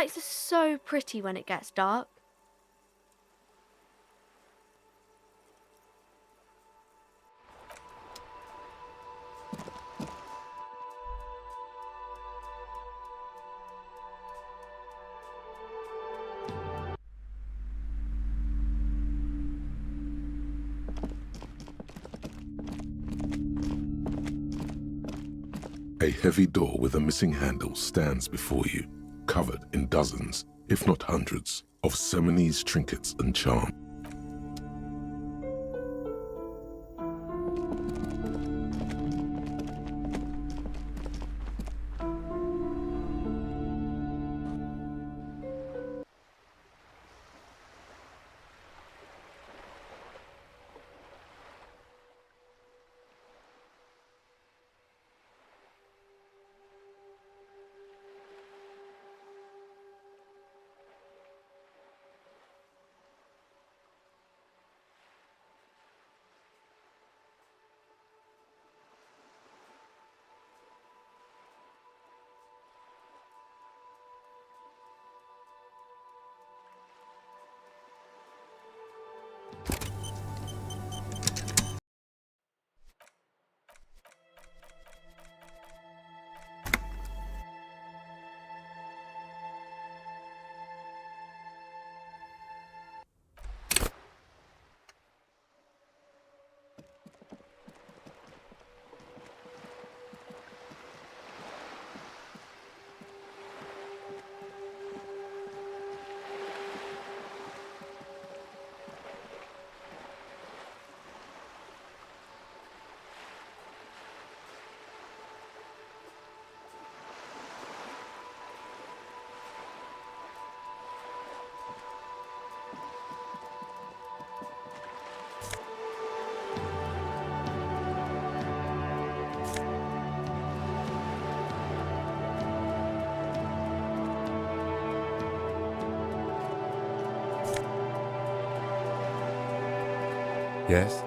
lights are so pretty when it gets dark. A heavy door with a missing handle stands before you, covered in dozens, if not hundreds, of Seminese trinkets and charms. Yes?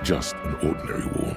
just an ordinary wall.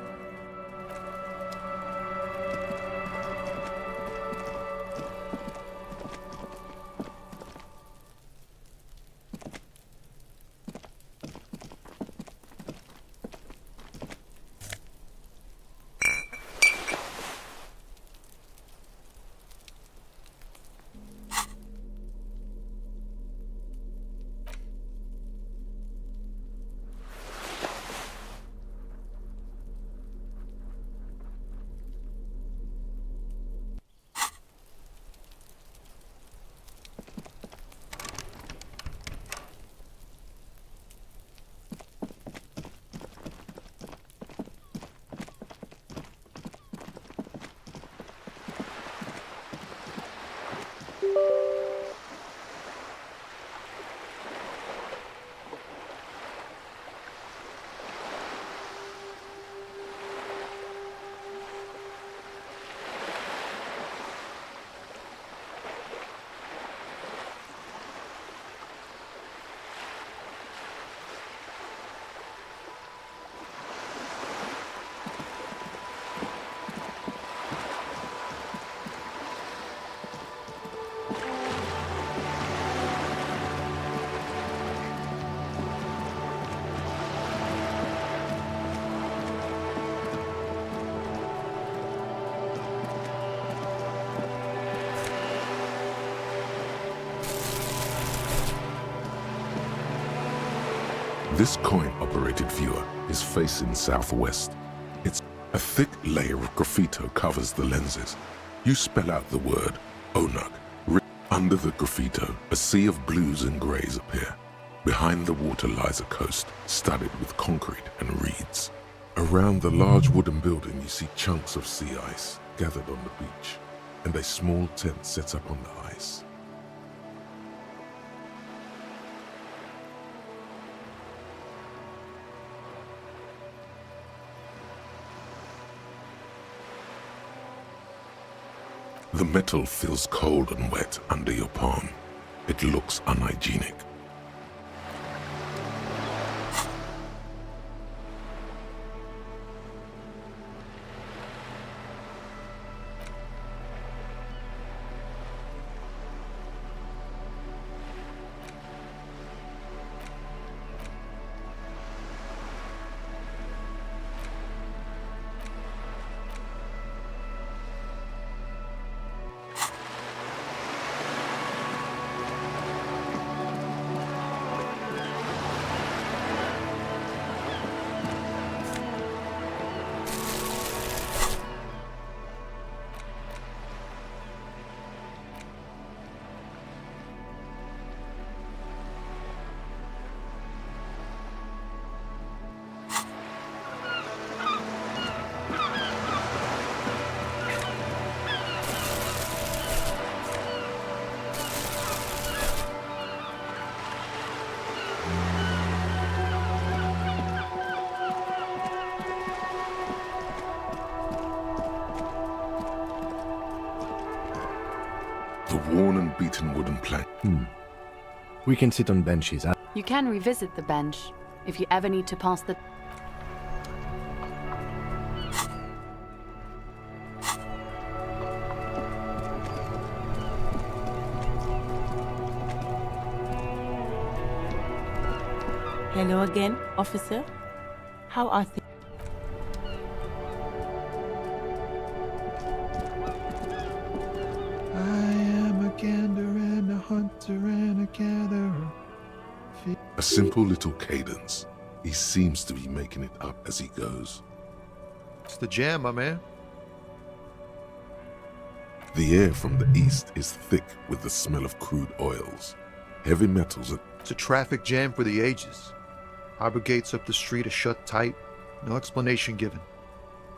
This coin-operated viewer is facing southwest. A thick layer of graffito covers the lenses. You spell out the word Onug. Under the graffito, a sea of blues and greys appear. Behind the water lies a coast studded with concrete and reeds. Around the large wooden building, you see chunks of sea ice gathered on the beach, and a small tent set up on the ice. The metal feels cold and wet under your palm. It looks unhygienic. The worn and beaten wooden plank. We can sit on benches. You can revisit the bench if you ever need to pass the... Hello again, officer. How are things? I am a gander and a hunter and a gatherer. A simple little cadence. He seems to be making it up as he goes. It's the jam, my man. The air from the east is thick with the smell of crude oils, heavy metals, and It's a traffic jam for the ages. Harbor gates up the street are shut tight, no explanation given.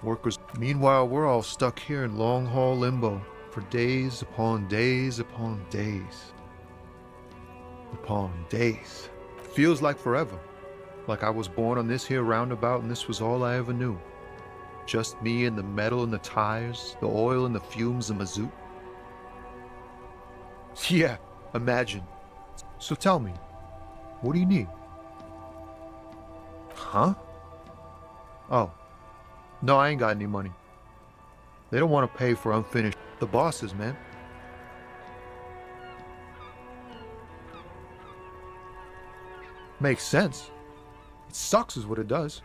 Workers. Meanwhile, we're all stuck here in long-haul limbo for days upon days upon days. Upon days. Feels like forever. Like I was born on this here roundabout and this was all I ever knew. Just me and the metal and the tires, the oil and the fumes and mazout. Yeah, imagine. So tell me, what do you need? Huh? Oh, no, I ain't got any money. They don't want to pay for unfinished. The bosses, man. Makes sense. It sucks is what it does.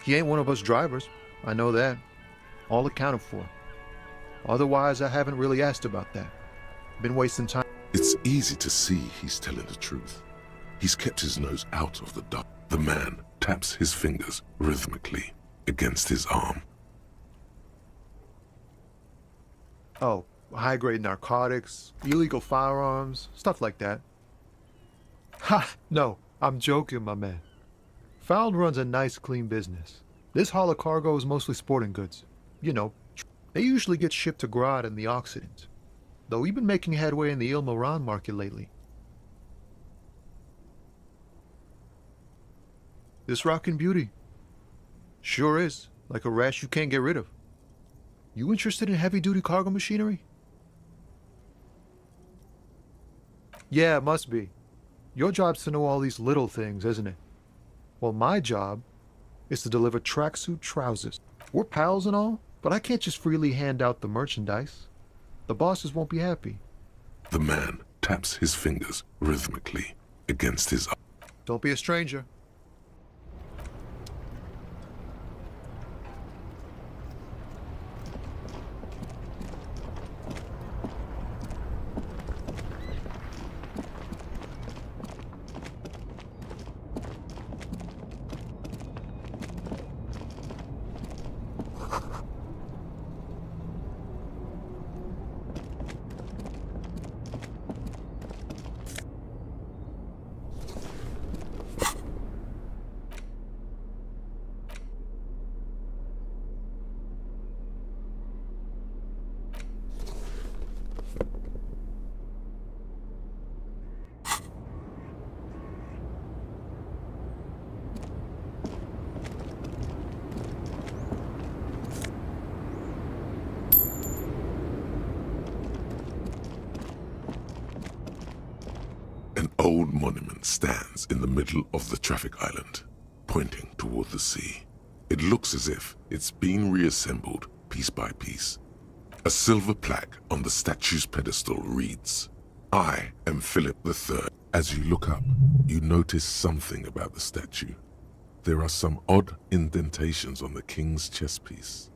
He ain't one of us drivers. I know that. All accounted for. Otherwise, I haven't really asked about that. Been wasting time. It's easy to see he's telling the truth. He's kept his nose out of the dark. The man taps his fingers rhythmically against his arm. Oh, high-grade narcotics, illegal firearms, stuff like that. Ha! No, I'm joking, my man. Found runs a nice, clean business. This haul of cargo is mostly sporting goods. You know, they usually get shipped to Grad and the Occident. Though we've been making headway in the Il Moran market lately. This rockin' beauty. Sure is, like a rash you can't get rid of. You interested in heavy-duty cargo machinery? Yeah, it must be. Your job's to know all these little things, isn't it? Well, my job is to deliver tracksuit trousers. We're pals and all, but I can't just freely hand out the merchandise. The bosses won't be happy. The man taps his fingers rhythmically against his arm. Don't be a stranger. An old monument stands in the middle of the traffic island, pointing toward the sea. It looks as if it's been reassembled piece by piece. A silver plaque on the statue's pedestal reads, "I am Philip III." As you look up, you notice something about the statue. There are some odd indentations on the king's chest piece.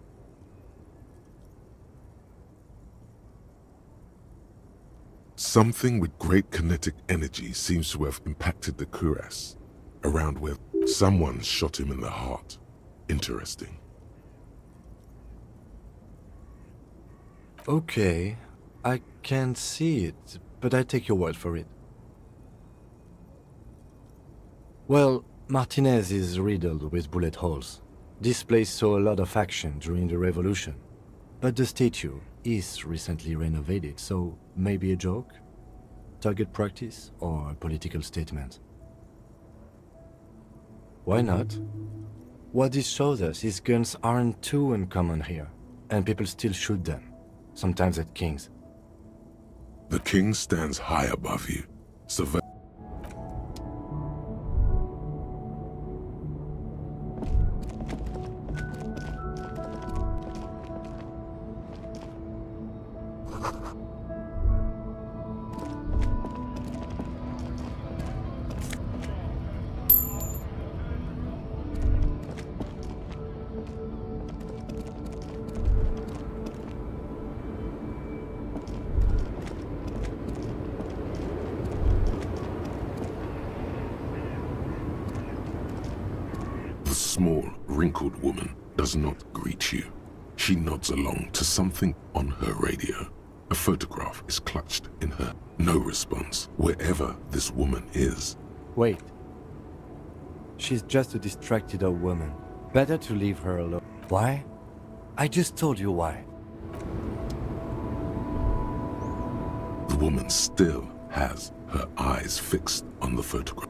Something with great kinetic energy seems to have impacted the cuirass, around where someone shot him in the heart. Interesting. Okay, I can't see it, but I take your word for it. Well, Martinez is riddled with bullet holes. This place saw a lot of action during the revolution. But the statue is recently renovated, so maybe a joke? Target practice or a political statement? Why not? What this shows us is guns aren't too uncommon here, and people still shoot them, sometimes at kings. The king stands high above you. The small, wrinkled woman does not greet you. She nods along to something on her radio. A photograph is clutched in her. No response, wherever this woman is. Wait. She's just a distracted old woman. Better to leave her alone. Why? I just told you why. The woman still has her eyes fixed on the photograph.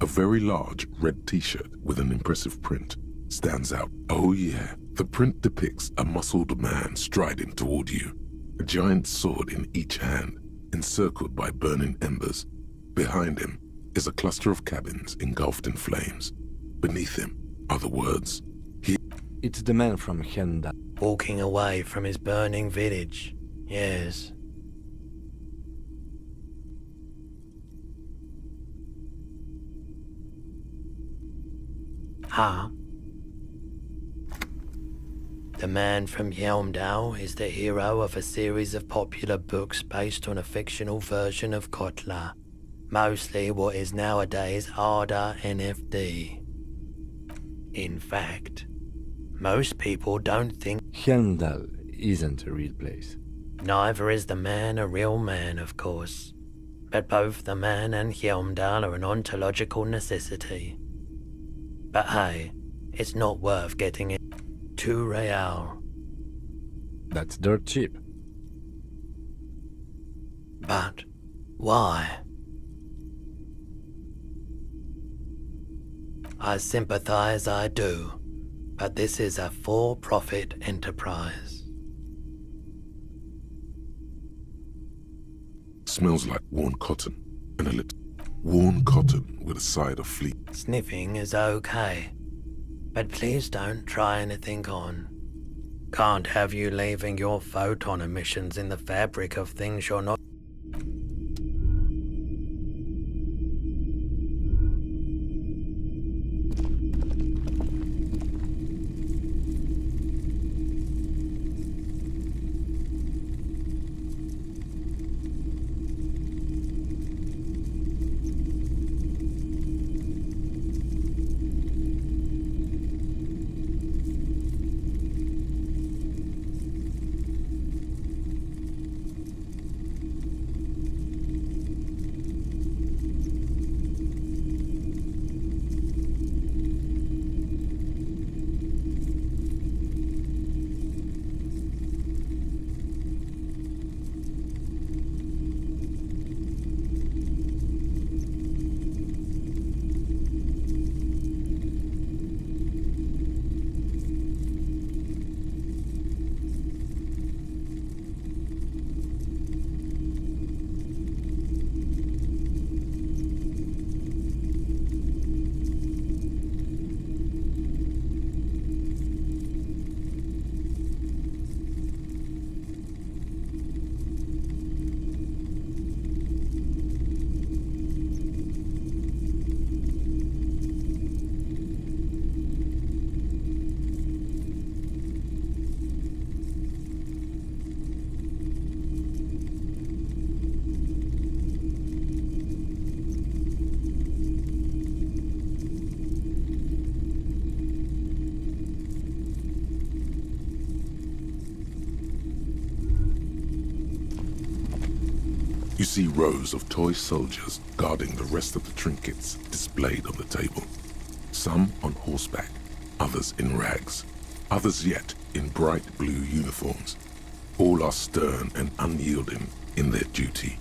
very large red t-shirt with an impressive print stands out. Oh yeah, the print depicts a muscled man striding toward you, a giant sword in each hand, encircled by burning embers. Behind him is a cluster of cabins engulfed in flames. Beneath him are the words, It's the man from Hyenda. Walking away from his burning village. Yes. Huh? The man from Yelmdale is the hero of a series of popular books based on a fictional version of Kotla, mostly what is nowadays Arda NFD. In fact, most people don't think Hyendal isn't a real place. neither is the man a real man, of course, but both the man and Yelmdale are an ontological necessity. But hey, it's not worth getting it. 2 real. That's dirt cheap. But why? I sympathize, I do, but this is a for-profit enterprise. smells like worn cotton, and a little worn cotton with a side of fleet. Sniffing is okay, but please don't try anything on. Can't have you leaving your photon emissions in the fabric of things you're not. You see rows of toy soldiers guarding the rest of the trinkets displayed on the table. Some on horseback, others in rags, others yet in bright blue uniforms. All are stern and unyielding in their duty.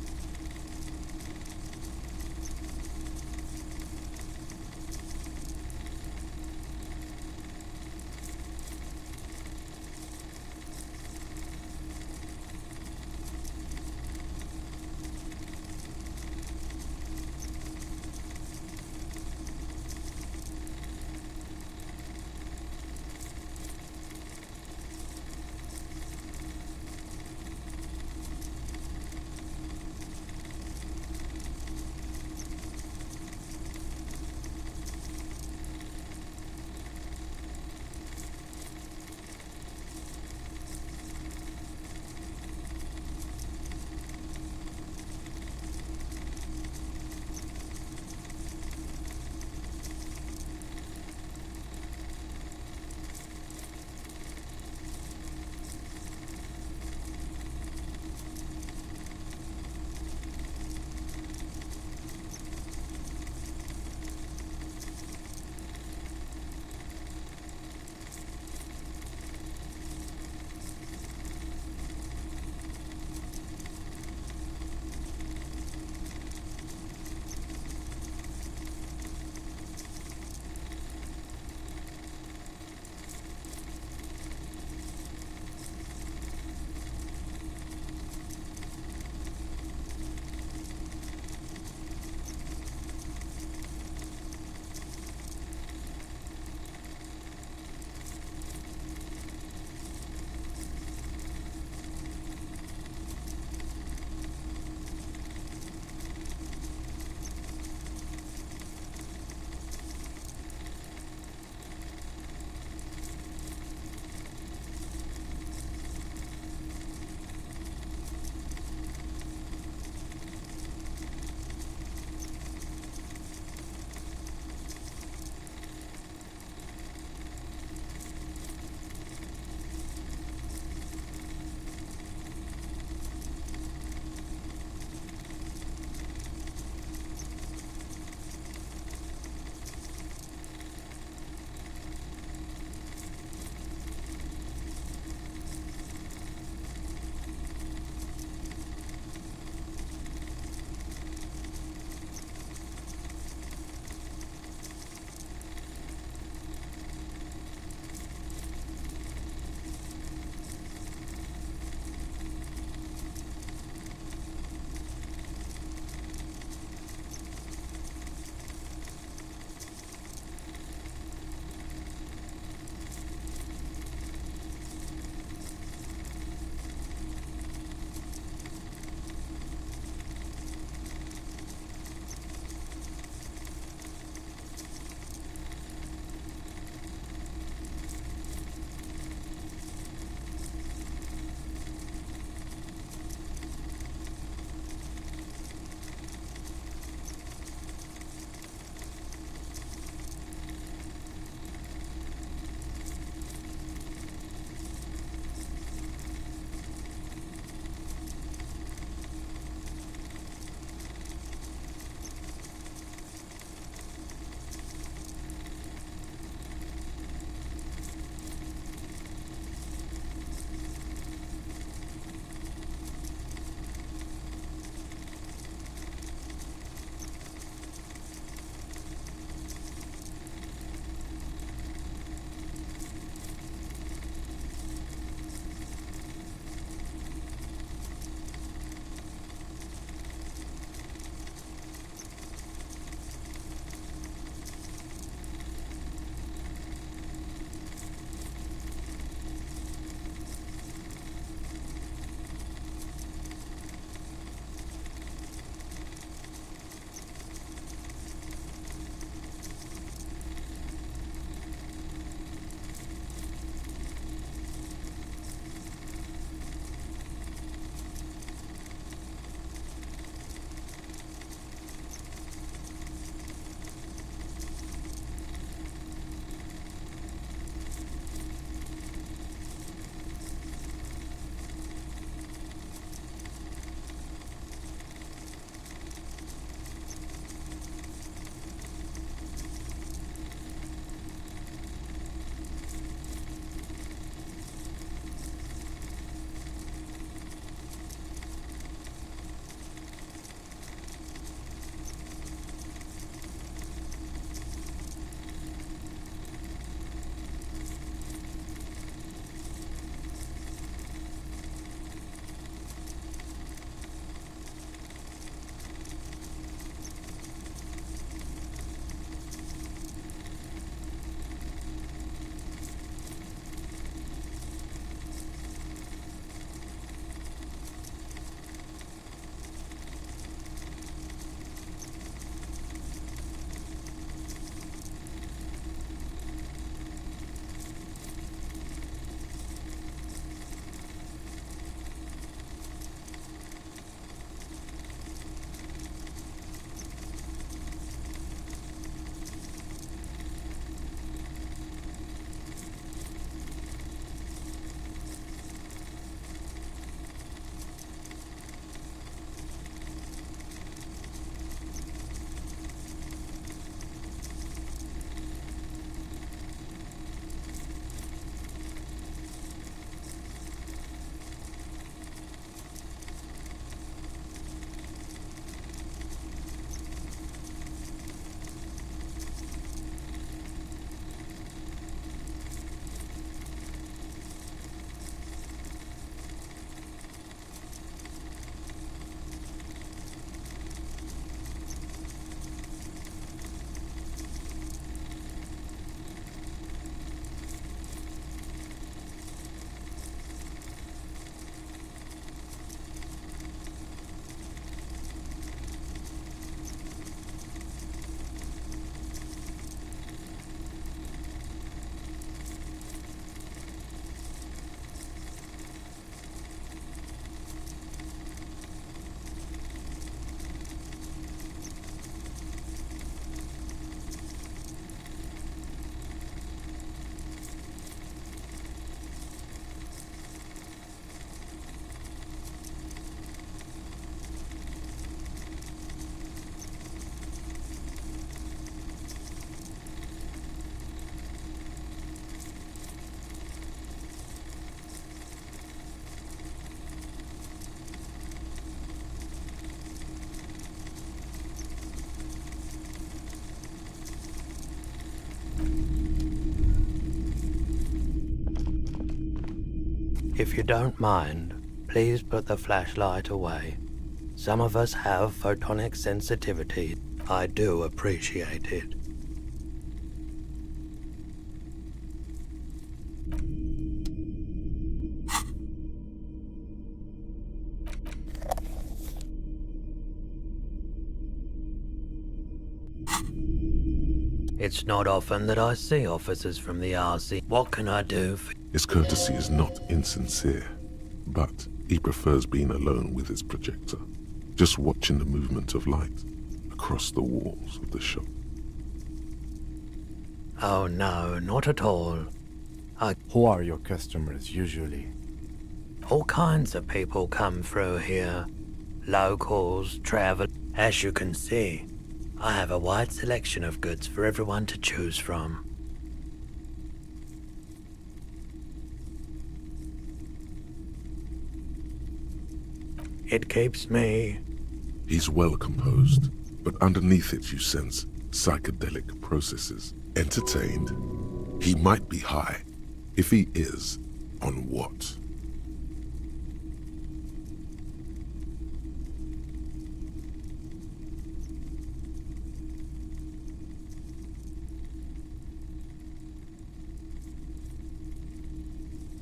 If you don't mind, please put the flashlight away. Some of us have photonic sensitivity. I do appreciate it. It's not often that I see officers from the RC. What can I do for... His courtesy is not insincere, but he prefers being alone with his projector, just watching the movement of light across the walls of the shop. Oh no, not at all. Who are your customers usually? All kinds of people come through here. Locals, travel. As you can see, I have a wide selection of goods for everyone to choose from. It keeps me... He's well composed, but underneath it you sense psychedelic processes. Entertained? He might be high. If he is, on what?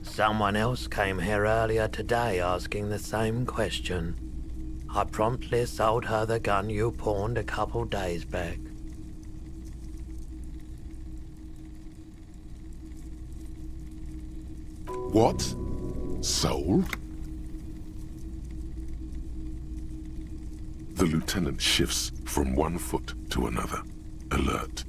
Someone else came here earlier today asking the same question. I promptly sold her the gun you pawned a couple days back. What? Sold? The lieutenant shifts from one foot to another, alert.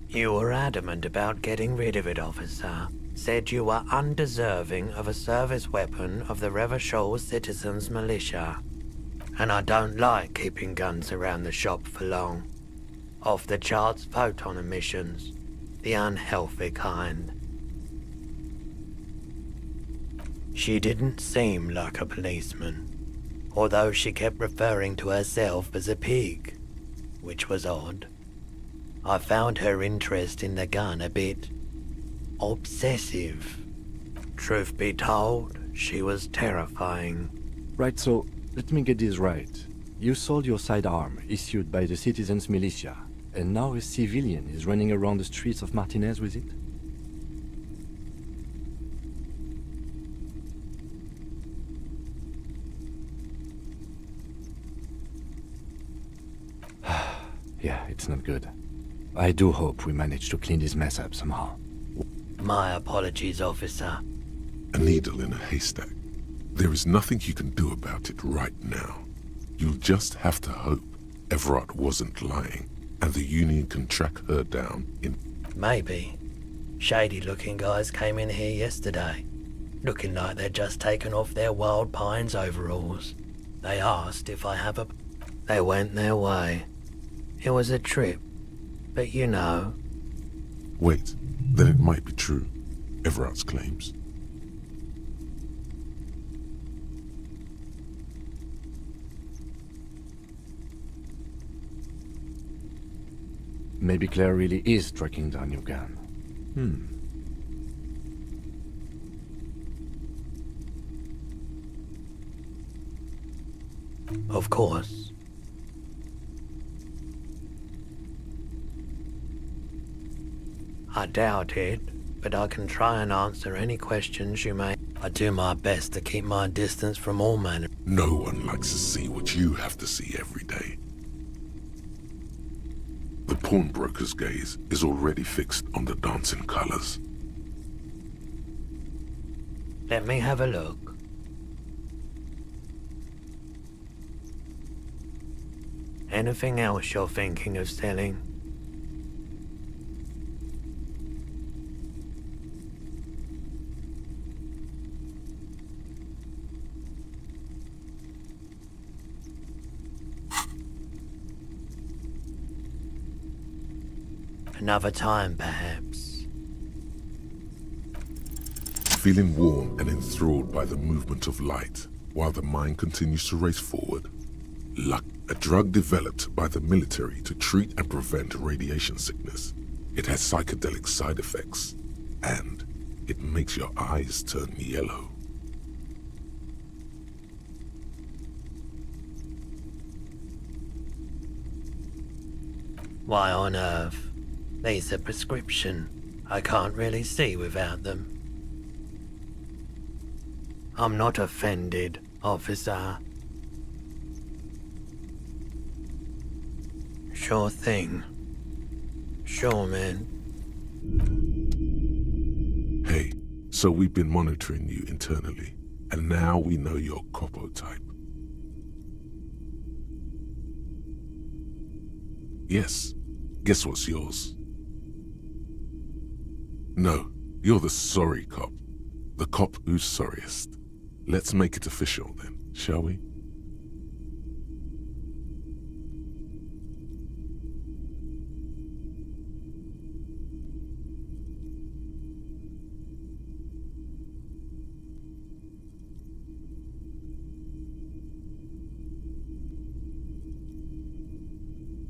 You were adamant about getting rid of it, officer. Said you were undeserving of a service weapon of the Revachol Citizens Militia. And I don't like keeping guns around the shop for long. Off the charts photon emissions. The unhealthy kind. She didn't seem like a policeman, although she kept referring to herself as a pig, which was odd. I found her interest in the gun a bit obsessive. Truth be told, she was terrifying. Right, so let me get this right. You sold your sidearm issued by the Citizens Militia, and now a civilian is running around the streets of Martinez with it? Yeah, it's not good. I do hope we manage to clean this mess up somehow. My apologies, officer. A needle in a haystack. There is nothing you can do about it right now. You'll just have to hope Everett wasn't lying, and the Union can track her down in... Maybe. Shady-looking guys came in here yesterday, looking like they'd just taken off their Wild Pines overalls. They asked if I have a... They went their way. It was a trip, but you know... Wait, then it might be true, Everett's claims. Maybe Claire really is tracking down your gun. Of course. I doubt it, but I can try and answer any questions you may. I do my best to keep my distance from all manner. No one likes to see what you have to see every day. The pawnbroker's gaze is already fixed on the dancing colors. Let me have a look. Anything else you're thinking of selling? Another time, perhaps. Feeling warm and enthralled by the movement of light, while the mind continues to race forward. Luck, a drug developed by the military to treat and prevent radiation sickness. It has psychedelic side effects, and It makes your eyes turn yellow. Why on earth? These are prescription. I can't really see without them. I'm not offended, officer. Sure thing. Sure, man. Hey, so we've been monitoring you internally, and now we know your Copo type. Yes. Guess what's yours? No, you're the sorry cop. The cop who's sorriest. Let's make it official then, shall we?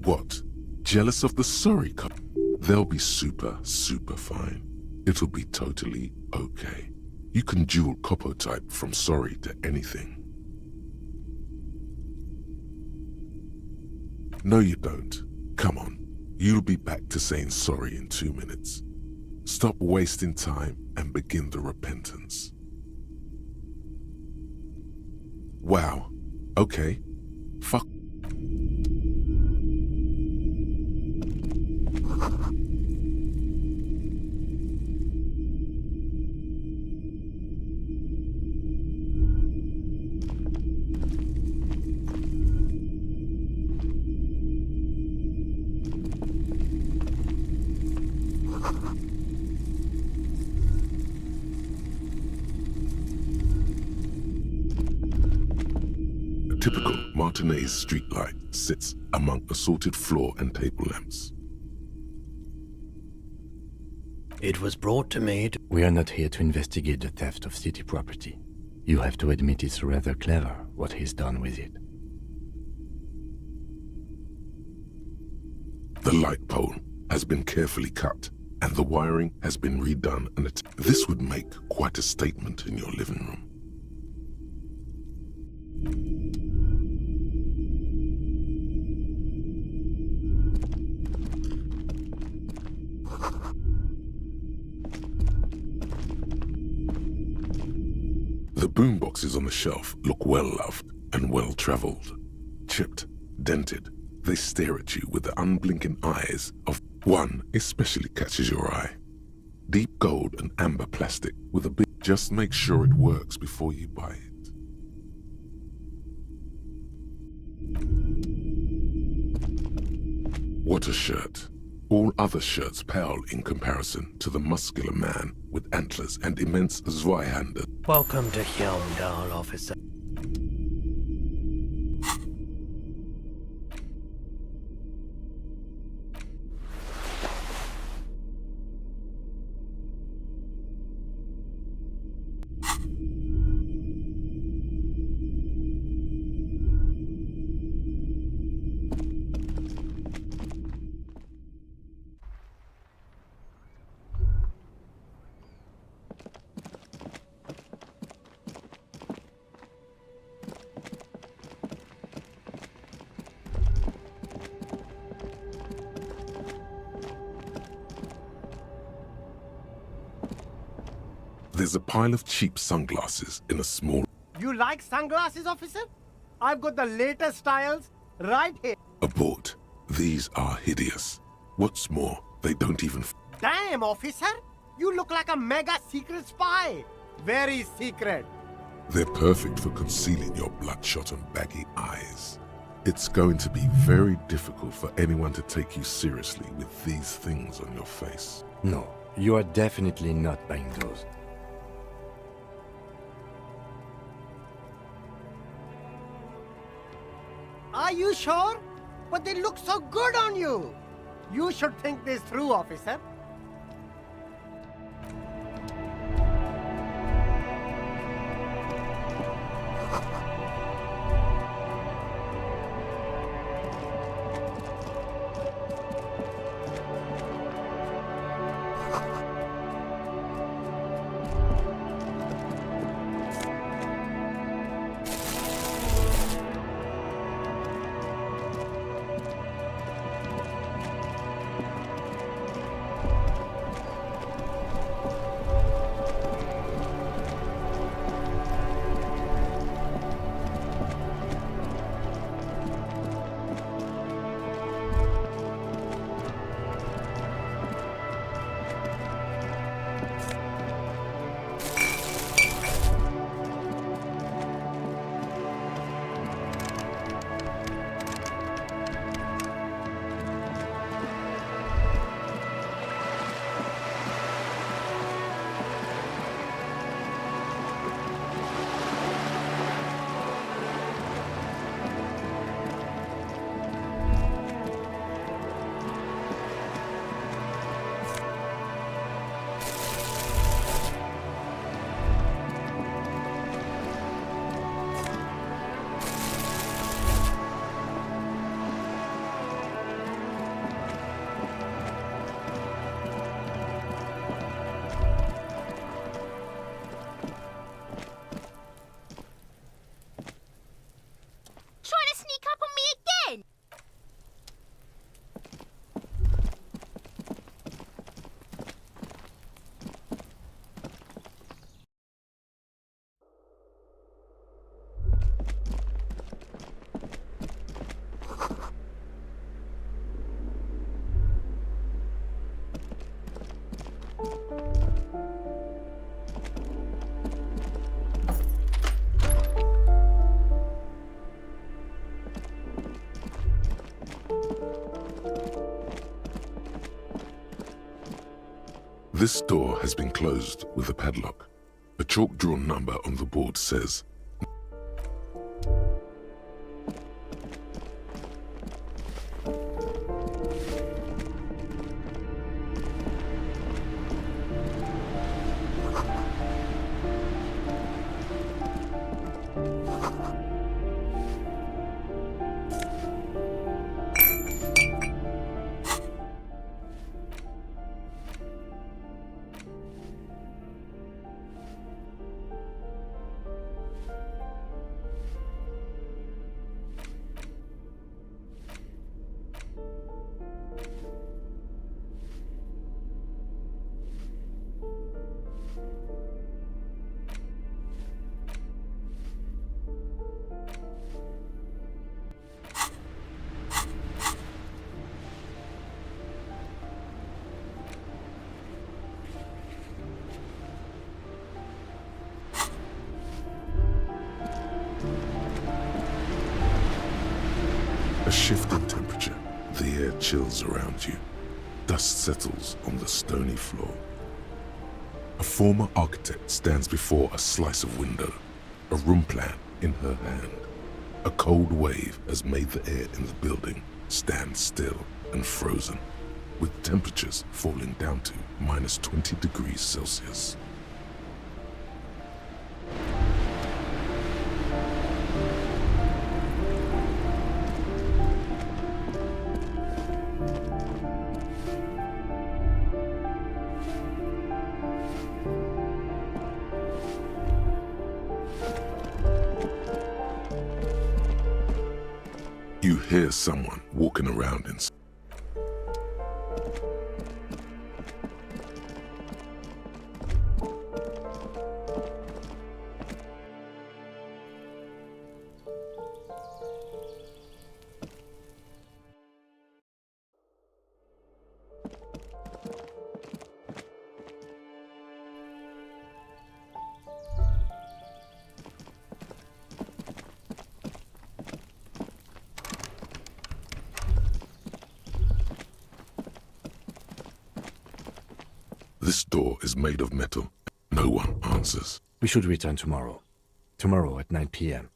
What? Jealous of the sorry cop? They'll be super, super fine. It'll be totally okay. You can dual Copo type from sorry to anything. No, you don't. Come on. You'll be back to saying sorry in 2 minutes. Stop wasting time and begin the repentance. Wow. Okay. Fuck. A typical Martinez streetlight sits among assorted floor and table lamps. It was brought to me to... We are not here to investigate the theft of city property. You have to admit it's rather clever what he's done with it. The light pole has been carefully cut, and the wiring has been redone, and this would make quite a statement in your living room. The boomboxes on the shelf look well-loved and well-traveled. Chipped, dented, they stare at you with the unblinking eyes of one especially catches your eye. Deep gold and amber plastic with a big... Just make sure it works before you buy it. What a shirt. All other shirts pale in comparison to the muscular man with antlers and immense Zweihander. Welcome to Helmdall, officer. There's a pile of cheap sunglasses in a small... You like sunglasses, officer? I've got the latest styles right here. Abort. These are hideous. What's more, they don't even... Damn, officer! You look like a mega secret spy. Very secret. They're perfect for concealing your bloodshot and baggy eyes. It's going to be very difficult for anyone to take you seriously with these things on your face. No, you are definitely not buying those. Are you sure? But they look so good on you. You should think this through, officer. This door has been closed with a padlock. A chalk-drawn number on the board says, a shift in temperature. The air chills around you. Dust settles on the stony floor. A former architect stands before a slice of window, a room plan in her hand. A cold wave has made the air in the building stand still and frozen, with temperatures falling down to minus 20 degrees Celsius. You hear someone walking around inside. This door is made of metal. No one answers. We should return tomorrow. Tomorrow at 9 p.m.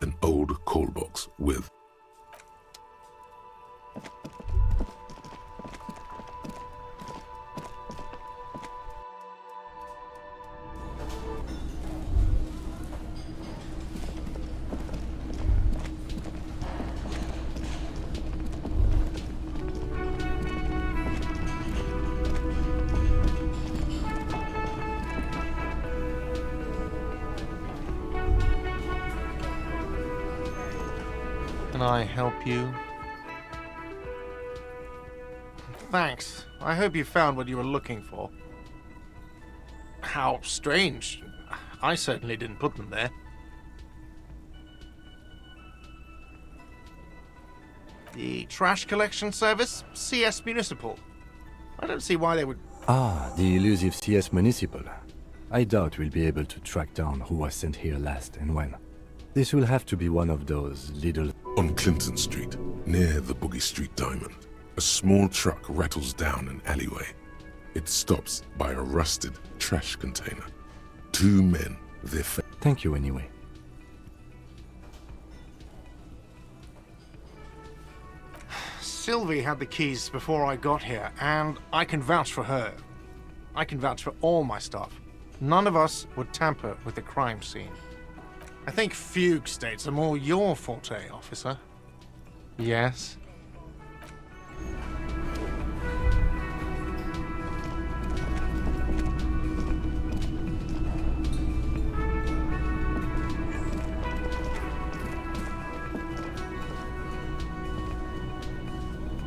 An old call box with Can I help you? Thanks. I hope you found what you were looking for. How strange. I certainly didn't put them there. The trash collection service? CS Municipal. I don't see why they would... Ah, the elusive CS Municipal. I doubt we'll be able to track down who was sent here last and when. This will have to be one of those little... On Clinton Street, near the Boogie Street Diamond, a small truck rattles down an alleyway. It stops by a rusted trash container. Two men, their Thank you anyway. Sylvie had the keys before I got here, and I can vouch for her. I can vouch for all my staff. None of us would tamper with the crime scene. I think fugue states are more your forte, officer. Yes?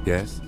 Yes?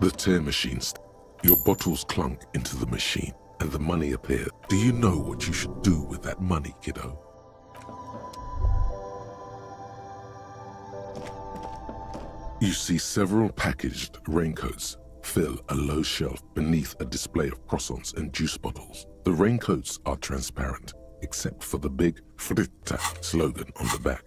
The tear machine. Your bottles clunk into the machine, and the money appeared. Do you know what you should do with that money, kiddo? You see several packaged raincoats fill a low shelf beneath a display of croissants and juice bottles. The raincoats are transparent, except for the big Fritta slogan on the back.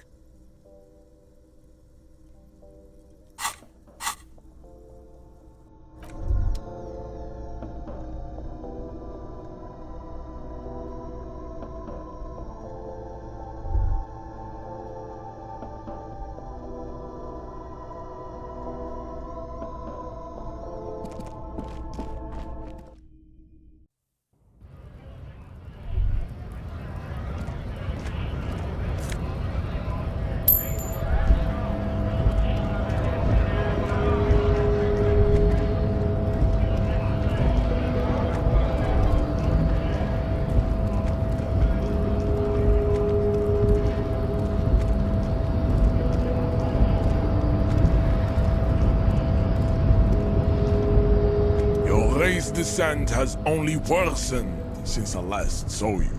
Your descent has only worsened since I last saw you.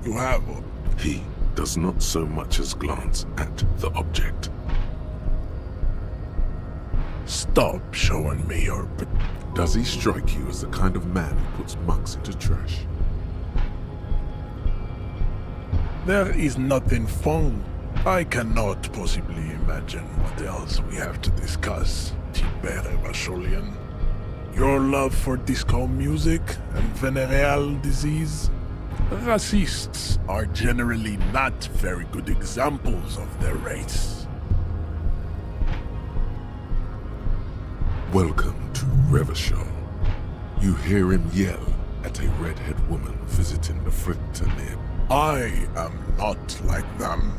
You have... He does not so much as glance at the object. Stop showing me your... Does he strike you as the kind of man who puts mugs into trash? There is nothing fun. I cannot possibly imagine what else we have to discuss, Tibere Vasholian. Your love for disco music and venereal disease? Racists are generally not very good examples of their race. Welcome to Revachol. You hear him yell at a redhead woman visiting the Fritta near. I am not like them.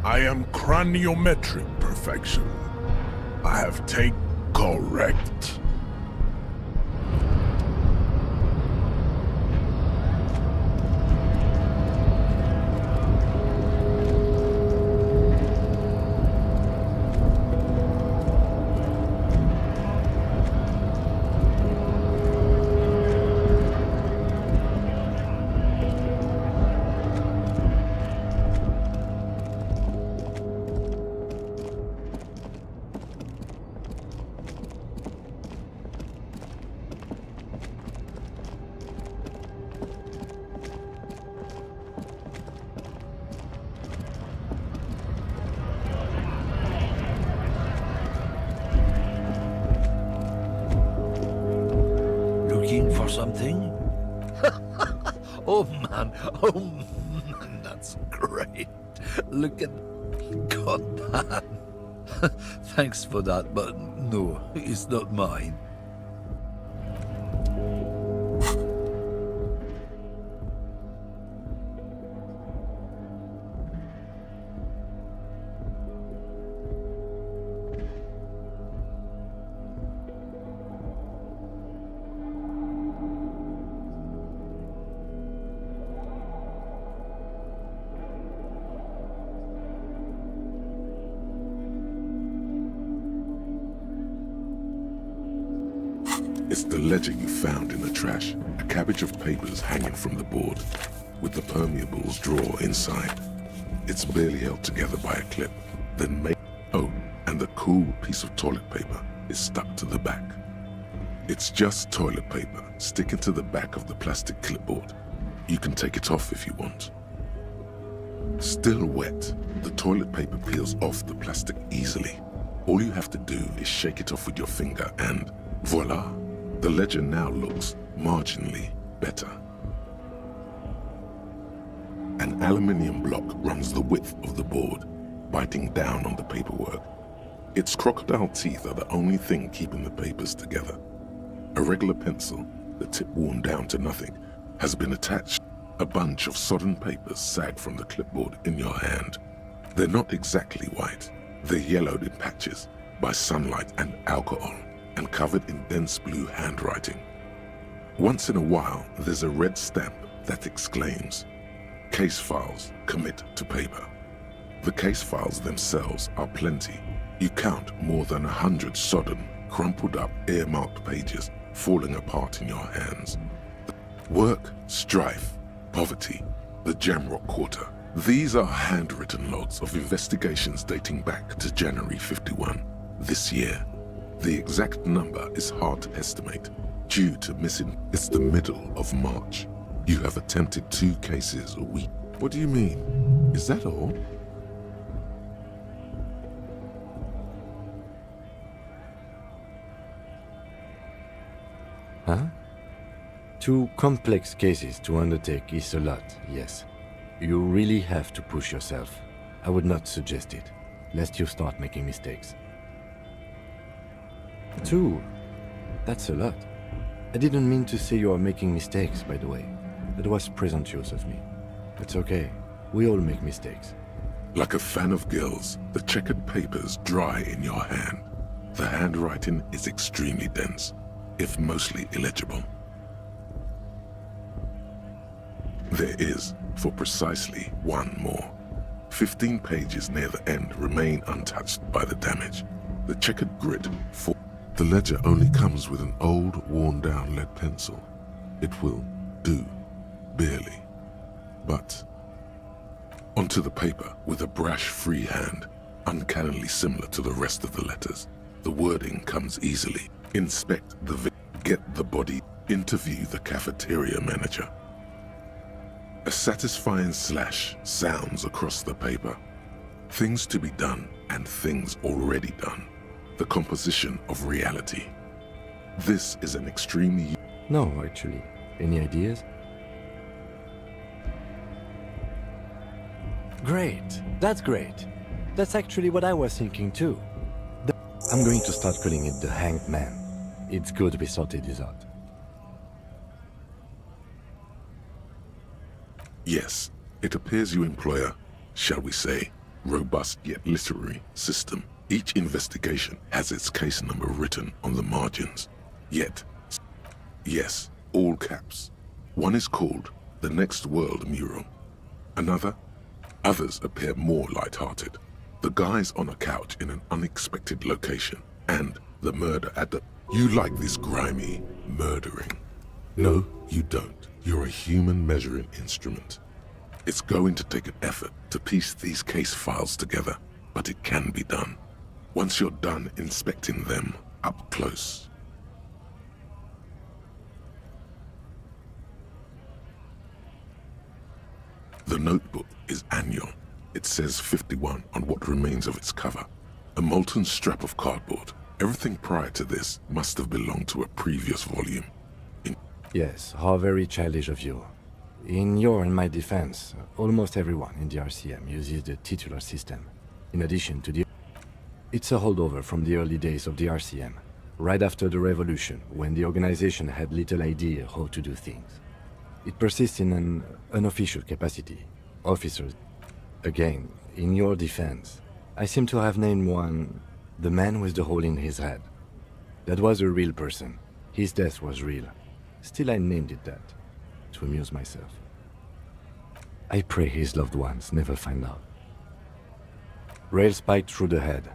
I am craniometric perfection. I have take correct. Looking for something? Oh man, that's great. Look at... God man. Thanks for that, but no, it's not mine. It's the ledger you found in the trash. A cabbage of papers hanging from the board, with the permeables drawer inside. It's barely held together by a clip. Then oh, and the cool piece of toilet paper is stuck to the back. It's just toilet paper sticking to the back of the plastic clipboard. You can take it off if you want. Still wet, the toilet paper peels off the plastic easily. All you have to do is shake it off with your finger and voila! The ledger now looks marginally better. An aluminium block runs the width of the board, biting down on the paperwork. Its crocodile teeth are the only thing keeping the papers together. A regular pencil, the tip worn down to nothing, has been attached. A bunch of sodden papers sag from the clipboard in your hand. They're not exactly white. They're yellowed in patches by sunlight and alcohol and covered in dense blue handwriting. Once in a while, there's a red stamp that exclaims, "Case files commit to paper." The case files themselves are plenty. You count more than 100 sodden, crumpled up, earmarked pages falling apart in your hands. Work, strife, poverty, the Jamrock Quarter. These are handwritten logs of investigations dating back to January 51, this year. The exact number is hard to estimate due to missing. It's the middle of March. You have attempted 2 cases a week. What do you mean? Is that all? Huh? 2 complex cases to undertake is a lot, yes. You really have to push yourself. I would not suggest it, lest you start making mistakes. 2? That's a lot. I didn't mean to say you are making mistakes, by the way. That was presumptuous of me. It's okay. We all make mistakes. Like a fan of gills, the checkered papers dry in your hand. The handwriting is extremely dense, if mostly illegible. There is, for precisely 1 more. 15 pages near the end remain untouched by the damage. The checkered grid for the ledger only comes with an old, worn-down lead pencil. It will do, barely. But onto the paper with a brash free hand, uncannily similar to the rest of the letters. The wording comes easily. Inspect the get the body, interview the cafeteria manager. A satisfying slash sounds across the paper. Things to be done and things already done. The composition of reality. This is an extremely... No, actually. Any ideas? Great. That's great. That's actually what I was thinking too. I'm going to start calling it the Hanged Man. It's good we sorted this out. Yes, it appears you employ a, shall we say, robust yet literary system. Each investigation has its case number written on the margins. Yet, yes, all caps. One is called The Next World Mural. Others appear more light-hearted. The guy's on a couch in an unexpected location, and the murder at the... You like this grimy murdering. No, you don't. You're a human measuring instrument. It's going to take an effort to piece these case files together, but it can be done. Once you're done inspecting them up close. The notebook is annual. It says 51 on what remains of its cover. A molten strap of cardboard. Everything prior to this must have belonged to a previous volume. Yes, how very childish of you. In your and my defense, almost everyone in the RCM uses the titular system. In addition to the... It's a holdover from the early days of the RCM, right after the revolution, when the organization had little idea how to do things. It persists in an unofficial capacity. Officers... Again, in your defense, I seem to have named one... the man with the hole in his head. That was a real person. His death was real. Still, I named it that, to amuse myself. I pray his loved ones never find out. Rail spiked through the head.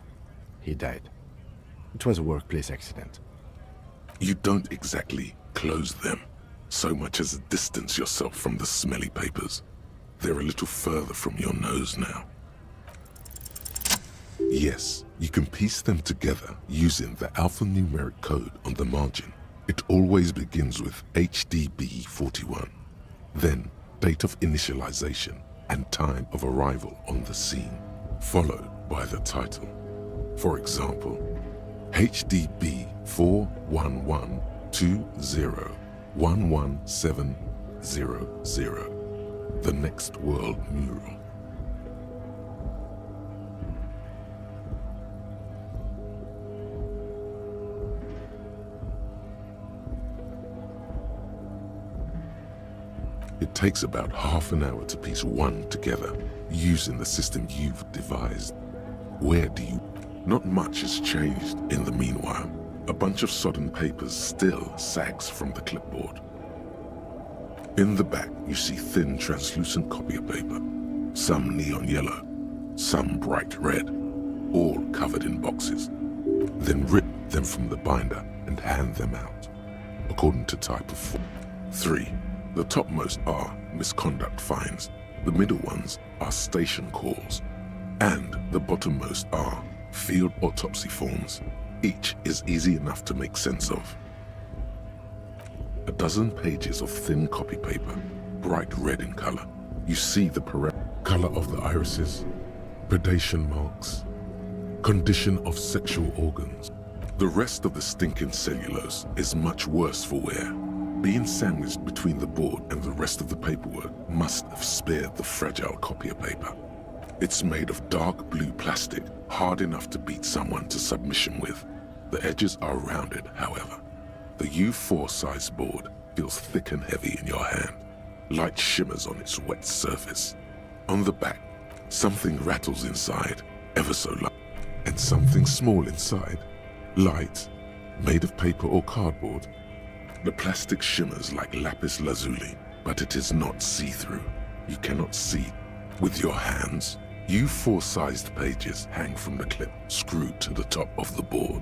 He died. It was a workplace accident. You don't exactly close them, so much as distance yourself from the smelly papers. They're a little further from your nose now. Yes, you can piece them together using the alphanumeric code on the margin. It always begins with HDB 41, then date of initialization and time of arrival on the scene, followed by the title. For example, HDB 41120111700, the next world mural. It takes about half an hour to piece one together using the system you've devised. Where do you? Not much has changed in the meanwhile. A bunch of sodden papers still sags from the clipboard. In the back, you see thin, translucent copy of paper. Some neon yellow, some bright red, all covered in boxes. Then rip them from the binder and hand them out, according to type of form. 3. The topmost are misconduct fines, the middle ones are station calls, and the bottommost are field autopsy forms. Each is easy enough to make sense of. A dozen pages of thin copy paper, bright red in color. You see the color of the irises, predation marks, condition of sexual organs. The rest of the stinking cellulose is much worse for wear. Being sandwiched between the board and the rest of the paperwork must have spared the fragile copier paper. It's made of dark blue plastic, hard enough to beat someone to submission with. The edges are rounded, however. The U4 size board feels thick and heavy in your hand. Light shimmers on its wet surface. On the back, something rattles inside, ever so light, and something small inside, light, made of paper or cardboard. The plastic shimmers like lapis lazuli, but it is not see-through. You cannot see. With your hands, U4-sized pages hang from the clip screwed to the top of the board.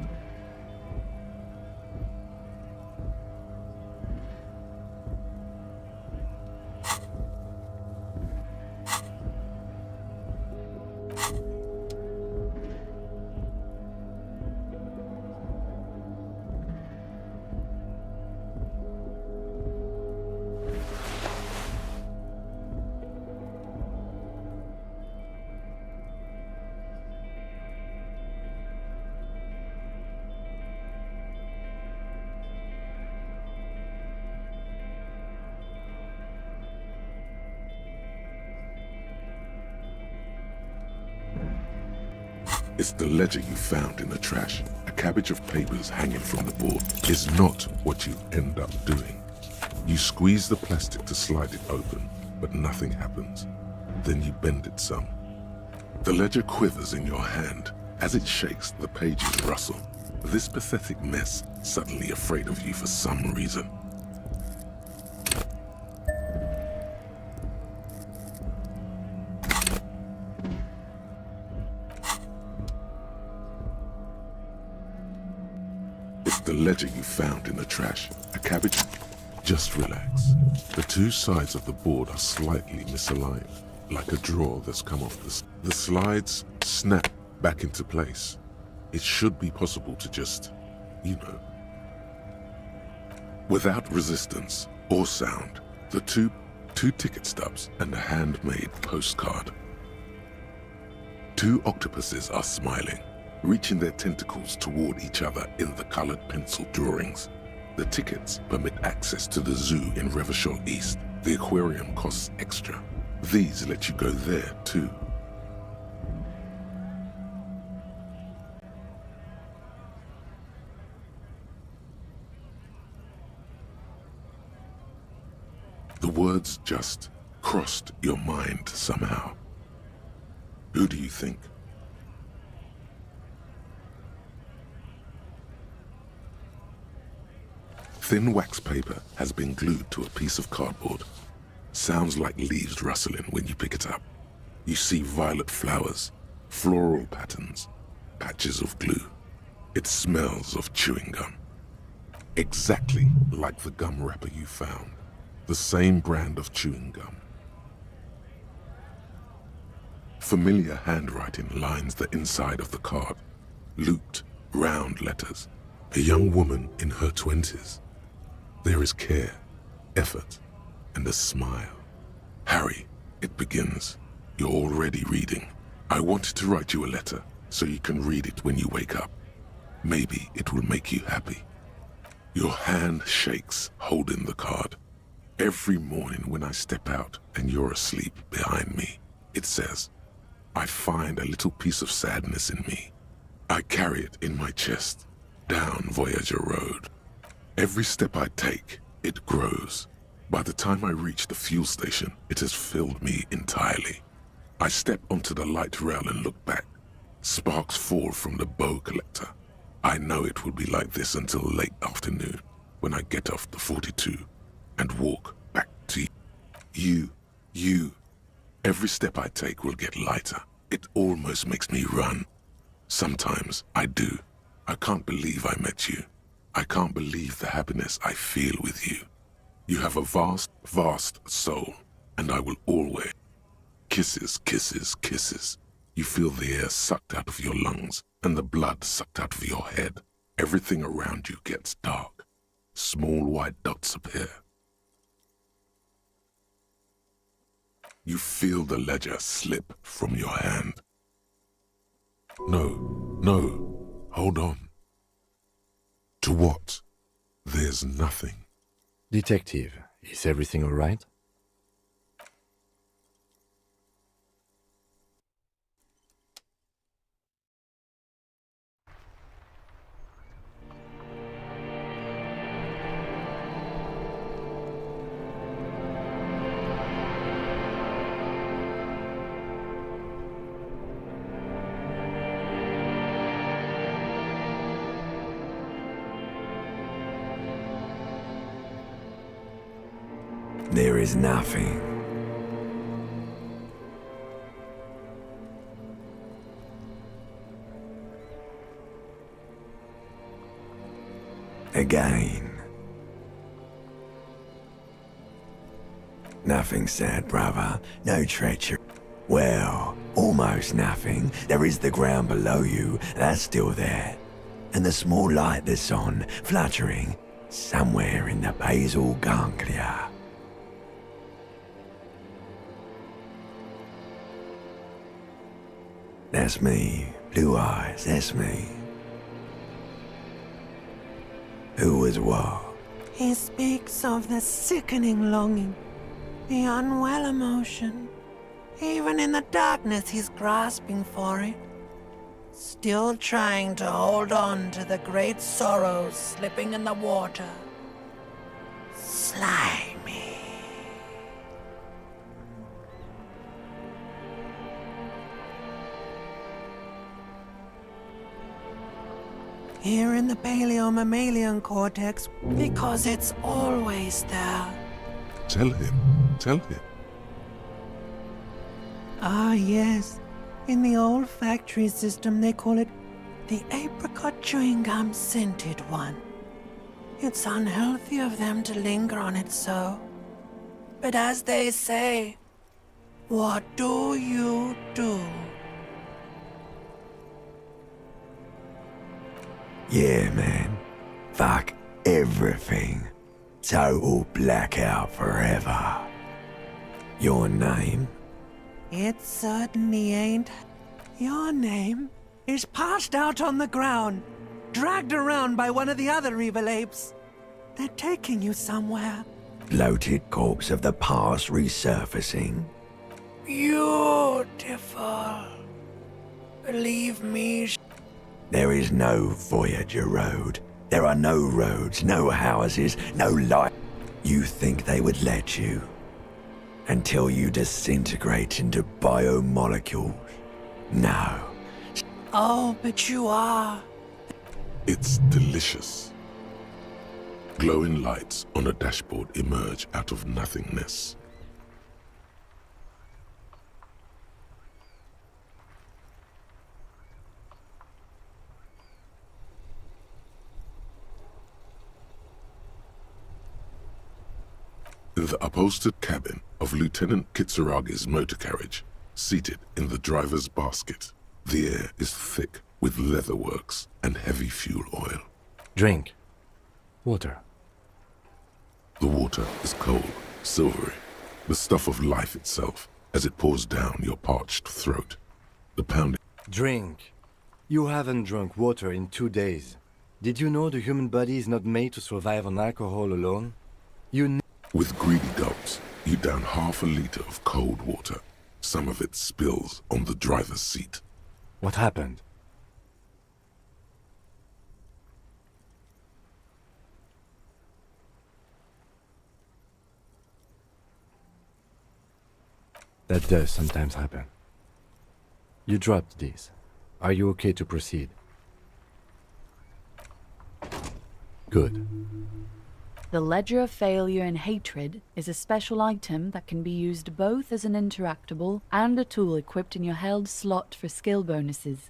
It's the ledger you found in the trash. A cabbage of papers hanging from the board is not what you end up doing. You squeeze the plastic to slide it open, but nothing happens. Then you bend it some. The ledger quivers in your hand. As it shakes, the pages rustle. This pathetic mess suddenly afraid of you for some reason. The ledger you found in the trash. A cabbage. Just relax. The two sides of the board are slightly misaligned, like a drawer that's come off the slides snap back into place. It should be possible to just, without resistance or sound, the two ticket stubs and a handmade postcard. Two octopuses are smiling, reaching their tentacles toward each other in the colored pencil drawings. The tickets permit access to the zoo in Revachol East. The aquarium costs extra. These let you go there too. The words just crossed your mind somehow. Who do you think? Thin wax paper has been glued to a piece of cardboard. Sounds like leaves rustling when you pick it up. You see violet flowers, floral patterns, patches of glue. It smells of chewing gum. Exactly like the gum wrapper you found. The same brand of chewing gum. Familiar handwriting lines the inside of the card. Looped, round letters. A young woman in her 20s. There is care, effort, and a smile. Harry, it begins. You're already reading. I wanted to write you a letter so you can read it when you wake up. Maybe it will make you happy. Your hand shakes holding the card. Every morning when I step out and you're asleep behind me, it says, I find a little piece of sadness in me. I carry it in my chest, down Voyager Road. Every step I take, it grows. By the time I reach the fuel station, it has filled me entirely. I step onto the light rail and look back. Sparks fall from the bow collector. I know it will be like this until late afternoon, when I get off the 42 and walk back to you. Every step I take will get lighter. It almost makes me run. Sometimes I do. I can't believe I met you. I can't believe the happiness I feel with you. You have a vast, vast soul, and I will always... Kisses, kisses, kisses. You feel the air sucked out of your lungs and the blood sucked out of your head. Everything around you gets dark. Small white dots appear. You feel the ledger slip from your hand. No, hold on. To what? There's nothing. Detective, is everything all right? There is nothing. Again. Nothing sad, brother. No treachery. Well, almost nothing. There is the ground below you. That's still there. And the small light that's on, fluttering, somewhere in the basal ganglia. That's me. Blue eyes, that's me. Who was what? He speaks of the sickening longing, the unwell emotion. Even in the darkness, he's grasping for it. Still trying to hold on to the great sorrows slipping in the water. Slimy. Here in the paleo-mammalian cortex, because it's always there. Tell him. Ah, yes. In the olfactory system, they call it the apricot chewing gum scented one. It's unhealthy of them to linger on it so. But as they say, what do you do? Yeah, man. Fuck everything. Total blackout forever. Your name? It certainly ain't. Your name is passed out on the ground, dragged around by one of the other evil apes. They're taking you somewhere. Bloated corpse of the past resurfacing. Beautiful. Believe me. There is no Voyager Road. There are no roads, no houses, no light. You think they would let you? Until you disintegrate into biomolecules? No. Oh, but you are. It's delicious. Glowing lights on a dashboard emerge out of nothingness. The upholstered cabin of Lieutenant Kitsuragi's motor carriage, seated in the driver's basket. The air is thick with leatherworks and heavy fuel oil. Drink. Water. water is cold, silvery, the stuff of life itself as it pours down your parched throat. The pounding. Drink. You haven't drunk water in 2 days. Did you know the human body is not made to survive on alcohol alone? With greedy gulps, you down half a liter of cold water. Some of it spills on the driver's seat. What happened? That does sometimes happen. You dropped these. Are you okay to proceed? Good. The Ledger of Failure and Hatred is a special item that can be used both as an interactable and a tool equipped in your held slot for skill bonuses.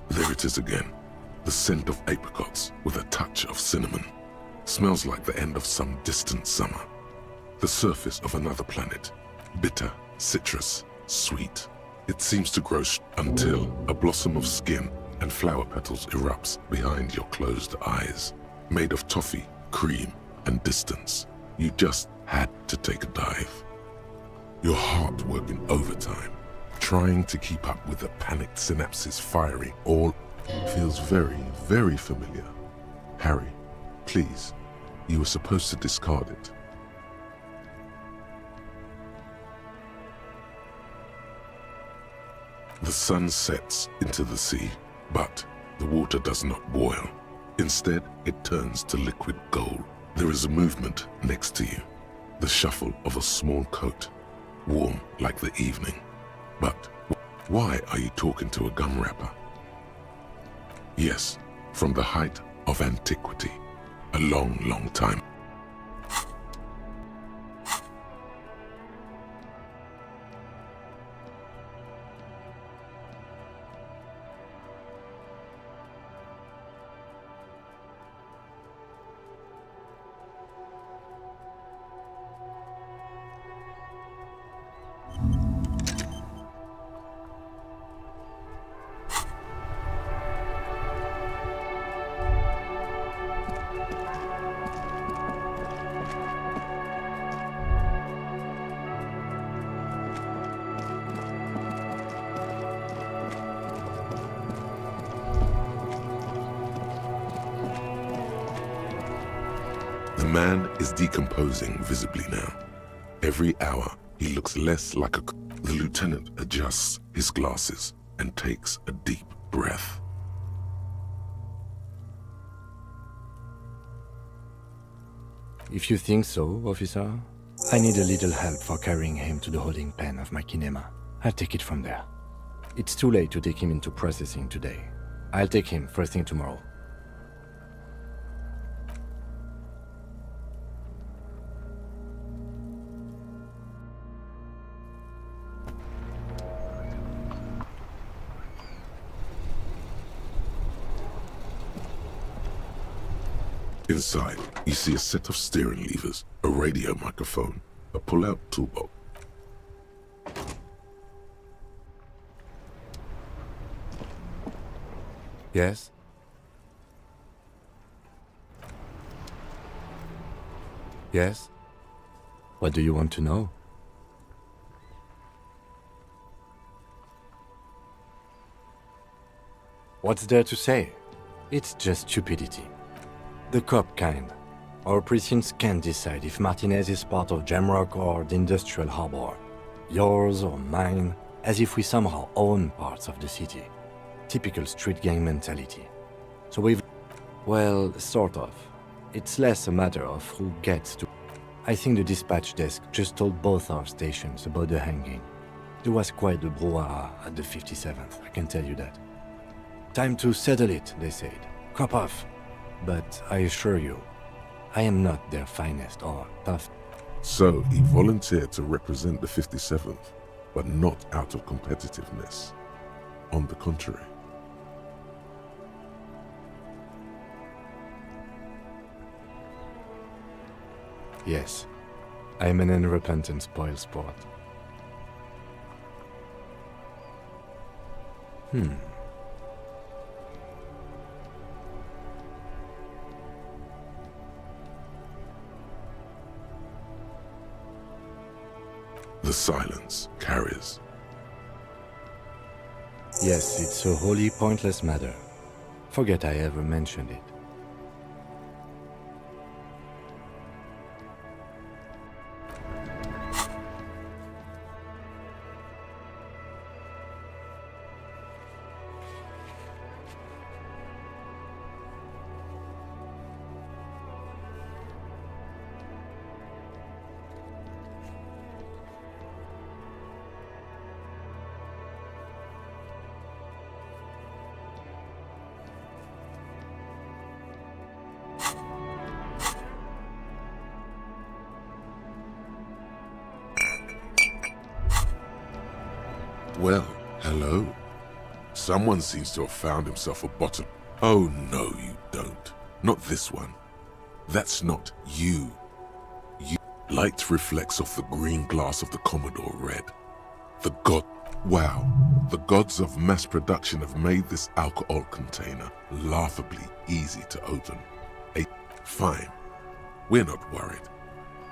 There it is again. The scent of apricots with a touch of cinnamon. Smells like the end of some distant summer. The surface of another planet. Bitter, citrus, sweet. It seems to grow until a blossom of skin and flower petals erupts behind your closed eyes. Made of toffee, cream, and distance. You just had to take a dive. Your heart working overtime. Trying to keep up with the panicked synapses firing all feels very, very familiar. Harry, please, you were supposed to discard it. The sun sets into the sea, but the water does not boil. Instead, it turns to liquid gold. There is a movement next to you, the shuffle of a small coat, warm like the evening. But why are you talking to a gum wrapper? Yes, from the height of antiquity, a long, long time. The man is decomposing visibly now. Every hour, he looks less like a... The lieutenant adjusts his glasses and takes a deep breath. If you think so, officer, I need a little help for carrying him to the holding pen of my kinema. I'll take it from there. It's too late to take him into processing today. I'll take him first thing tomorrow. Inside, you see a set of steering levers, a radio microphone, a pull-out toolbox. Yes? Yes? What do you want to know? What's there to say? It's just stupidity. The cop kind. Our precincts can't decide if Martinez is part of Jamrock or the Industrial Harbor. Yours or mine, as if we somehow own parts of the city. Typical street gang mentality. So we've... Well, sort of. It's less a matter of who gets to... I think the dispatch desk just told both our stations about the hanging. There was quite the brouhaha at the 57th, I can tell you that. Time to settle it, they said. Cop off. But I assure you, I am not their finest or tough. So he volunteered to represent the 57th, but not out of competitiveness. On the contrary. Yes, I am an unrepentant spoilsport. The silence carries. Yes, it's a wholly pointless matter. Forget I ever mentioned it. Well, hello. Someone seems to have found himself a bottle. Oh no, you don't. Not this one. That's not you. Light reflects off the green glass of the Commodore Red. The god... Wow. The gods of mass production have made this alcohol container laughably easy to open. Fine. We're not worried.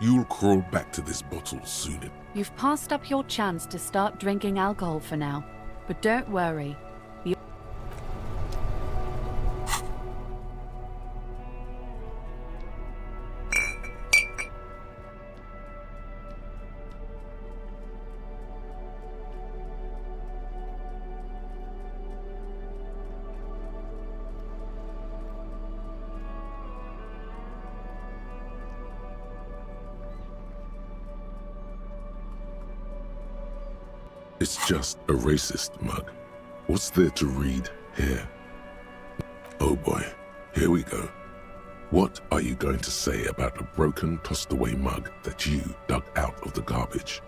You'll crawl back to this bottle soon. You've passed up your chance to start drinking alcohol for now. But don't worry. It's just a racist mug. What's there to read here? Oh boy, here we go. What are you going to say about a broken, tossed-away mug that you dug out of the garbage?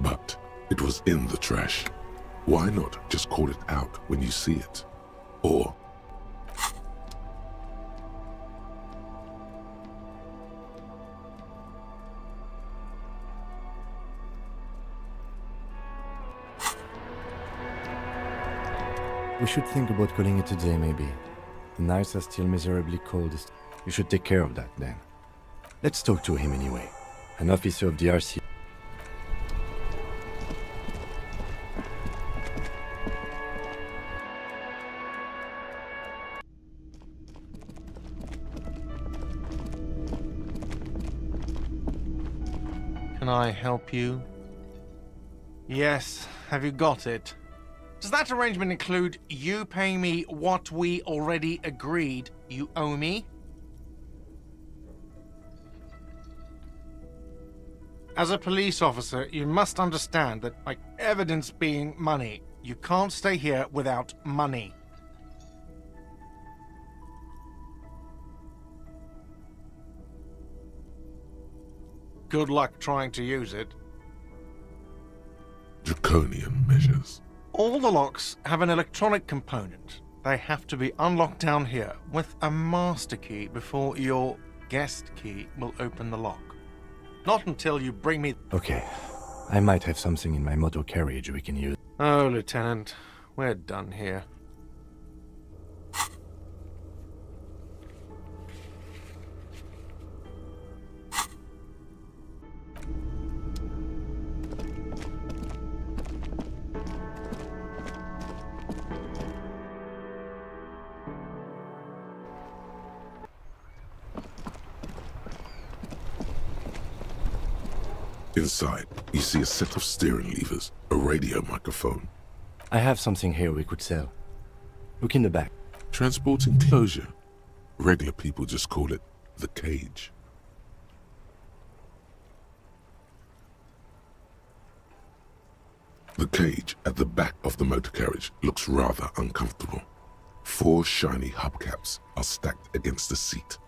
But it was in the trash. Why not just call it out when you see it? Or... We should think about calling it a day, maybe. The nights are still miserably cold. You should take care of that, then. Let's talk to him anyway. An officer of the RC... Can I help you? Yes, have you got it? Does that arrangement include you paying me what we already agreed you owe me? As a police officer, you must understand that, like evidence being money, you can't stay here without money. Good luck trying to use it. Draconian measures. All the locks have an electronic component. They have to be unlocked down here with a master key before you're guest key will open the lock. Not until you bring me... Okay, I might have something in my motor carriage we can use. Oh, Lieutenant, we're done here. Inside, you see a set of steering levers, a radio microphone. I have something here we could sell. Look in the back. Transport enclosure. Regular people just call it the cage. The cage at the back of the motor carriage looks rather uncomfortable. 4 shiny hubcaps are stacked against the seat.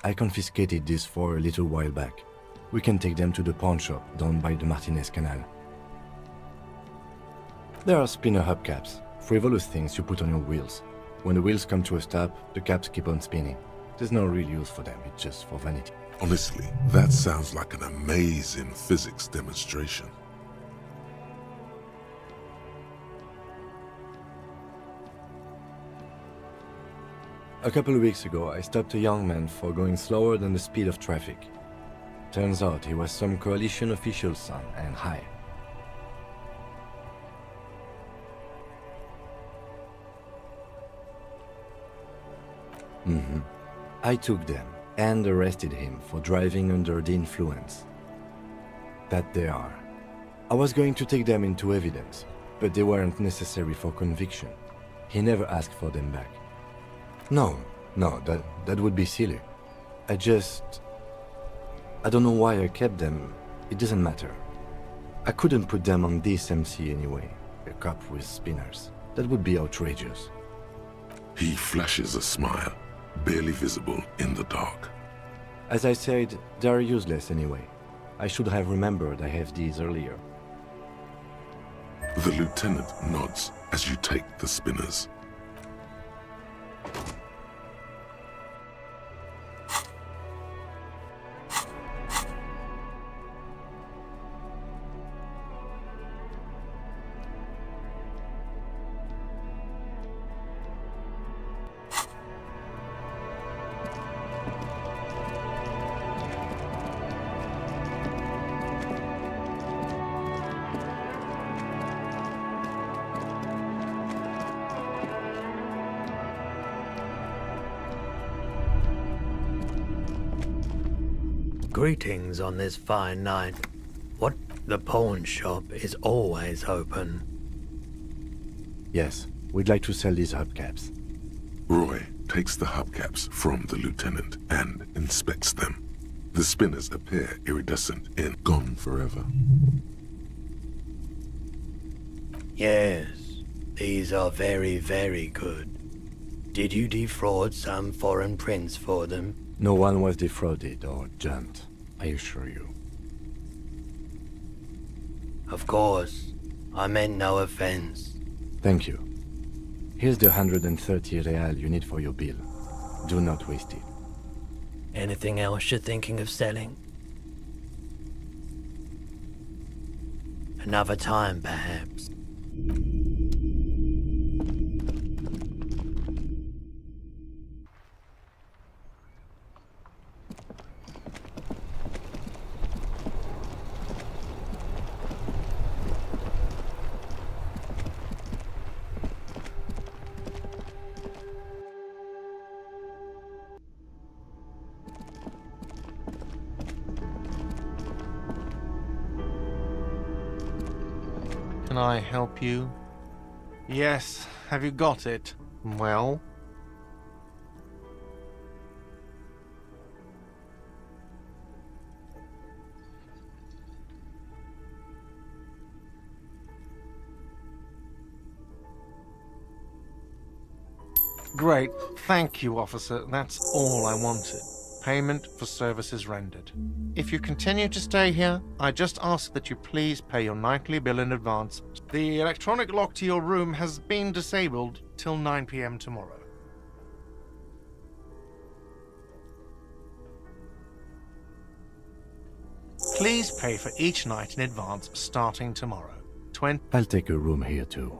I confiscated these 4 a little while back. We can take them to the pawn shop down by the Martinez Canal. There are spinner hubcaps, frivolous things you put on your wheels. When the wheels come to a stop, the caps keep on spinning. There's no real use for them, it's just for vanity. Honestly, that sounds like an amazing physics demonstration. A couple of weeks ago, I stopped a young man for going slower than the speed of traffic. Turns out he was some coalition official's son and high. I took them and arrested him for driving under the influence. That they are. I was going to take them into evidence, but they weren't necessary for conviction. He never asked for them back. No, that would be silly. I don't know why I kept them. It doesn't matter. I couldn't put them on this MC anyway. A cop with spinners. That would be outrageous. He flashes a smile, barely visible in the dark. As I said, they are useless anyway. I should have remembered I have these earlier. The lieutenant nods as you take the spinners. Greetings on this fine night. What? The pawn shop is always open. Yes, we'd like to sell these hubcaps. Roy takes the hubcaps from the lieutenant and inspects them. The spinners appear iridescent and gone forever. Yes, these are very, very good. Did you defraud some foreign prince for them? No one was defrauded or jumped, I assure you. Of course. I meant no offense. Thank you. Here's the 130 real you need for your bill. Do not waste it. Anything else you're thinking of selling? Another time, perhaps. Can I help you? Yes, have you got it? Well? Great, thank you, officer. That's all I wanted. Payment for services rendered. If you continue to stay here, I just ask that you please pay your nightly bill in advance. The electronic lock to your room has been disabled till 9 p.m. tomorrow. Please pay for each night in advance starting tomorrow. I'll take a room here too.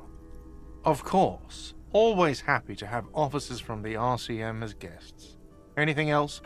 Of course. Always happy to have officers from the RCM as guests. Anything else?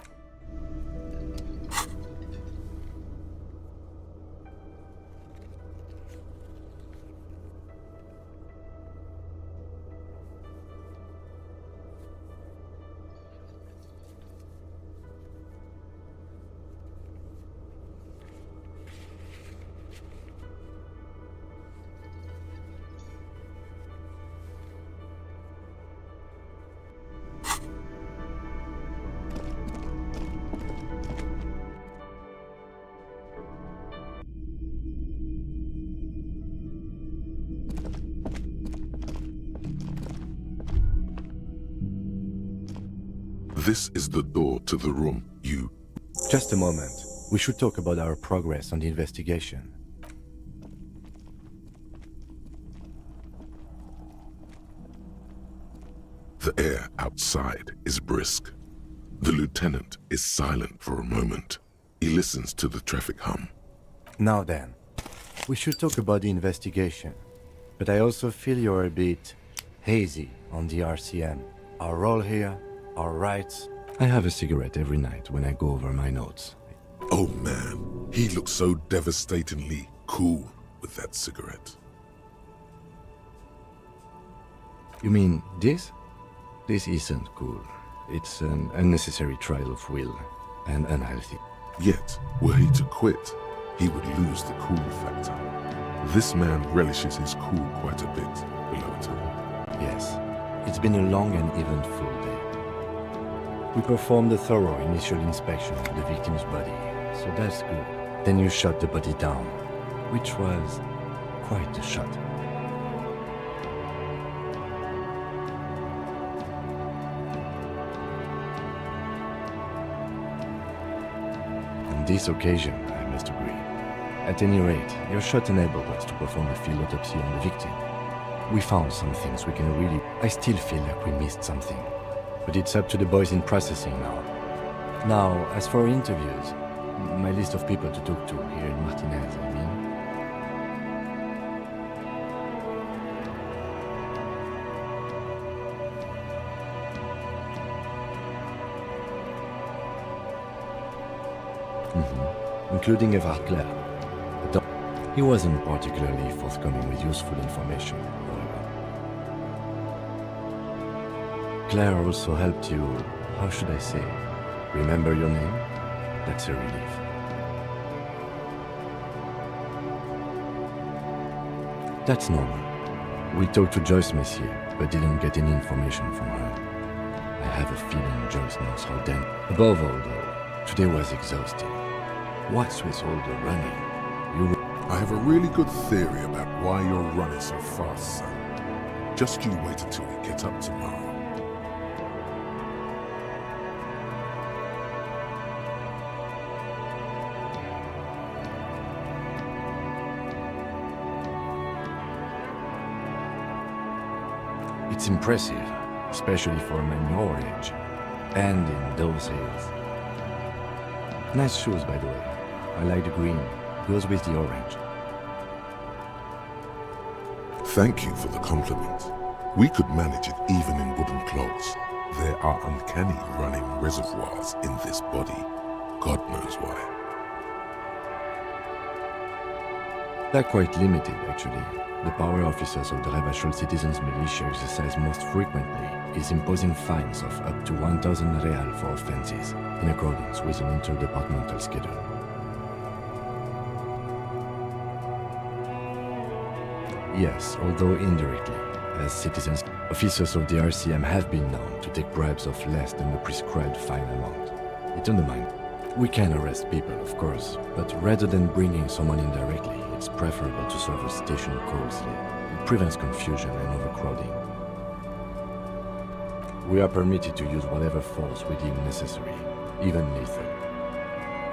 This is the door to the room you... Just a moment. We should talk about our progress on the investigation. The air outside is brisk. The lieutenant is silent for a moment. He listens to the traffic hum. Now then, we should talk about the investigation. But I also feel you're a bit hazy on the RCM. Our role here, our rights. I have a cigarette every night when I go over my notes. Oh man, he looks so devastatingly cool with that cigarette. You mean this? This isn't cool. It's an unnecessary trial of will, and unhealthy. Yet, were he to quit, he would lose the cool factor. This man relishes his cool quite a bit, below it all. Yes, it's been a long and eventful day. We performed a thorough initial inspection of the victim's body, so that's good. Then you shot the body down, which was quite a shot. On this occasion, I must agree. At any rate, your shot enabled us to perform a field autopsy on the victim. We found some things we can really... I still feel like we missed something. But it's up to the boys in processing now. Now, as for interviews, my list of people to talk to here in Martinez, I mean. Including Everard Clare. He wasn't particularly forthcoming with useful information, however. Claire also helped you, how should I say, remember your name? That's a relief. That's normal. We talked to Joyce Messier, but didn't get any information from her. I have a feeling Joyce knows how then. Above all, though, today was exhausting. What's with all the running? I have a really good theory about why you're running so fast, son. Just you wait until we get up tomorrow. It's impressive, especially for a man your age, and in those hills. Nice shoes, by the way. I like the green. Goes with the orange. Thank you for the compliment. We could manage it even in wooden clogs. There are uncanny running reservoirs in this body. God knows why. They're quite limited, actually. The power officers of the Rebachol Citizens Militia exercise most frequently is imposing fines of up to 1,000 real for offenses, in accordance with an interdepartmental schedule. Yes, although indirectly, as citizens, officers of the RCM have been known to take bribes of less than the prescribed fine amount. It undermines. We can arrest people, of course, but rather than bringing someone in directly, it's preferable to serve a station closely. It prevents confusion and overcrowding. We are permitted to use whatever force we deem necessary, even lethal.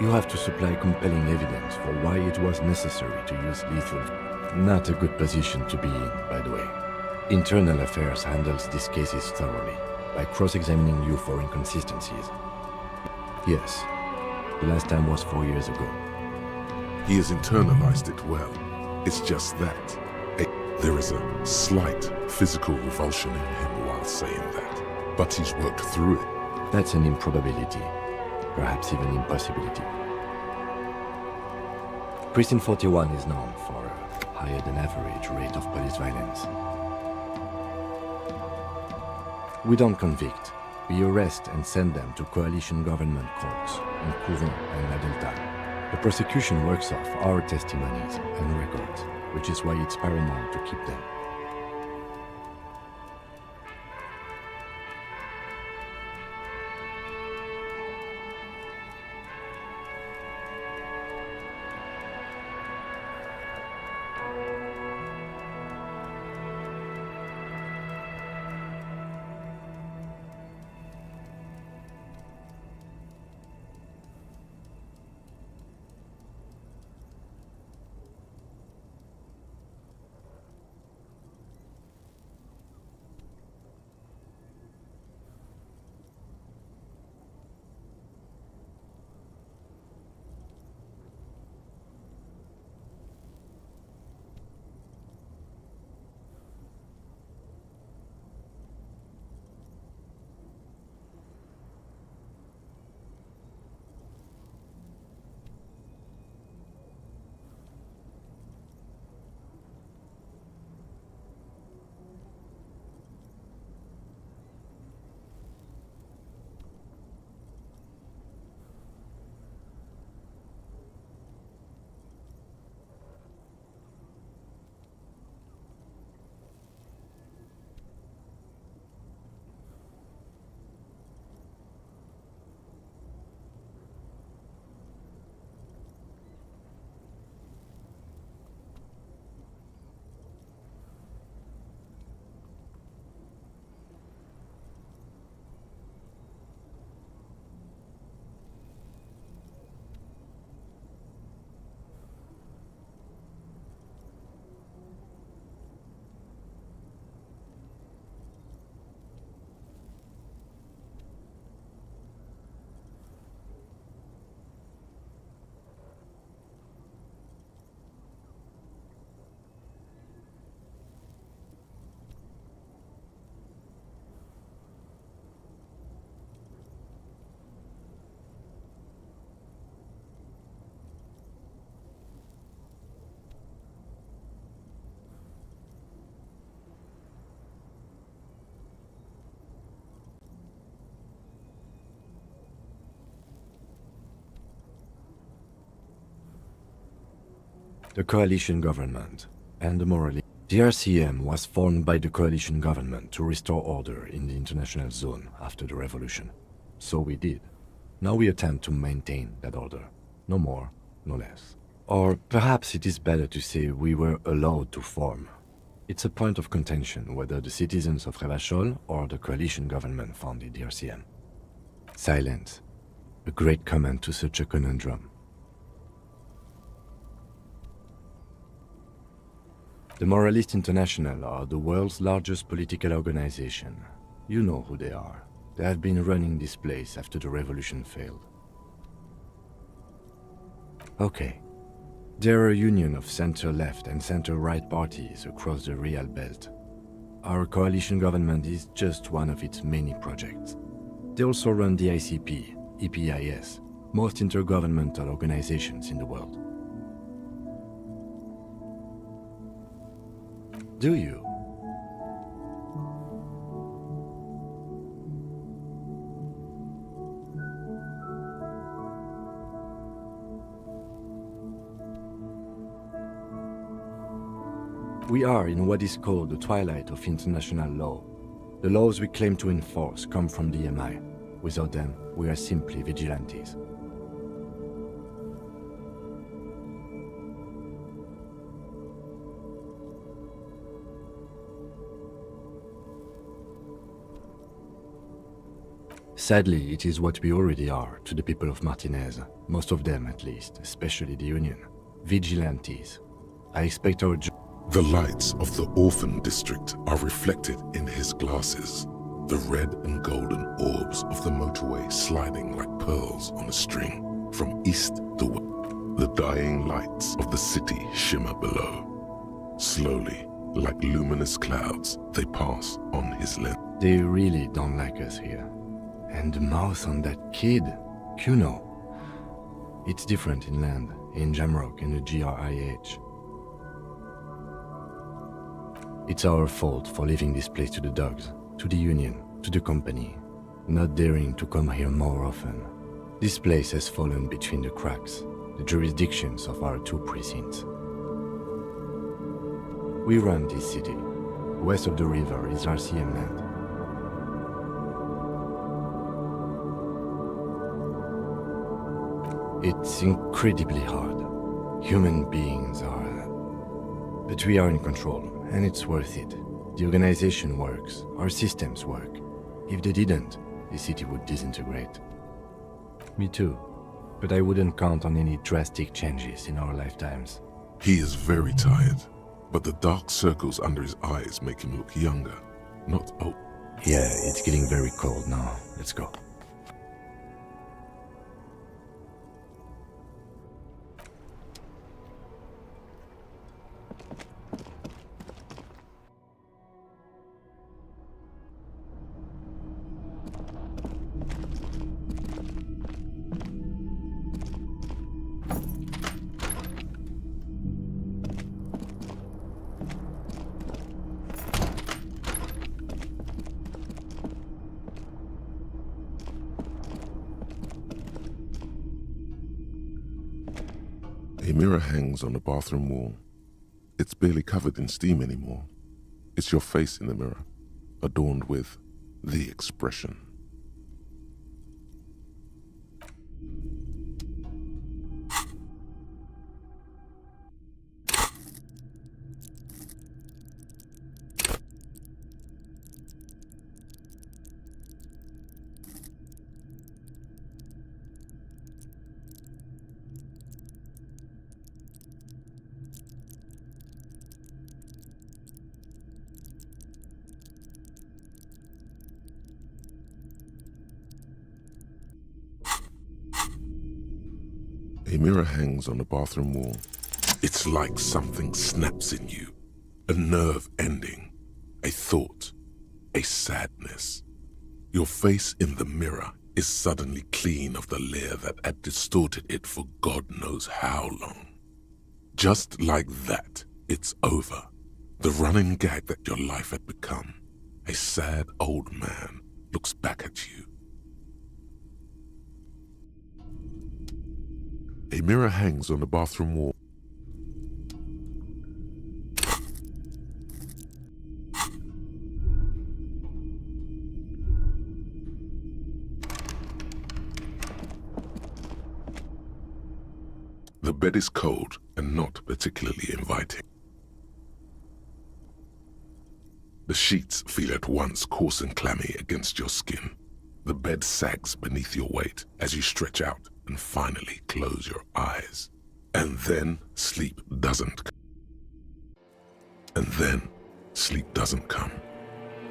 You have to supply compelling evidence for why it was necessary to use lethal. Not a good position to be in, by the way. Internal Affairs handles these cases thoroughly, by cross-examining you for inconsistencies. Yes, the last time was 4 years ago. He has internalized it well. It's just that. There is a slight physical revulsion in him while saying that, but he's worked through it. That's an improbability, perhaps even impossibility. Precinct 41 is known for a higher than average rate of police violence. We don't convict. We arrest and send them to coalition government courts in Couvon and La Delta. The prosecution works off our testimonies and records, which is why it's paramount to keep them. The coalition government and the morally. The RCM was formed by the coalition government to restore order in the international zone after the revolution. So we did. Now we attempt to maintain that order. No more, no less. Or perhaps it is better to say we were allowed to form. It's a point of contention whether the citizens of Revachol or the coalition government founded the RCM. Silence. A great comment to such a conundrum. The Moralist International are the world's largest political organization. You know who they are. They have been running this place after the revolution failed. Okay. They're a union of center-left and center-right parties across the Real Belt. Our coalition government is just one of its many projects. They also run the ICP, EPIS, most intergovernmental organizations in the world. Do you? We are in what is called the twilight of international law. The laws we claim to enforce come from the MI. Without them, we are simply vigilantes. Sadly, it is what we already are to the people of Martinez, most of them at least, especially the Union. Vigilantes. I expect our job. The lights of the orphan district are reflected in his glasses, the red and golden orbs of the motorway sliding like pearls on a string from east to west. The dying lights of the city shimmer below. Slowly, like luminous clouds, they pass on his lens. They really don't like us here. And the mouth on that kid, Kuno. It's different in land, in Jamrock and the GRIH. It's our fault for leaving this place to the dogs, to the Union, to the company, not daring to come here more often. This place has fallen between the cracks, the jurisdictions of our two precincts. We run this city. West of the river is RCM land. It's incredibly hard. Human beings are... But we are in control, and it's worth it. The organization works, our systems work. If they didn't, the city would disintegrate. Me too. But I wouldn't count on any drastic changes in our lifetimes. He is very tired, but the dark circles under his eyes make him look younger, not old. Yeah, it's getting very cold now. Let's go. A mirror hangs on the bathroom wall. It's barely covered in steam anymore. It's your face in the mirror, adorned with the expression. A mirror hangs on the bathroom wall. It's like something snaps in you. A nerve ending. A thought. A sadness. Your face in the mirror is suddenly clean of the layer that had distorted it for God knows how long. Just like that, it's over. The running gag that your life had become. A sad old man looks back at you. A mirror hangs on the bathroom wall. The bed is cold and not particularly inviting. The sheets feel at once coarse and clammy against your skin. The bed sags beneath your weight as you stretch out and finally close your eyes. And then sleep doesn't come. And then sleep doesn't come.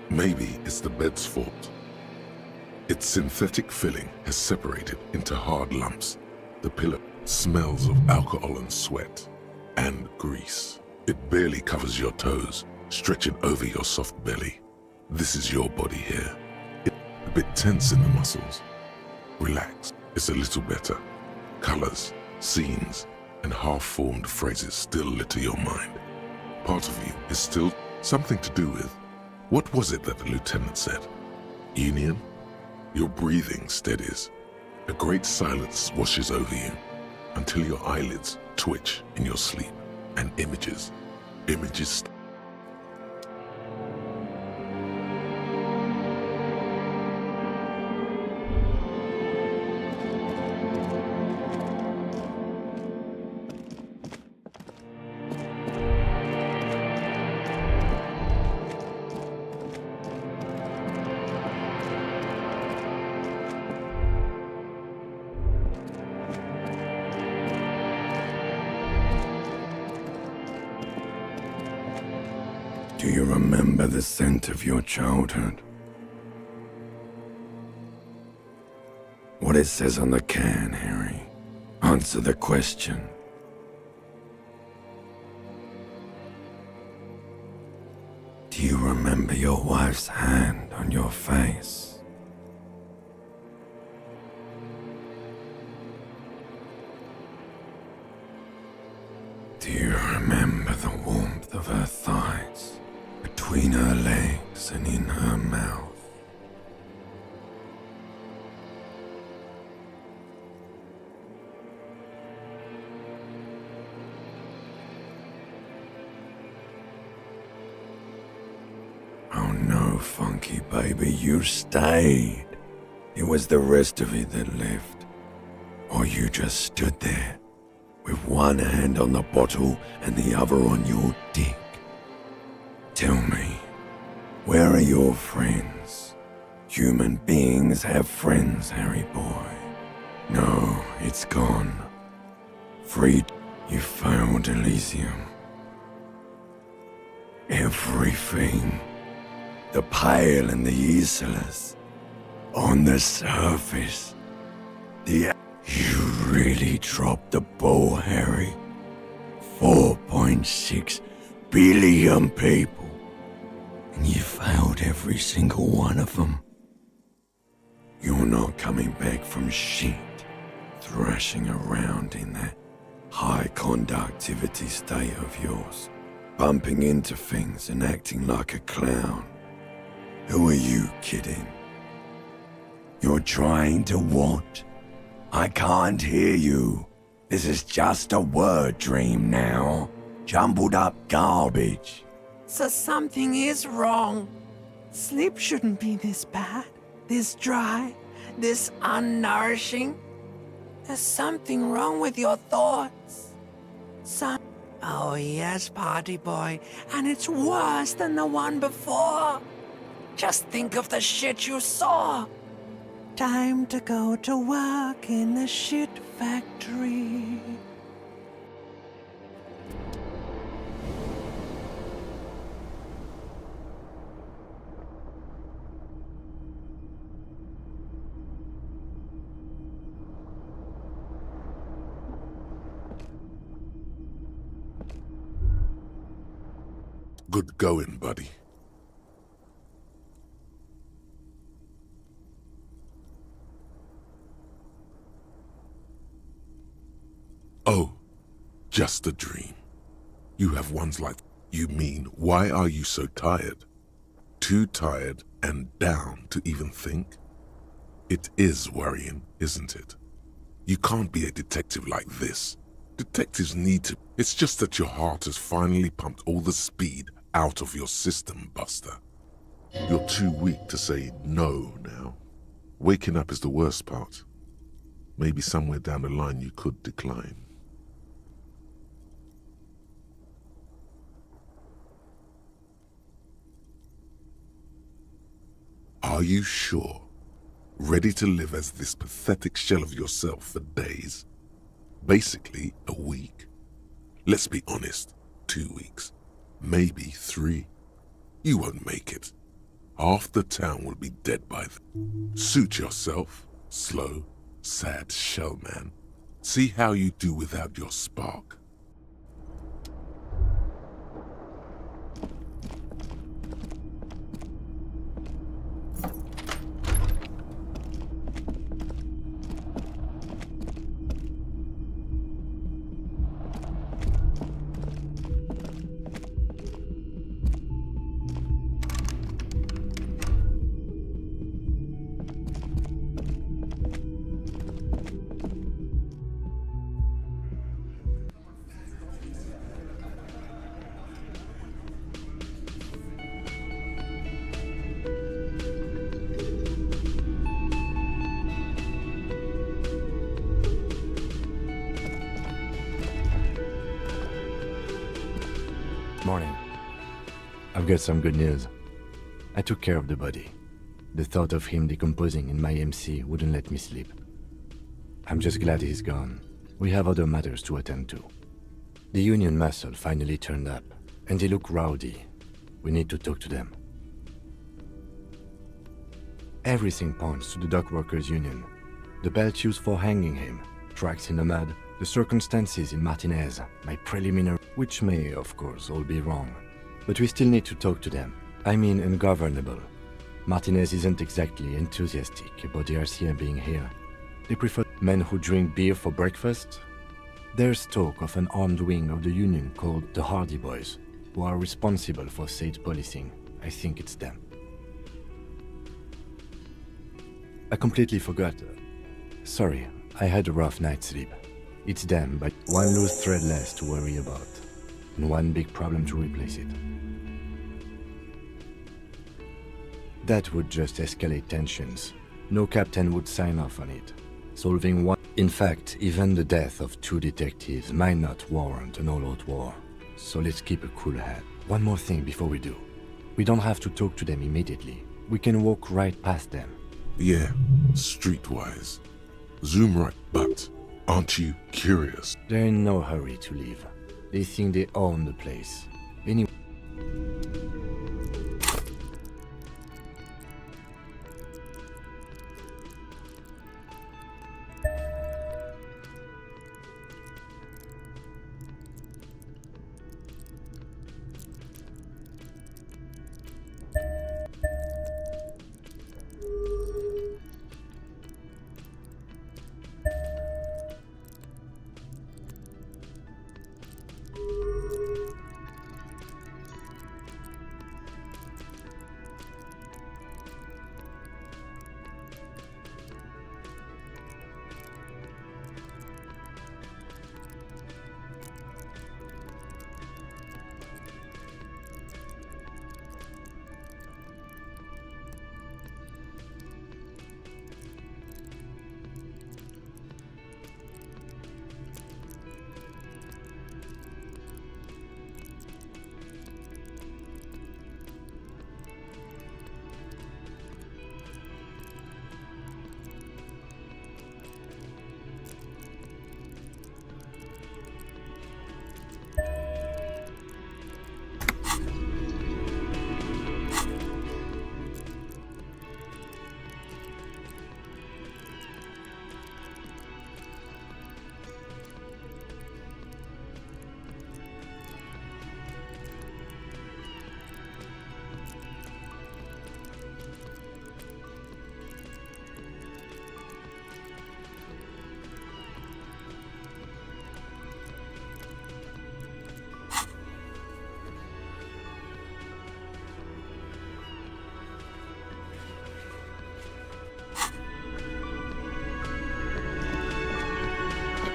Maybe it's the bed's fault. Its synthetic filling has separated into hard lumps. The pillow smells of alcohol and sweat and grease. It barely covers your toes, stretching over your soft belly. This is your body here. It's a bit tense in the muscles. Relax. It's a little better. Colors, scenes, and half-formed phrases still litter your mind. Part of you is still something to do with. What was it that the lieutenant said? Union? Your breathing steadies. A great silence washes over you until your eyelids twitch in your sleep and images. Do you remember the scent of your childhood? What it says on the can, Harry. Answer the question. your wife's hand on your face. Do you remember the warmth of her thighs, between her legs and in her mouth? Oh no, Funky baby, you stayed. It was the rest of it that left. Or you just stood there, with one hand on the bottle and the other on your dick. Tell me, where are your friends? Human beings have friends, Harry boy. No, it's gone. Freed, you found Elysium. Everything. The Pale and the Isolas. On the surface. You really dropped the ball, Harry. 4.6 billion people. And you failed every single one of them. You're not coming back from shit, thrashing around in that high conductivity state of yours, bumping into things and acting like a clown. Who are you kidding? You're trying to what? I can't hear you. This is just a word dream now. Jumbled up garbage. So something is wrong. Sleep shouldn't be this bad, this dry, this unnourishing. There's something wrong with your thoughts. Oh yes, party boy, and it's worse than the one before. Just think of the shit you saw. Time to go to work in the shit factory. Good going, buddy. Oh, just a dream. You have ones like... You mean, why are you so tired? Too tired and down to even think? It is worrying, isn't it? You can't be a detective like this. Detectives need to... It's just that your heart has finally pumped all the speed out of your system, Buster. You're too weak to say no now. Waking up is the worst part. Maybe somewhere down the line you could decline. Are you sure? Ready to live as this pathetic shell of yourself for days? Basically, a week. Let's be honest, 2 weeks. Maybe 3. You won't make it. Half the town will be dead by then. Suit yourself, slow, sad shell man. See how you do without your spark. Morning. I've got some good news. I took care of the body. The thought of him decomposing in my MC wouldn't let me sleep. I'm just glad he's gone. We have other matters to attend to. The Union muscle finally turned up, and they look rowdy. We need to talk to them. Everything points to the Dockworkers Union. The belt used for hanging him, tracks in the mud, the circumstances in Martinez, my preliminary, which may, of course, all be wrong. But we still need to talk to them. I mean ungovernable. Martinez isn't exactly enthusiastic about the RCM being here. They prefer men who drink beer for breakfast. There's talk of an armed wing of the Union called the Hardy Boys, who are responsible for state policing. I think it's them. I completely forgot. Sorry, I had a rough night's sleep. It's them, but one loose thread less to worry about, and one big problem to replace it. That would just escalate tensions. No captain would sign off on it. Solving one... In fact, even the death of 2 detectives might not warrant an all-out war. So let's keep a cool head. One more thing before we do. We don't have to talk to them immediately. We can walk right past them. Yeah, streetwise. Zoom right, but aren't you curious? They're in no hurry to leave. They think they own the place. Anyway...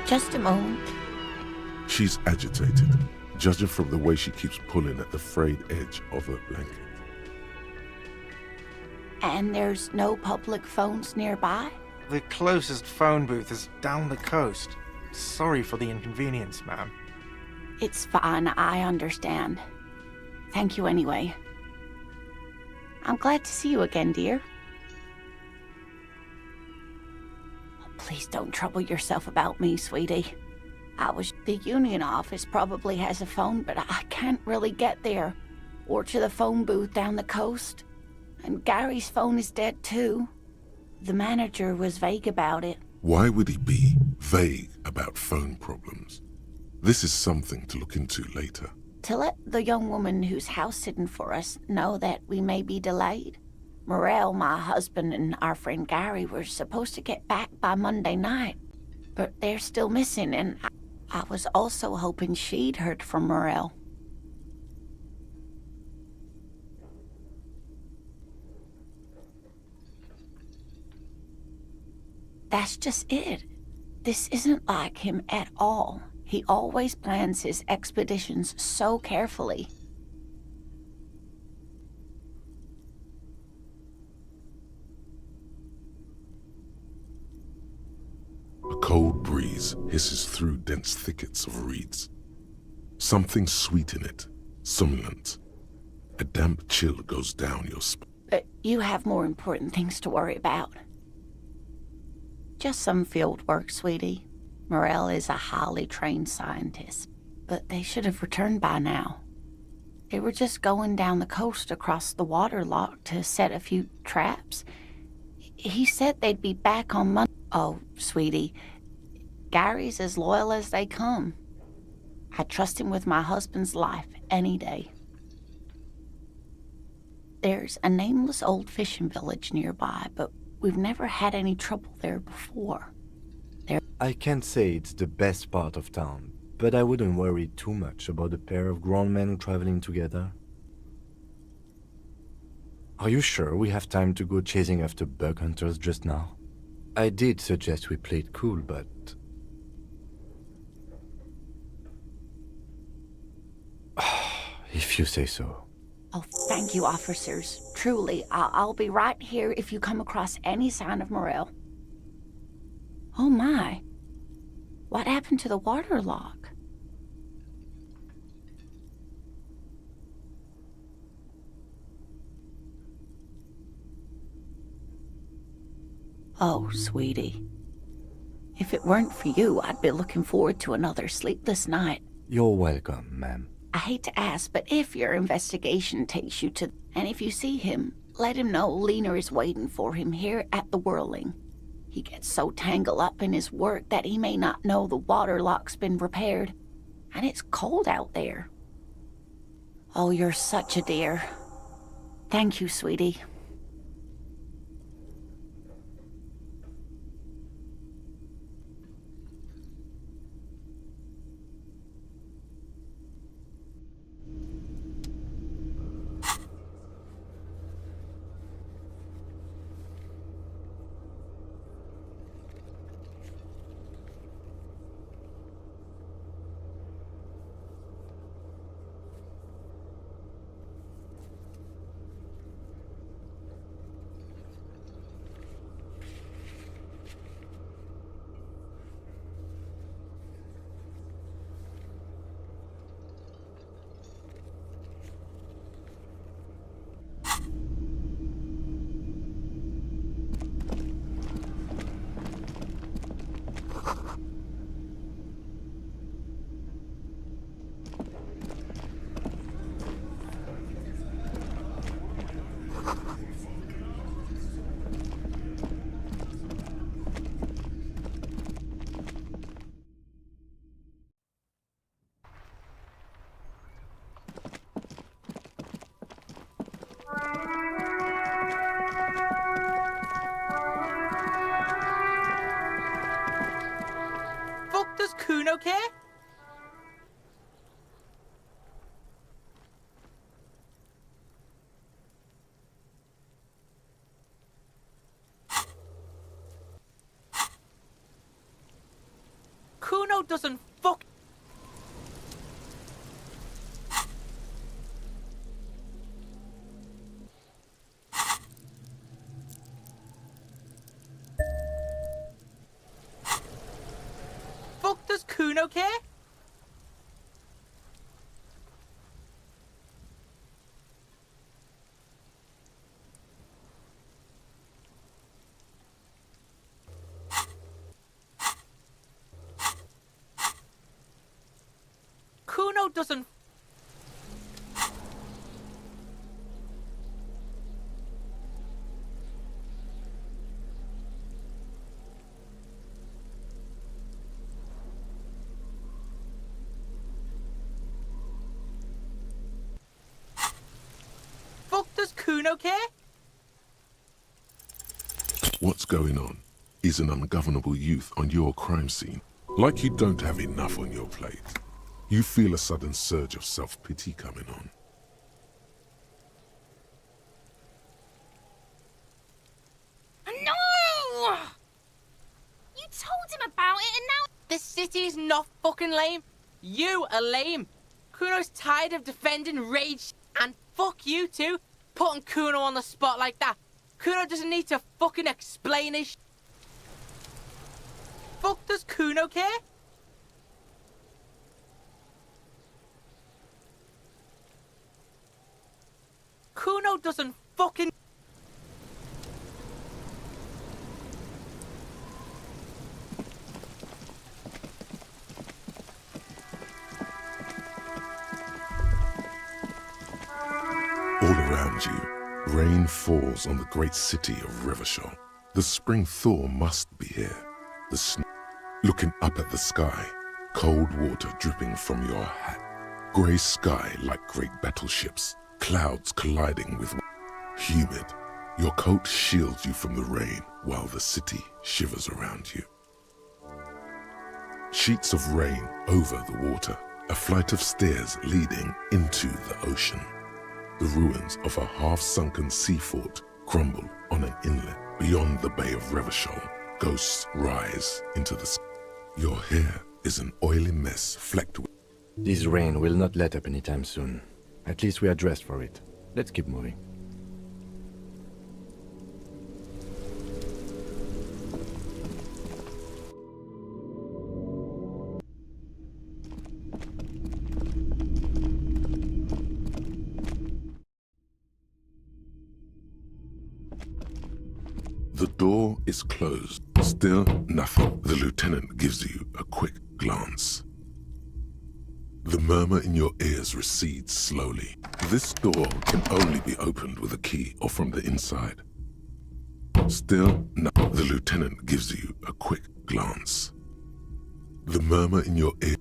Just a moment. She's agitated, judging from the way she keeps pulling at the frayed edge of her blanket. And there's no public phones nearby? The closest phone booth is down the coast. Sorry for the inconvenience, ma'am. It's fine, I understand. Thank you anyway. I'm glad to see you again, dear. Please don't trouble yourself about me, sweetie. The Union office probably has a phone, but I can't really get there. Or to the phone booth down the coast. And Gary's phone is dead too. The manager was vague about it. Why would he be vague about phone problems? This is something to look into later. To let the young woman who's house-sitting for us know that we may be delayed. Morel, my husband, and our friend Gary were supposed to get back by Monday night, but they're still missing, and I was also hoping she'd heard from Morel. That's just it. This isn't like him at all. He always plans his expeditions so carefully. A cold breeze hisses through dense thickets of reeds. Something sweet in it, somnolent. A damp chill goes down your spine. But you have more important things to worry about. Just some field work, sweetie. Morel is a highly trained scientist, but they should have returned by now. They were just going down the coast across the water lock to set a few traps. He said they'd be back on Monday. Oh, sweetie, Gary's as loyal as they come. I trust him with my husband's life any day. There's a nameless old fishing village nearby, but we've never had any trouble there before. I can't say it's the best part of town, but I wouldn't worry too much about a pair of grown men traveling together. Are you sure we have time to go chasing after bug hunters just now? I did suggest we play it cool, but... if you say so. Oh, thank you, officers. Truly, I'll be right here if you come across any sign of Morel. Oh my. What happened to the water lock? Oh, sweetie. If it weren't for you, I'd be looking forward to another sleepless night. You're welcome, ma'am. I hate to ask, but if your investigation takes you to... And if you see him, let him know Lena is waiting for him here at the Whirling. He gets so tangled up in his work that he may not know the water lock's been repaired. And it's cold out there. Oh, you're such a dear. Thank you, sweetie. Does Kuno care? Kuno doesn't fuck. Does Kuno care? Kuno doesn't. Does Kuno care? What's going on? Is an ungovernable youth on your crime scene? Like you don't have enough on your plate. You feel a sudden surge of self-pity coming on. No! You told him about it and now... The city's not fucking lame. You are lame. Kuno's tired of defending rage, and fuck you too, putting Kuno on the spot like that. Kuno doesn't need to fucking explain his Fuck does Kuno care? Kuno doesn't fucking... All around you, rain falls on the great city of Rivershore. The spring thaw must be here. The snow, looking up at the sky, cold water dripping from your hat. Grey sky like great battleships, clouds colliding with... humid. Your coat shields you from the rain while the city shivers around you. Sheets of rain over the water, a flight of stairs leading into the ocean. The ruins of a half-sunken sea fort crumble on an inlet beyond the Bay of Revachol. Ghosts rise into the sky. Your hair is an oily mess flecked with... This rain will not let up anytime soon. At least we are dressed for it. Let's keep moving. The door is closed. Still nothing. The lieutenant gives you a quick glance. The murmur in your ears recedes slowly. This door can only be opened with a key or from the inside. Still nothing. The lieutenant gives you a quick glance. The murmur in your ear.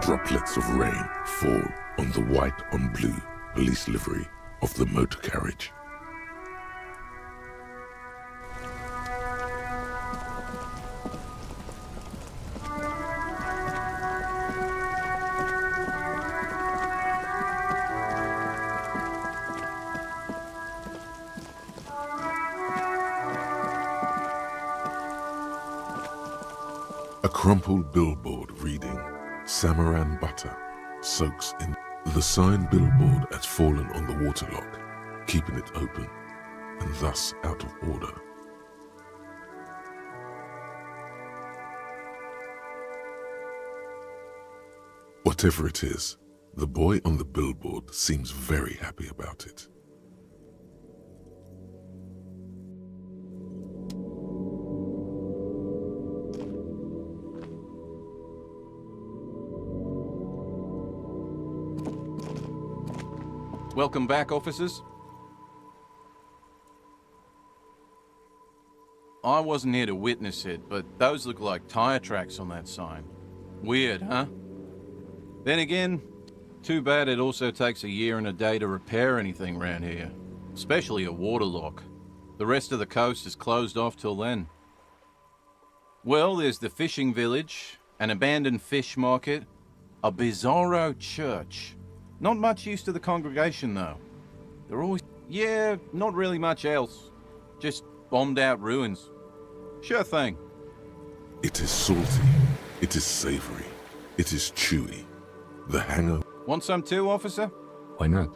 Droplets of rain fall on the white on blue police livery of the motor carriage. A crumpled billboard reading Samaran butter soaks in. The sign billboard has fallen on the waterlock, keeping it open and thus out of order. Whatever it is, the boy on the billboard seems very happy about it. Welcome back, officers. I wasn't here to witness it, but those look like tire tracks on that sign. Weird, huh? Then again, too bad it also takes a year and a day to repair anything around here, especially a waterlock. The rest of the coast is closed off till then. Well, there's the fishing village, an abandoned fish market, a bizarro church. Not much use to the congregation, though. They're always... Yeah, not really much else. Just bombed out ruins. Sure thing. It is salty. It is savory. It is chewy. The hangover... Want some too, officer? Why not?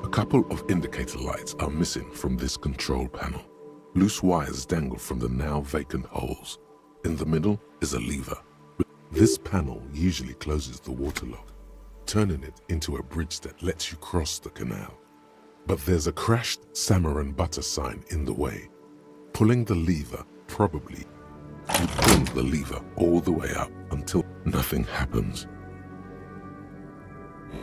A couple of indicator lights are missing from this control panel. Loose wires dangle from the now vacant holes. In the middle is a lever. This panel usually closes the waterlock, turning it into a bridge that lets you cross the canal. But there's a crashed Samaran butter sign in the way. Pulling the lever, probably, you pull the lever all the way up until nothing happens.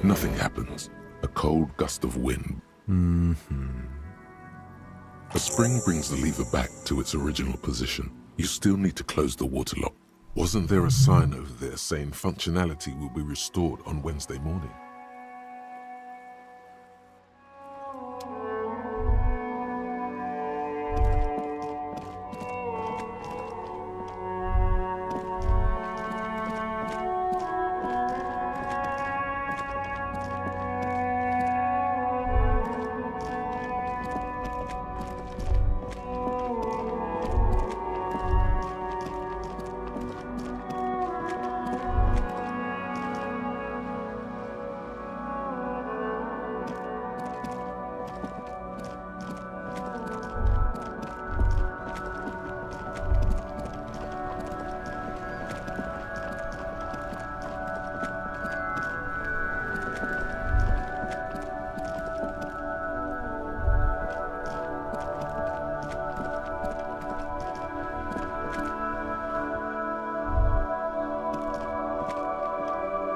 Nothing happens. A cold gust of wind. A spring brings the lever back to its original position. You still need to close the waterlock. Wasn't there a sign over there saying functionality will be restored on Wednesday morning?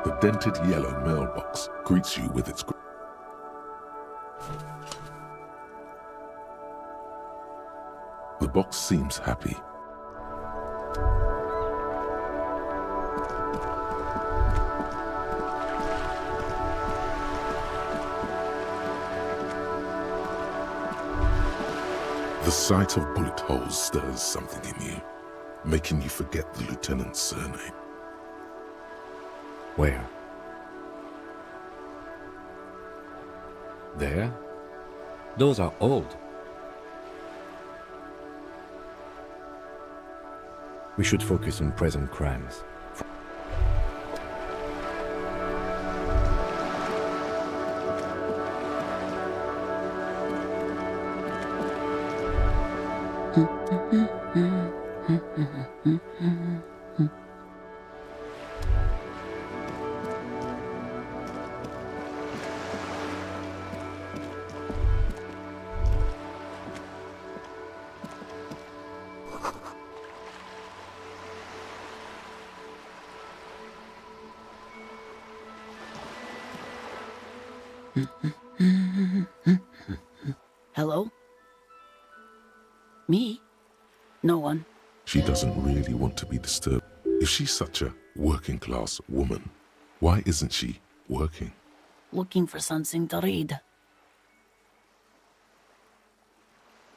The dented yellow mailbox greets you with its... The box seems happy. The sight of bullet holes stirs something in you, making you forget the lieutenant's surname. Where? There? Those are old. We should focus on present crimes. Hello? Me? No one. She doesn't really want to be disturbed. If she's such a working-class woman, why isn't she working? Looking for something to read.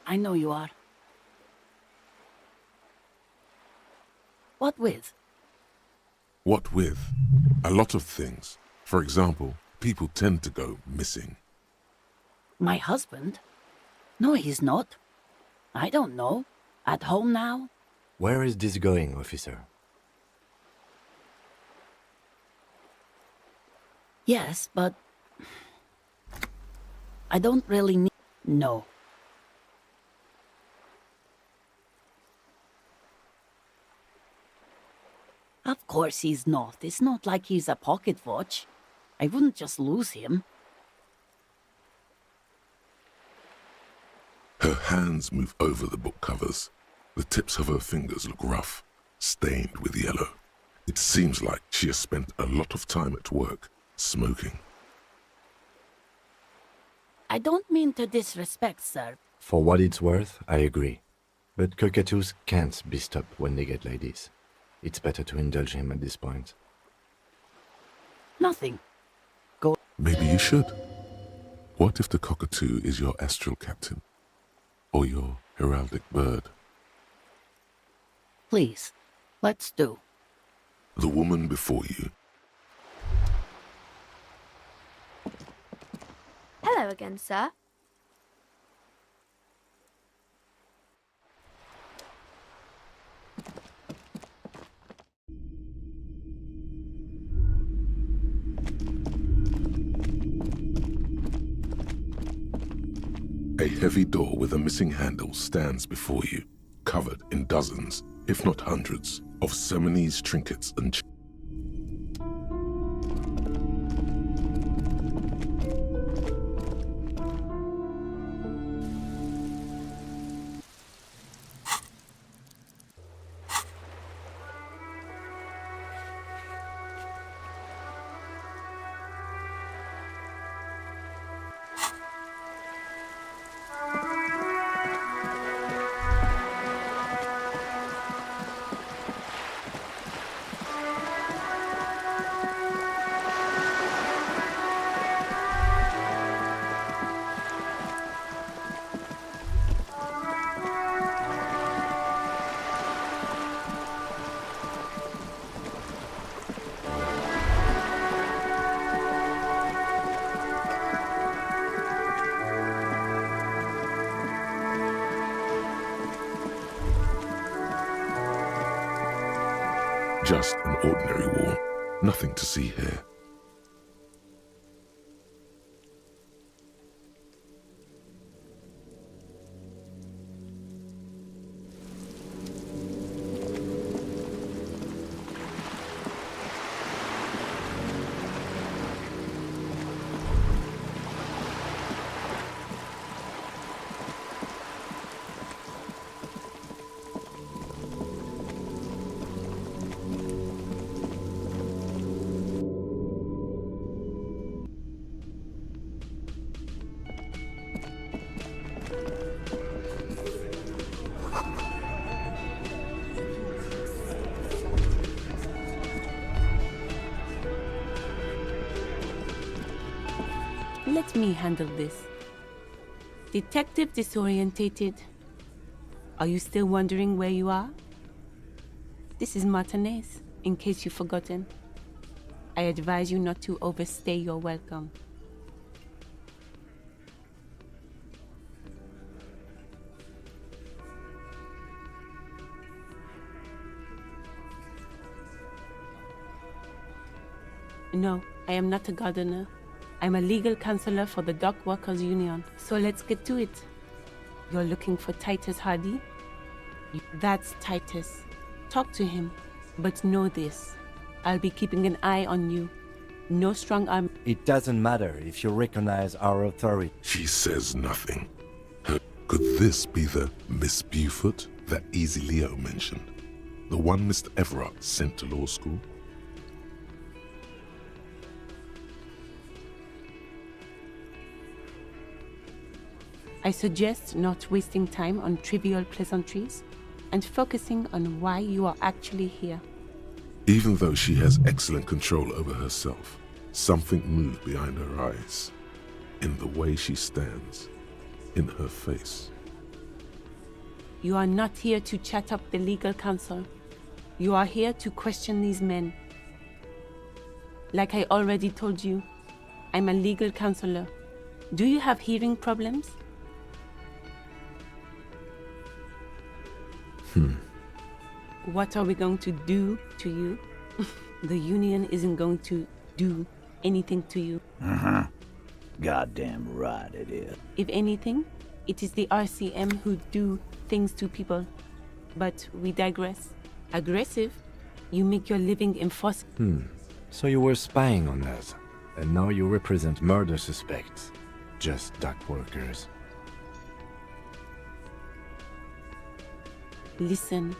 I know you are. What with? What with? A lot of things. For example, people tend to go missing. My husband? No, he's not. I don't know. At home now? Where is this going, officer? Yes, but... I don't really need... No. Of course he's not. It's not like he's a pocket watch. I wouldn't just lose him. Her hands move over the book covers. The tips of her fingers look rough, stained with yellow. It seems like she has spent a lot of time at work, smoking. I don't mean to disrespect, sir. For what it's worth, I agree. But cockatoos can't be stopped when they get like this. It's better to indulge him at this point. Nothing. Maybe you should. What if the cockatoo is your astral captain? Or your heraldic bird? Please, let's do. The woman before you. Hello again, sir. A heavy door with a missing handle stands before you, covered in dozens, if not hundreds, of Seminese trinkets and just an ordinary wall. Nothing to see here. Let me handle this. Detective disorientated. Are you still wondering where you are? This is Martinez, in case you've forgotten. I advise you not to overstay your welcome. No, I am not a gardener. I'm a legal counselor for the Dock Workers Union. So let's get to it. You're looking for Titus Hardy? That's Titus. Talk to him. But know this. I'll be keeping an eye on you. No strong arm. It doesn't matter if you recognize our authority. She says nothing. Could this be the Miss Beaufort that Easy Leo mentioned? The one Mr. Everett sent to law school? I suggest not wasting time on trivial pleasantries and focusing on why you are actually here. Even though she has excellent control over herself, something moved behind her eyes, in the way she stands, in her face. You are not here to chat up the legal counsel. You are here to question these men. Like I already told you, I'm a legal counselor. Do you have hearing problems? What are we going to do to you? The union isn't going to do anything to you. Goddamn right it is. If anything, it is the RCM who do things to people. But we digress. Aggressive? You make your living enforcing. So you were spying on us, and now you represent murder suspects. Just dock workers. Listen,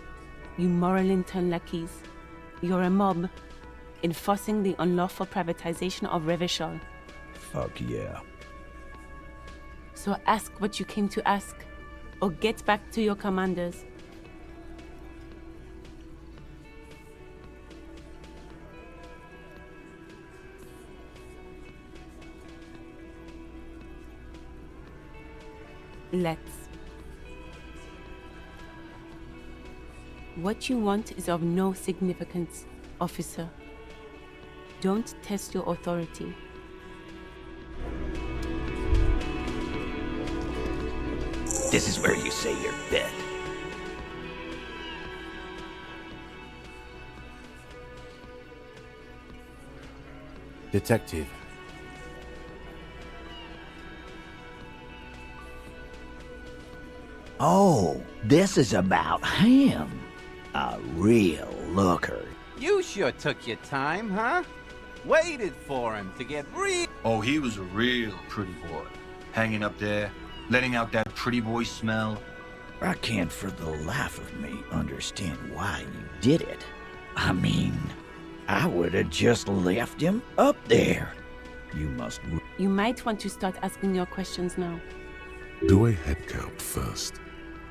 you moral intern lackeys. You're a mob, enforcing the unlawful privatization of Revachol. Fuck yeah. So ask what you came to ask, or get back to your commanders. Let's. What you want is of no significance, officer. Don't test your authority. This is where you say your bed. Detective. Oh, this is about him. A real looker. You sure took your time, huh? Waited for him to get real. Oh, he was a real pretty boy. Hanging up there, letting out that pretty boy smell. I can't for the life of me understand why you did it. I mean, I would have just left him up there. You must... You might want to start asking your questions now. Do a head count first.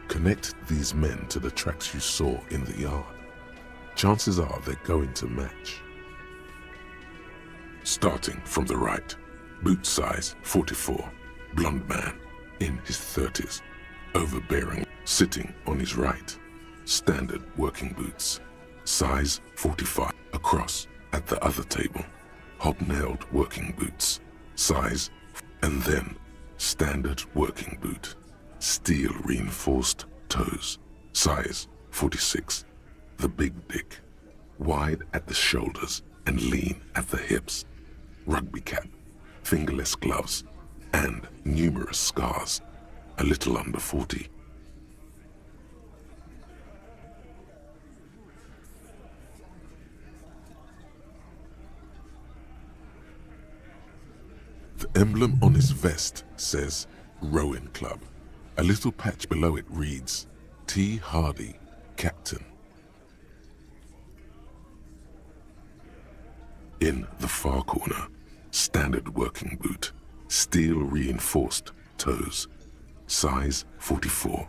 Connect these men to the tracks you saw in the yard. Chances are they're going to match. Starting from the right, boot size 44, blonde man, in his 30s, overbearing, sitting on his right, standard working boots, size 45, across at the other table, hobnailed working boots, size, and then standard working boot, steel reinforced toes, size 46, the big dick, wide at the shoulders and lean at the hips, rugby cap, fingerless gloves, and numerous scars, a little under 40. The emblem on his vest says Rowing Club. A little patch below it reads T. Hardy, Captain. In the far corner, standard working boot, steel reinforced toes, size 44,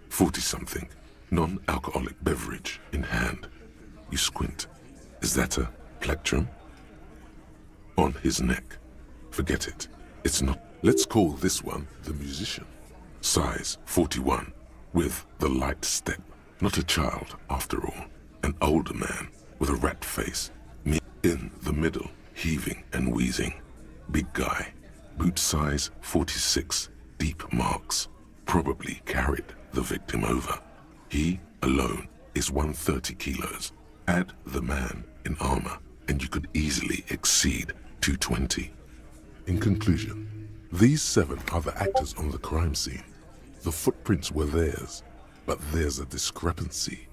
40-something, non-alcoholic beverage in hand. You squint. Is that a plectrum? On his neck. Forget it. It's not. Let's call this one the musician. Size 41, with the light step. Not a child, after all. An older man with a rat face. Me in the middle, heaving and wheezing. Big guy. Boot size 46, deep marks. Probably carried the victim over. He, alone, is 130 kilos. Add the man in armor, and you could easily exceed 220. In conclusion, these 7 are the actors on the crime scene. The footprints were theirs, but there's a discrepancy.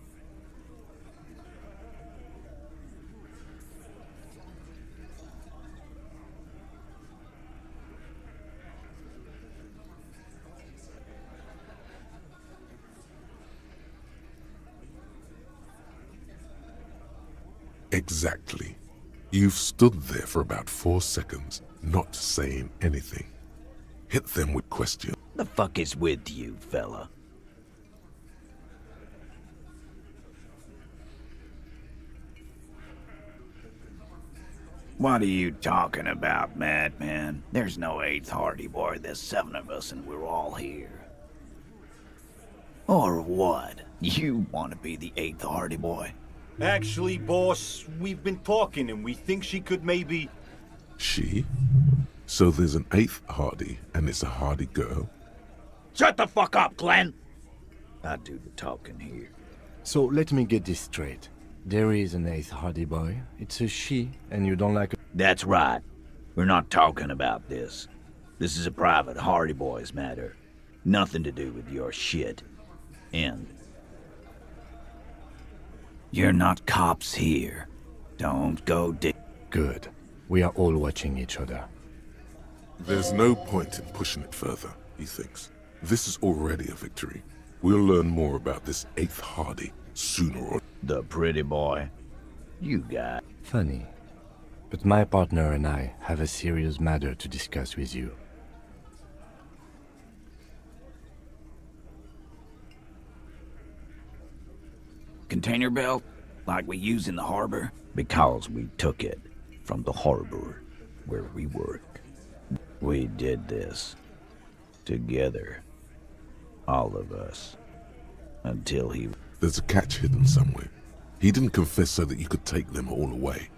Exactly. You've stood there for about 4 seconds, not saying anything. Hit them with questions. The fuck is with you, fella? What are you talking about, madman? There's no 8th Hardy Boy. There's 7 of us and we're all here. Or what? You want to be the 8th Hardy Boy? Actually, boss, we've been talking and we think she could maybe... She? So there's an 8th Hardy, and it's a Hardy girl? Shut the fuck up, Glenn! I do the talking here. So let me get this straight. There is an 8th Hardy Boy. It's a she, and you don't like her. That's right. We're not talking about this. This is a private Hardy Boys matter. Nothing to do with your shit. End. You're not cops here. Don't go Good. We are all watching each other. There's no point in pushing it further, he thinks. This is already a victory. We'll learn more about this 8th Hardy sooner or... The pretty boy. You got... Funny. But my partner and I have a serious matter to discuss with you. Container belt? Like we use in the harbor? Because we took it from the harbor where we work. We did this. Together. All of us. Until he... There's a catch hidden somewhere. He didn't confess so that you could take them all away.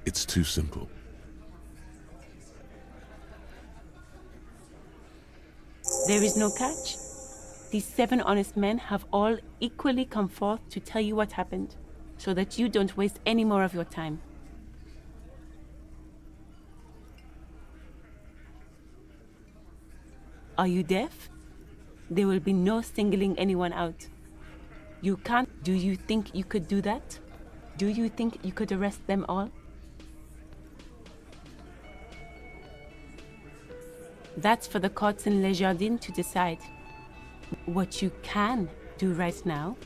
It's too simple. There is no catch. These 7 honest men have all equally come forth to tell you what happened, so that you don't waste any more of your time. Are you deaf? There will be no singling anyone out. You can't. Do you think you could do that? Do you think you could arrest them all? That's for the courts in Les Jardins to decide. What you can do right now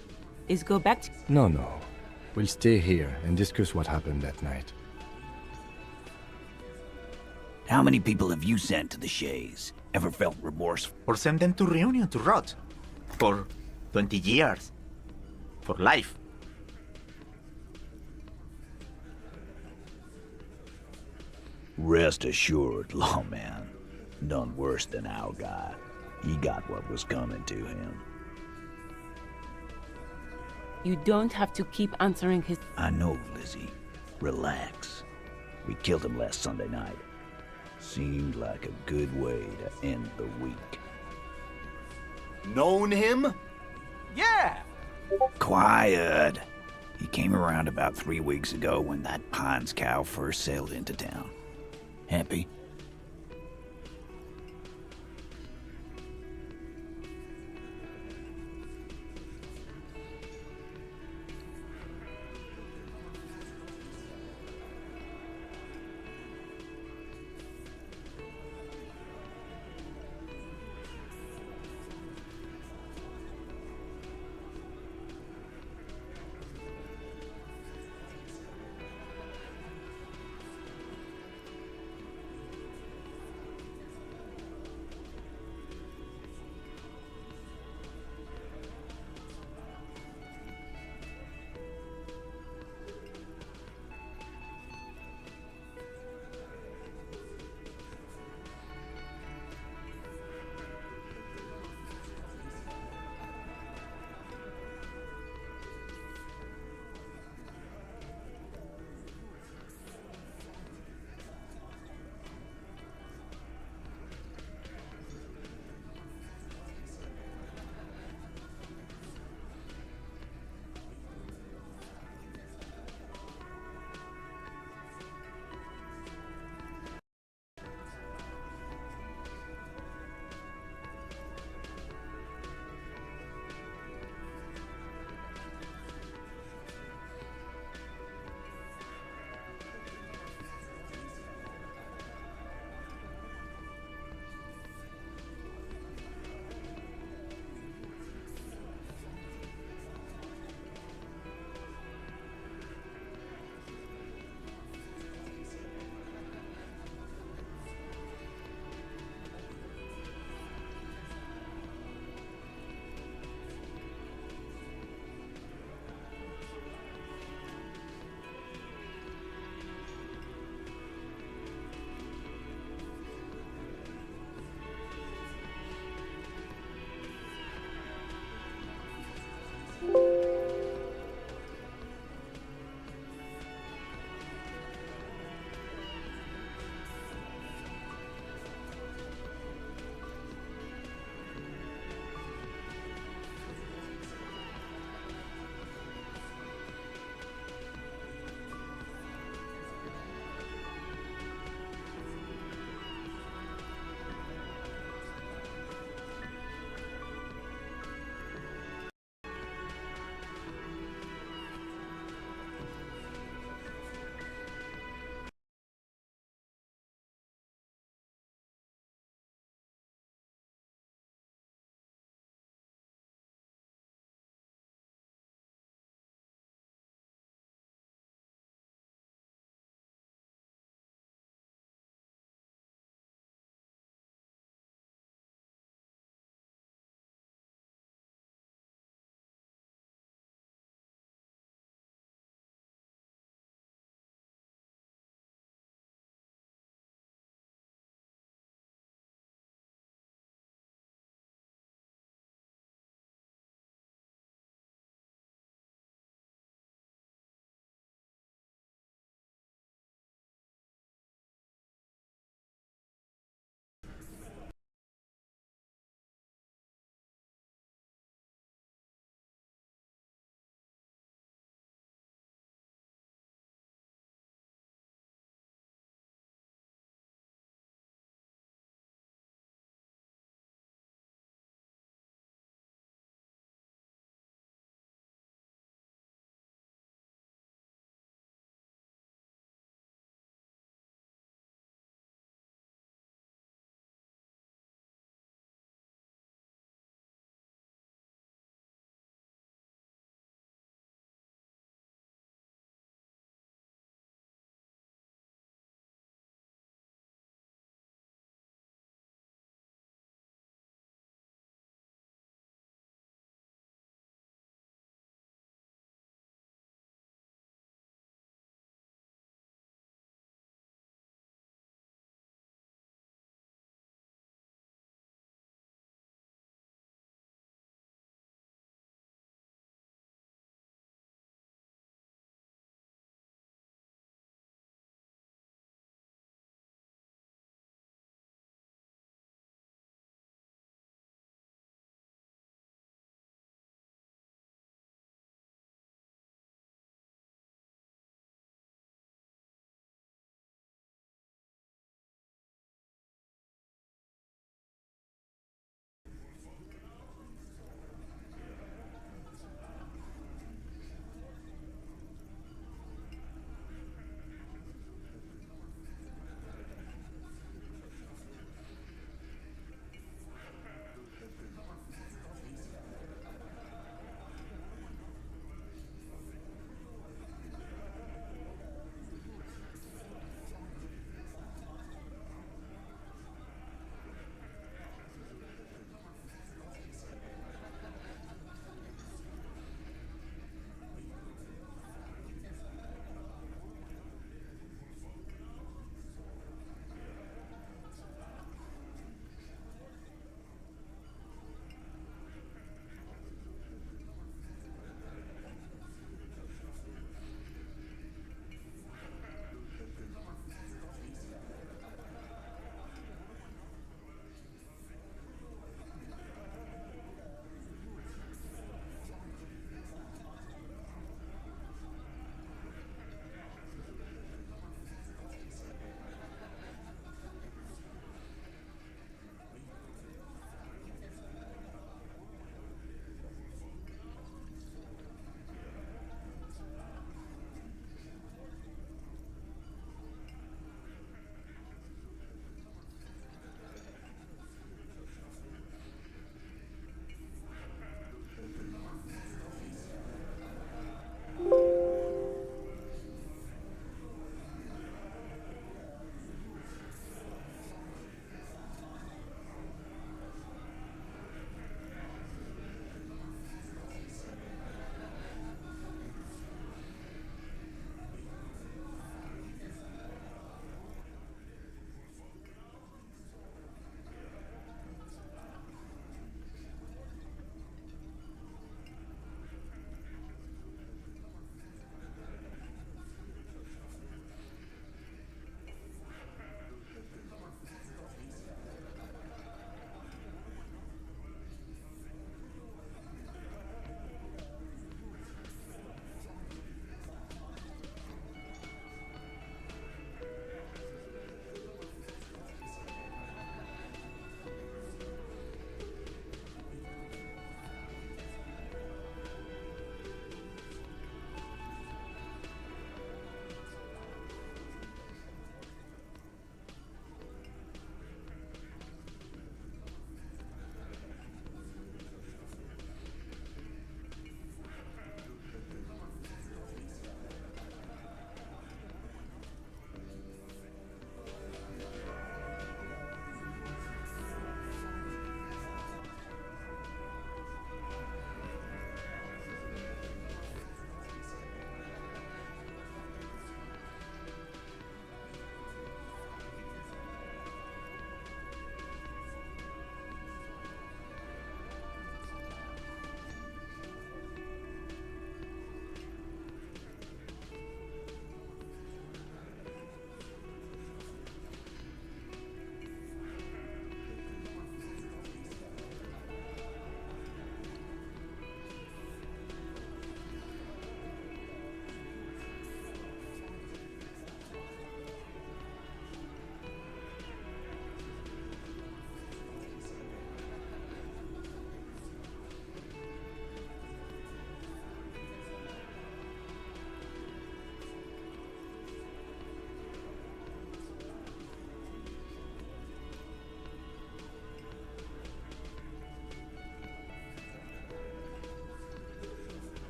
is go back to... No. We'll stay here and discuss what happened that night. How many people have you sent to the Shays? Ever felt remorse? Or send them to Reunion to rot. For 20 years. For life. Rest assured, lawman. None worse than our guy. He got what was coming to him. You don't have to keep answering his... I know, Lizzie. Relax. We killed him last Sunday night. Seemed like a good way to end the week. Known him? Yeah! Quiet. He came around about 3 weeks ago when that Pines cow first sailed into town. Happy?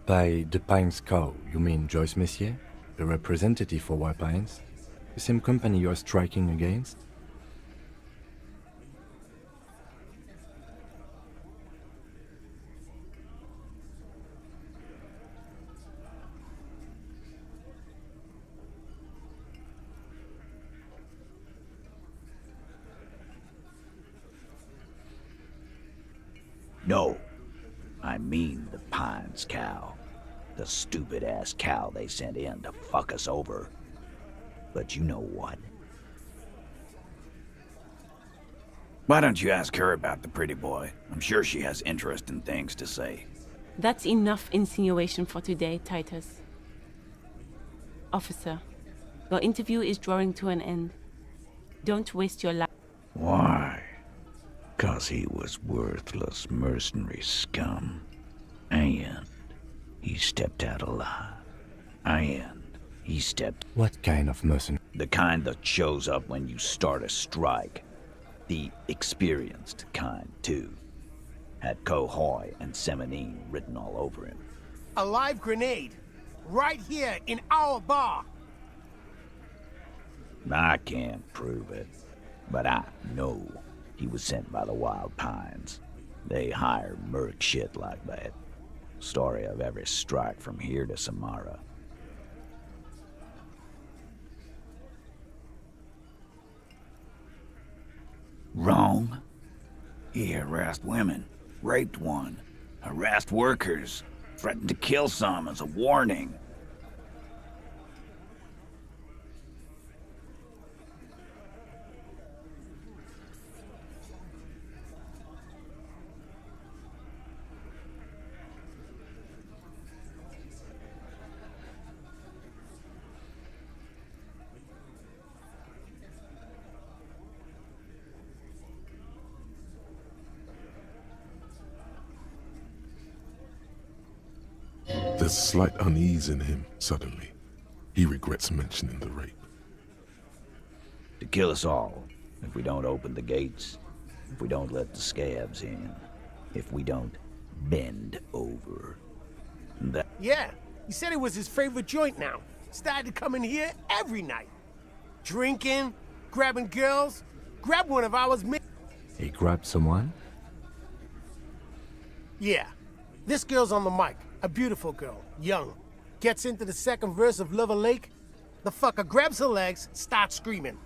By the Pines Cow, you mean Joyce Messier, a representative for White Pines? The same company you're striking against? No, I mean the Pines cow. The stupid-ass cow they sent in to fuck us over. But you know what? Why don't you ask her about the pretty boy? I'm sure she has interesting things to say. That's enough insinuation for today, Titus. Officer, your interview is drawing to an end. Don't waste your life. Why? 'Cause he was worthless mercenary scum. And he stepped out alive. And he stepped... What kind of mercenary? The kind that shows up when you start a strike. The experienced kind, too. Had Cohoy and Semenine written all over him. A live grenade. Right here in our bar. I can't prove it, but I know he was sent by the Wild Pines. They hire merc shit like that. Story of every strike from here to Samara. Wrong. He harassed women, raped one, harassed workers, threatened to kill some as a warning. There's slight unease in him, suddenly. He regrets mentioning the rape. To kill us all, if we don't open the gates, if we don't let the scabs in, if we don't bend over. That... Yeah, he said it was his favorite joint now. Started to come in here every night. Drinking, grabbing girls, grab one of ours. He grabbed someone? Yeah, this girl's on the mic. A beautiful girl, young. Gets into the second verse of Lover Lake. The fucker grabs her legs, starts screaming.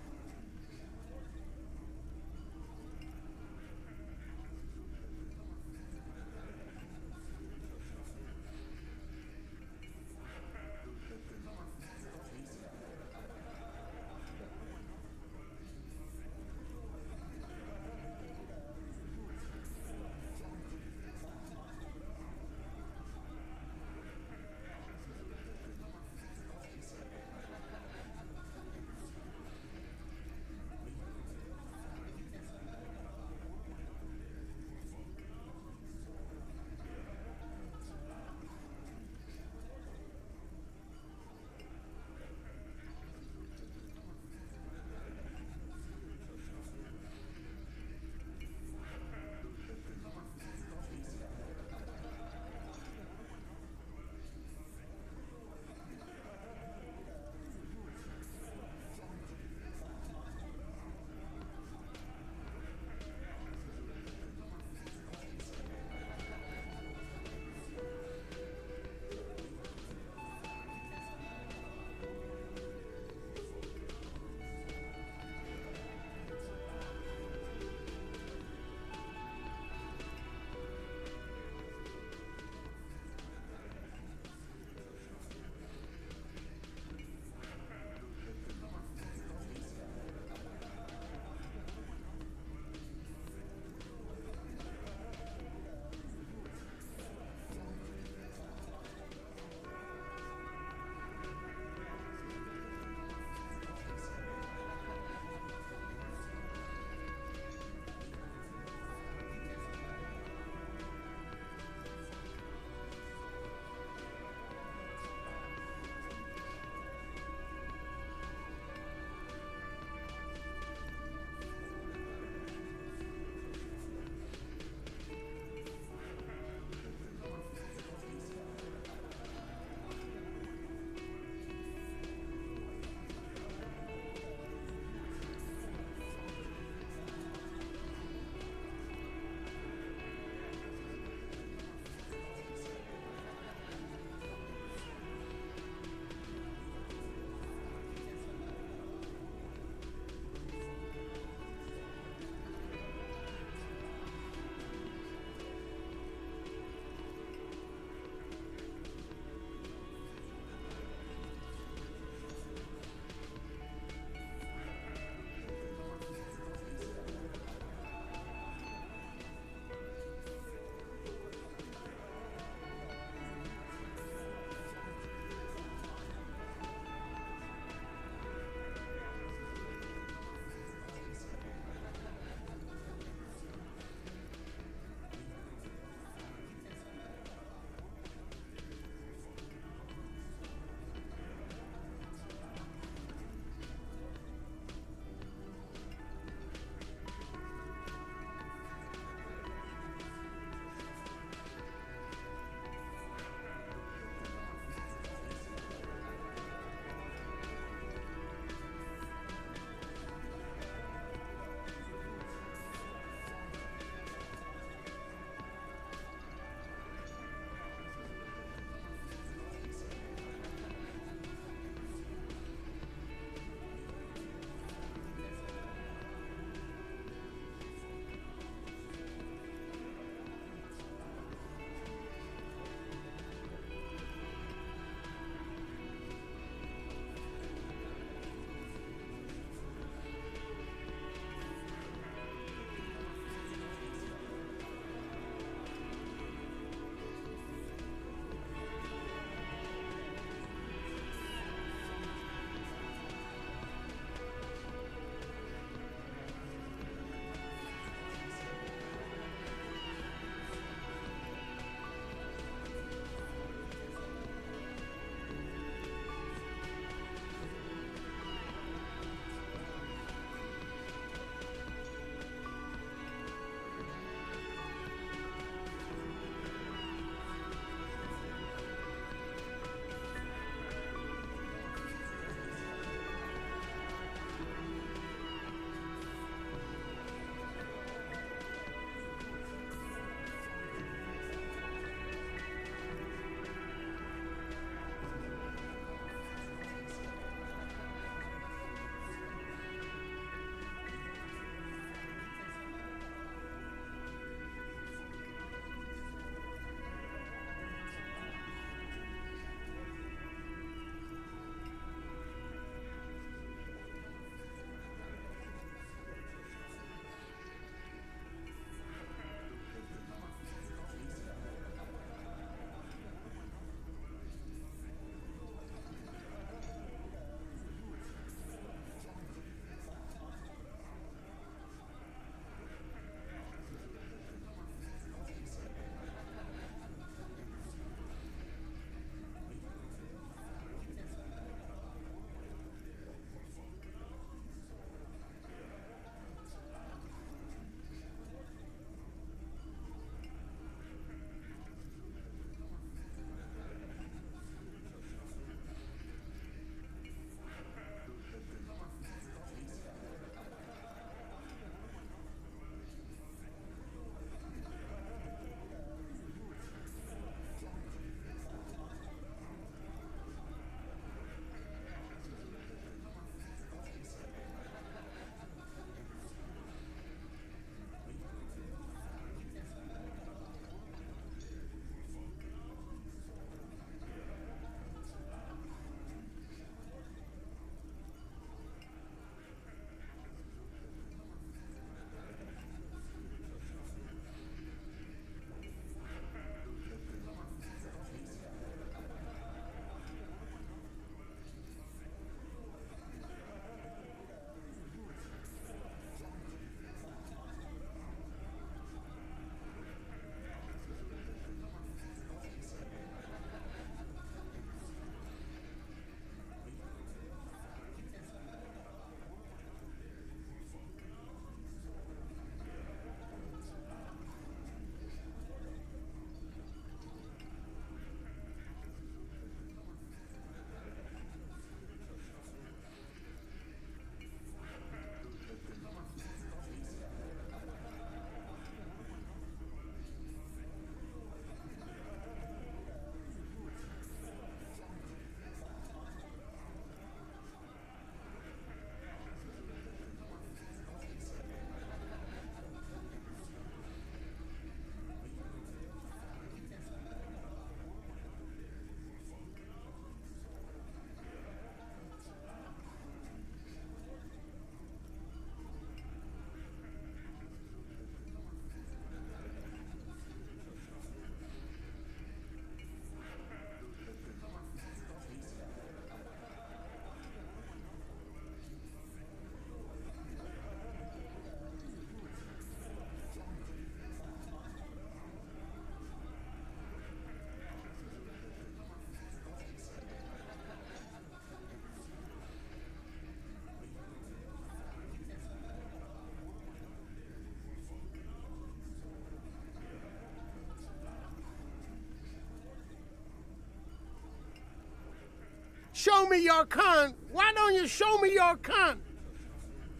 Show me your cunt. Why don't you show me your cunt?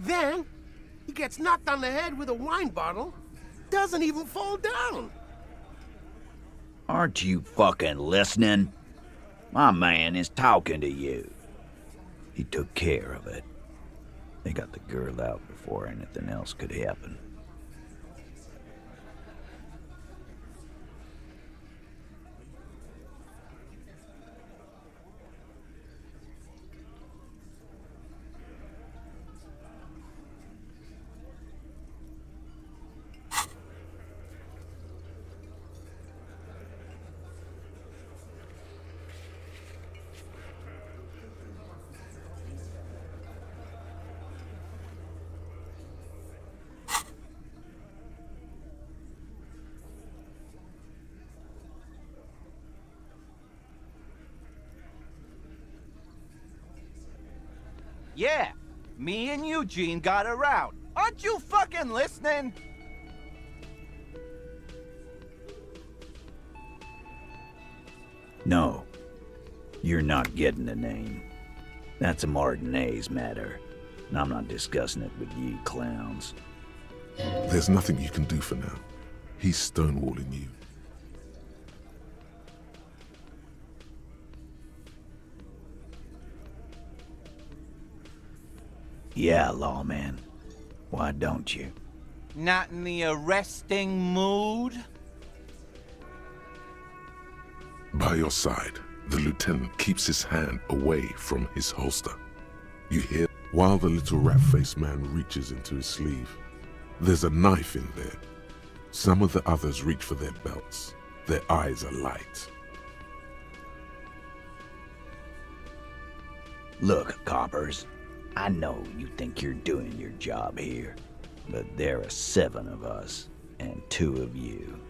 Then, he gets knocked on the head with a wine bottle, doesn't even fall down. Aren't you fucking listening? My man is talking to you. He took care of it. They got the girl out before anything else could happen. Yeah, me and Eugene got around. Aren't you fucking listening? No, you're not getting the name. That's a Martinez matter, and I'm not discussing it with you clowns. There's nothing you can do for now. He's stonewalling you. Yeah, lawman. Why don't you? Not in the arresting mood? By your side, the lieutenant keeps his hand away from his holster. You hear, while the little rat-faced man reaches into his sleeve. There's a knife in there. Some of the others reach for their belts. Their eyes are light. Look, coppers, I know you think you're doing your job here, but there are 7 of us and 2 of you.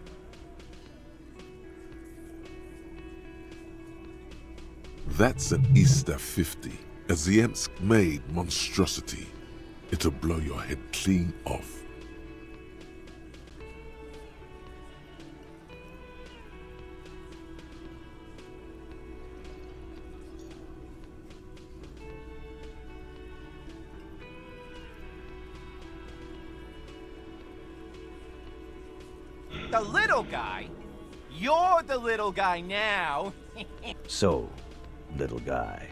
That's an Easter 50, a Ziemsk-made monstrosity. It'll blow your head clean off. The little guy? You're the little guy now. So, little guy,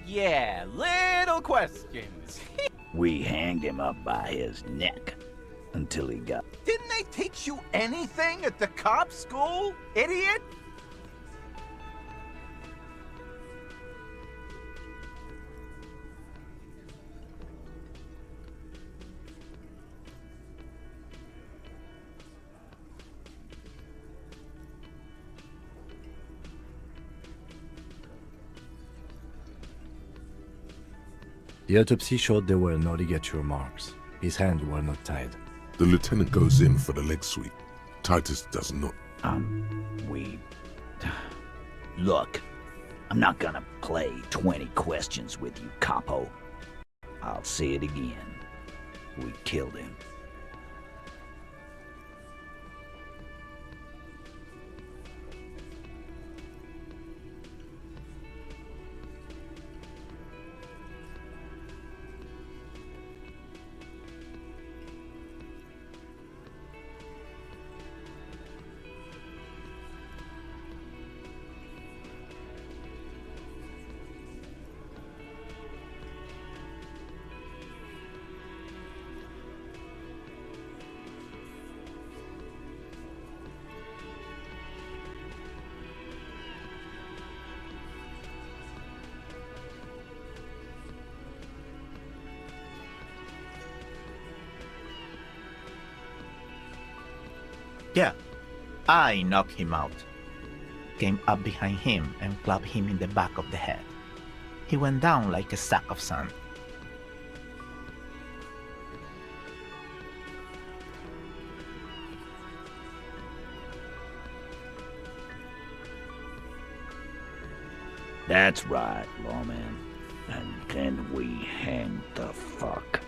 Yeah, little questions. we hanged him up by his neck until he got... Didn't they teach you anything at the cop school, idiot? The autopsy showed there were no ligature marks. His hands were not tied. The lieutenant goes in for the leg sweep. Titus does not. We... Look, I'm not gonna play 20 questions with you, capo. I'll say it again. We killed him. Yeah, I knocked him out. Came up behind him and clubbed him in the back of the head. He went down like a sack of sand. That's right, lawman. And then we hanged the fuck.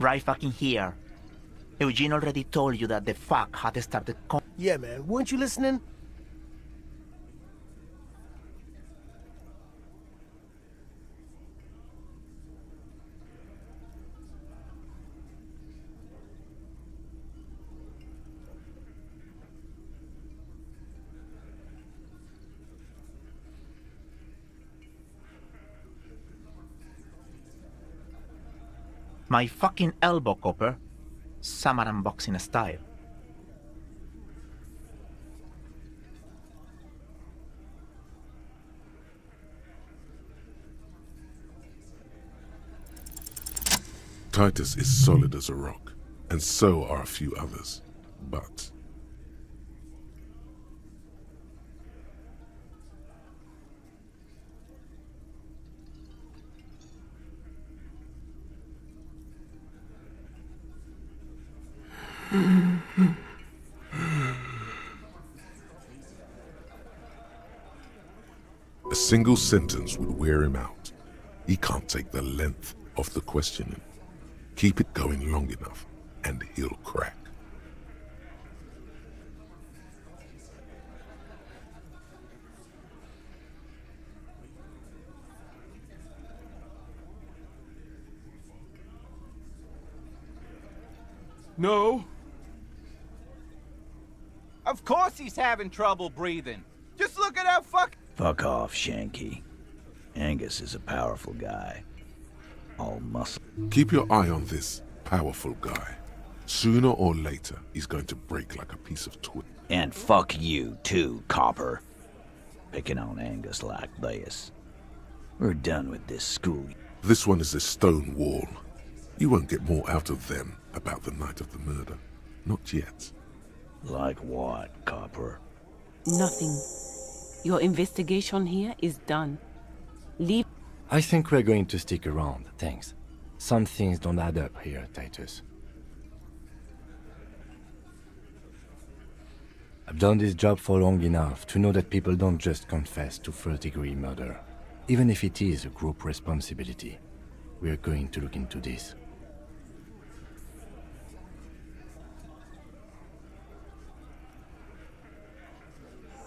right fucking here. Eugene already told you that the fuck had started. Yeah, man. Weren't you listening? My fucking elbow, Copper. Summer unboxing style. Titus is solid as a rock, and so are a few others. But a single sentence would wear him out. He can't take the length of the questioning. Keep it going long enough, and he'll crack. No. Of course he's having trouble breathing. Just look at how Fuck off, Shanky. Angus is a powerful guy. All muscle. Keep your eye on this powerful guy. Sooner or later, he's going to break like a piece of twig. And fuck you, too, Copper. Picking on Angus like this. We're done with this school. This one is a stone wall. You won't get more out of them about the night of the murder. Not yet. Like what, Copper? Nothing. Your investigation here is done. Leave. I think we're going to stick around, thanks. Some things don't add up here, Titus. I've done this job for long enough to know that people don't just confess to first-degree murder. Even if it is a group responsibility. We're going to look into this.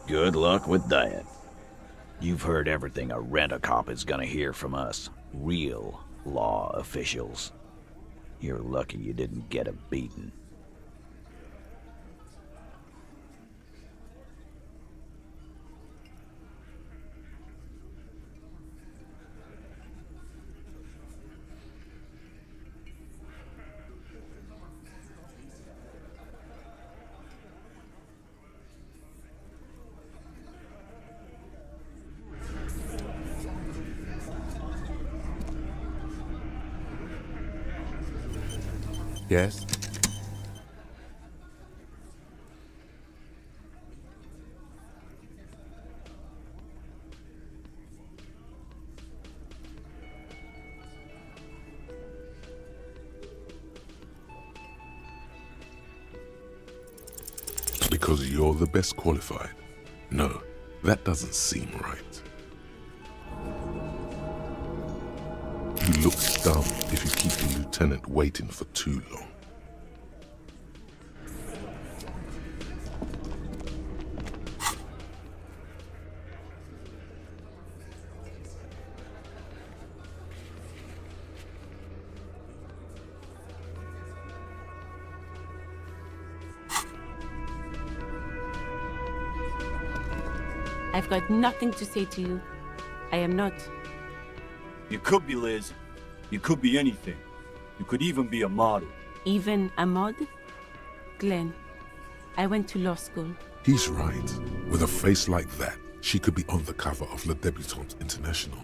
Good luck with that. You've heard everything a rent-a-cop is gonna hear from us. Real law officials. You're lucky you didn't get a beating. Yes? Because you're the best qualified. No, that doesn't seem right. You look dumb if you keep the lieutenant waiting for too long. I've got nothing to say to you. I am not. You could be, Liz. You could be anything. You could even be a model. Even a mod? Glenn, I went to law school. He's right. With a face like that, she could be on the cover of Le Debutante International.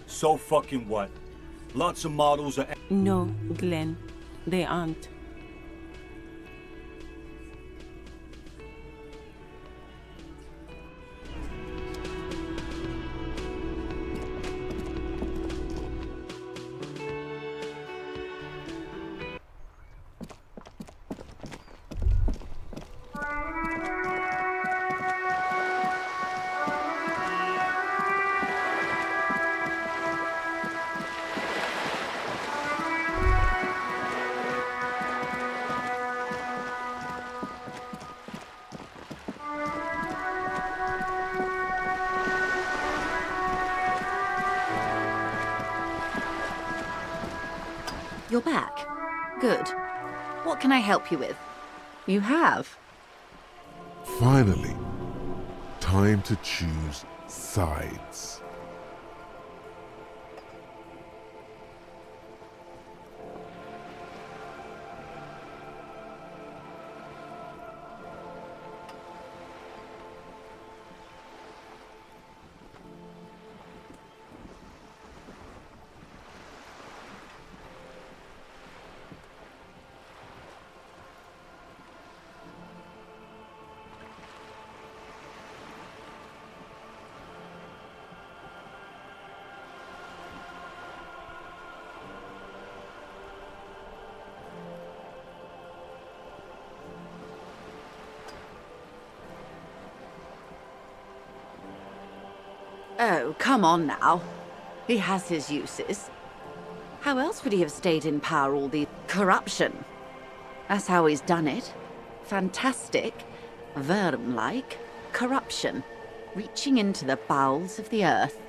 So fucking what? Lots of models are... No, Glenn, they aren't. You're back. Good. What can I help you with? You have? Finally, time to choose sides. Oh, come on now. He has his uses. How else would he have stayed in power all the corruption? That's how he's done it. Fantastic, worm-like corruption, reaching into the bowels of the earth.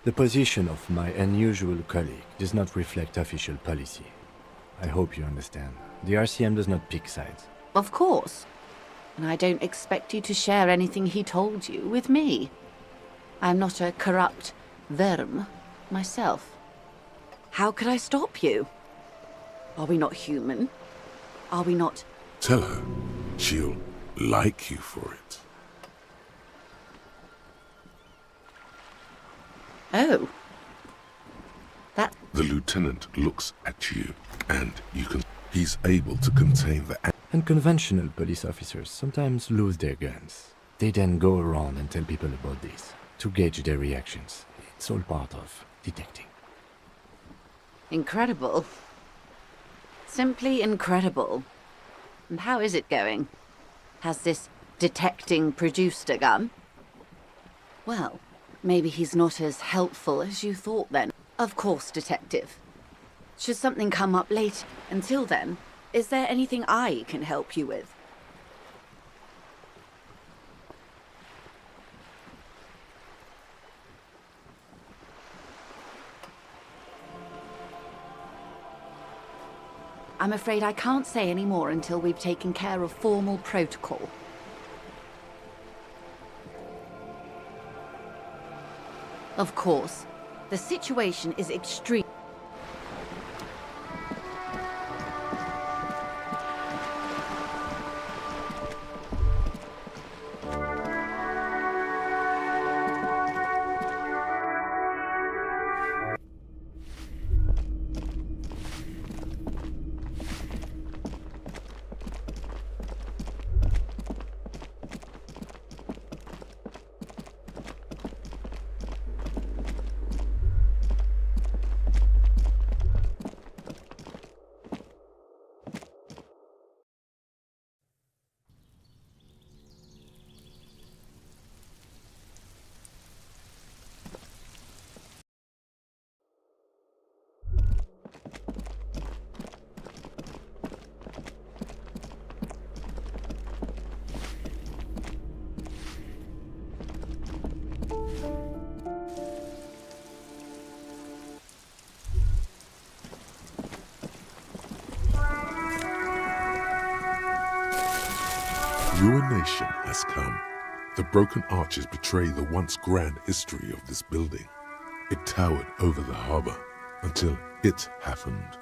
The position of my unusual colleague does not reflect official policy. I hope you understand. The RCM does not pick sides. Of course. And I don't expect you to share anything he told you with me. I'm not a corrupt worm myself. How could I stop you? Are we not human? Are we not... Tell her she'll like you for it. Oh. That... The lieutenant looks at you, and you can... He's able to contain the... Unconventional police officers sometimes lose their guns. They then go around and tell people about this, to gauge their reactions. It's all part of detecting. Incredible. Simply incredible. And how is it going? Has this detecting produced a gun? Well, maybe he's not as helpful as you thought then. Of course, Detective. Should something come up later, until then, is there anything I can help you with? I'm afraid I can't say any more until we've taken care of formal protocol. Of course, the situation is extreme. Ruination has come. The broken arches betray the once grand history of this building. It towered over the harbor until it happened.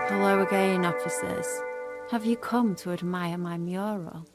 Hello again, officers. Have you come to admire my mural?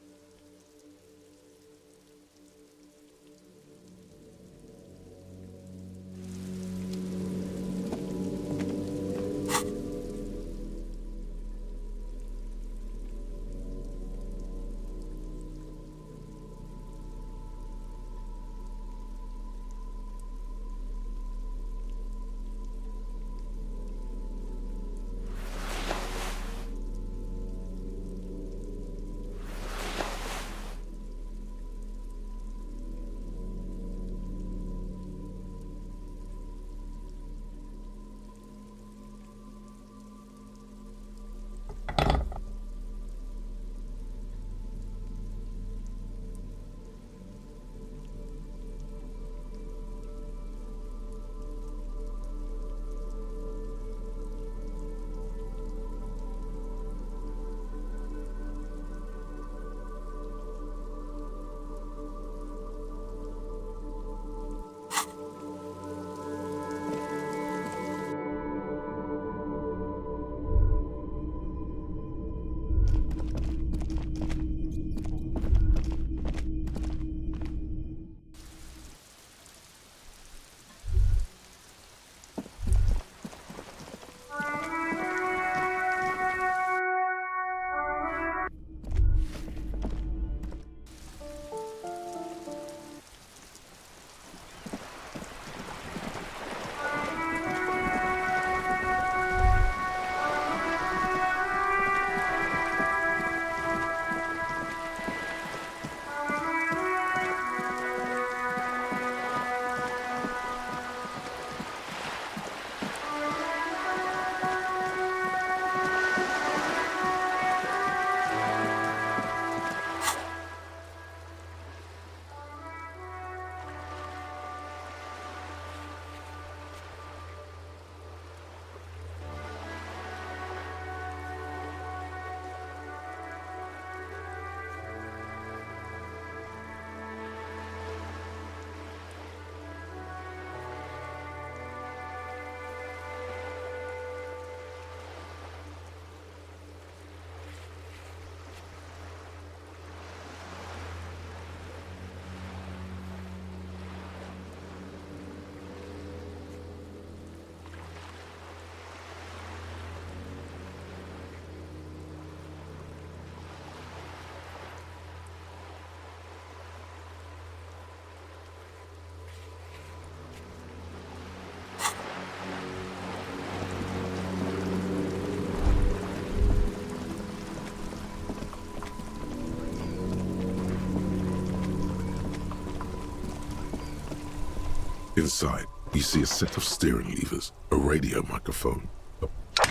Inside, you see a set of steering levers, a radio microphone.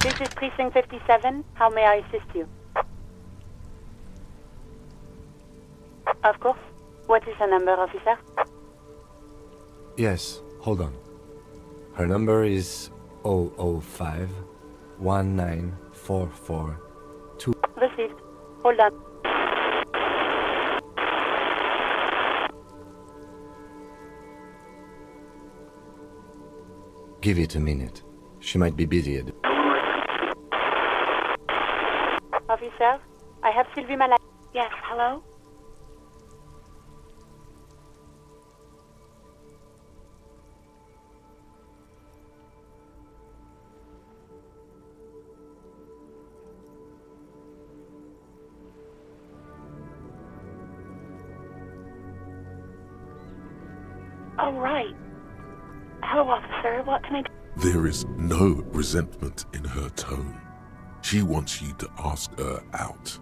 This is Precinct 57. How may I assist you? Of course. What is her number, officer? Yes, hold on. Her number is 005 19442. Received. Hold on. Give it a minute. She might be busy at... Officer, I have Sylvie Malak. Yes, hello? Oh, right. Hello, officer. What can I do? There is no resentment in her tone. She wants you to ask her out.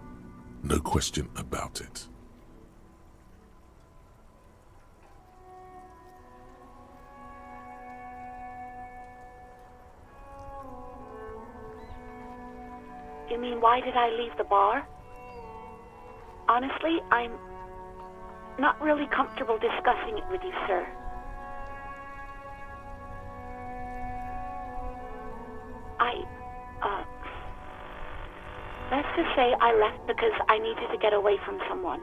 No question about it. You mean, why did I leave the bar? Honestly, I'm not really comfortable discussing it with you, sir. Let's just say I left because I needed to get away from someone.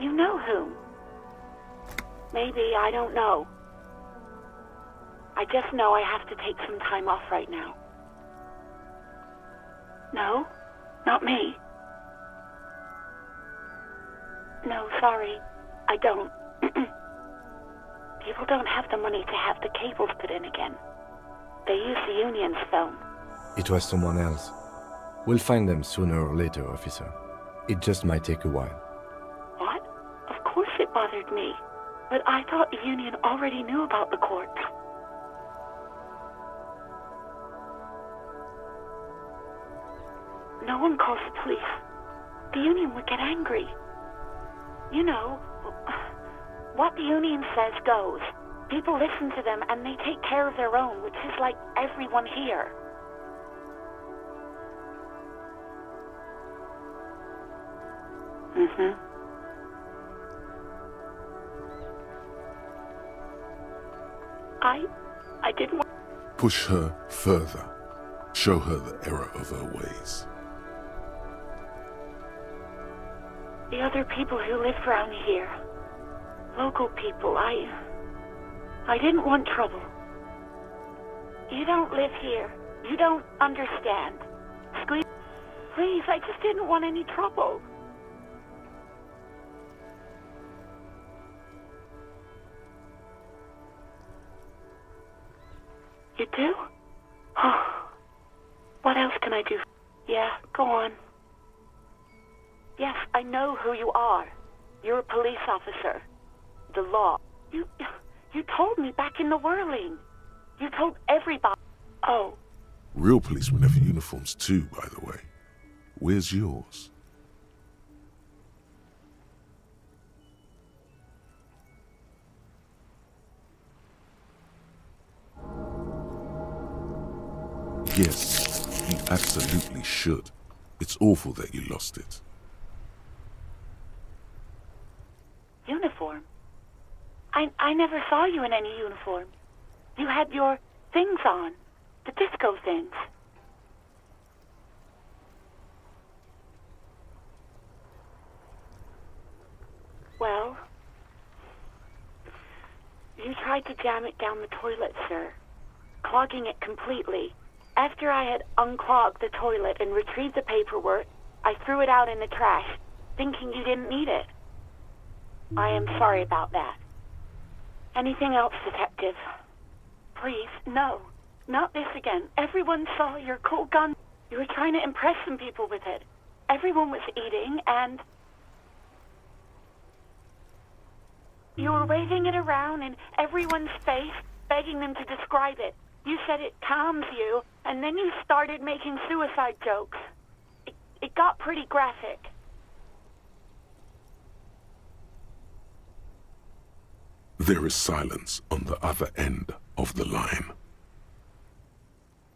You know whom? Maybe, I don't know. I just know I have to take some time off right now. No, not me. No, sorry, I don't. People don't have the money to have the cables put in again. They use the Union's film. It was someone else. We'll find them sooner or later, officer. It just might take a while. What? Of course it bothered me. But I thought the Union already knew about the court. No one calls the police. The Union would get angry. You know, what the Union says goes. People listen to them and they take care of their own, which is like everyone here. I didn't want... Push her further. Show her the error of her ways. The other people who live around here, local people, I didn't want trouble. You don't live here. You don't understand. Squeeze, please, I just didn't want any trouble. You do? Oh, what else can I do? Yeah, go on. Yes, I know who you are. You're a police officer. The law. You told me back in the whirling. You told everybody. Oh. Real policemen have uniforms too, by the way. Where's yours? Yes, you absolutely should. It's awful that you lost it. Uniform? I never saw you in any uniform. You had your things on. The disco things. Well, you tried to jam it down the toilet, sir, clogging it completely. After I had unclogged the toilet and retrieved the paperwork, I threw it out in the trash, thinking you didn't need it. I am sorry about that. Anything else, Detective? Please, no. Not this again. Everyone saw your cool gun. You were trying to impress some people with it. Everyone was eating, and you were waving it around in everyone's face, begging them to describe it. You said it calms you, and then you started making suicide jokes. It got pretty graphic. There is silence on the other end of the line.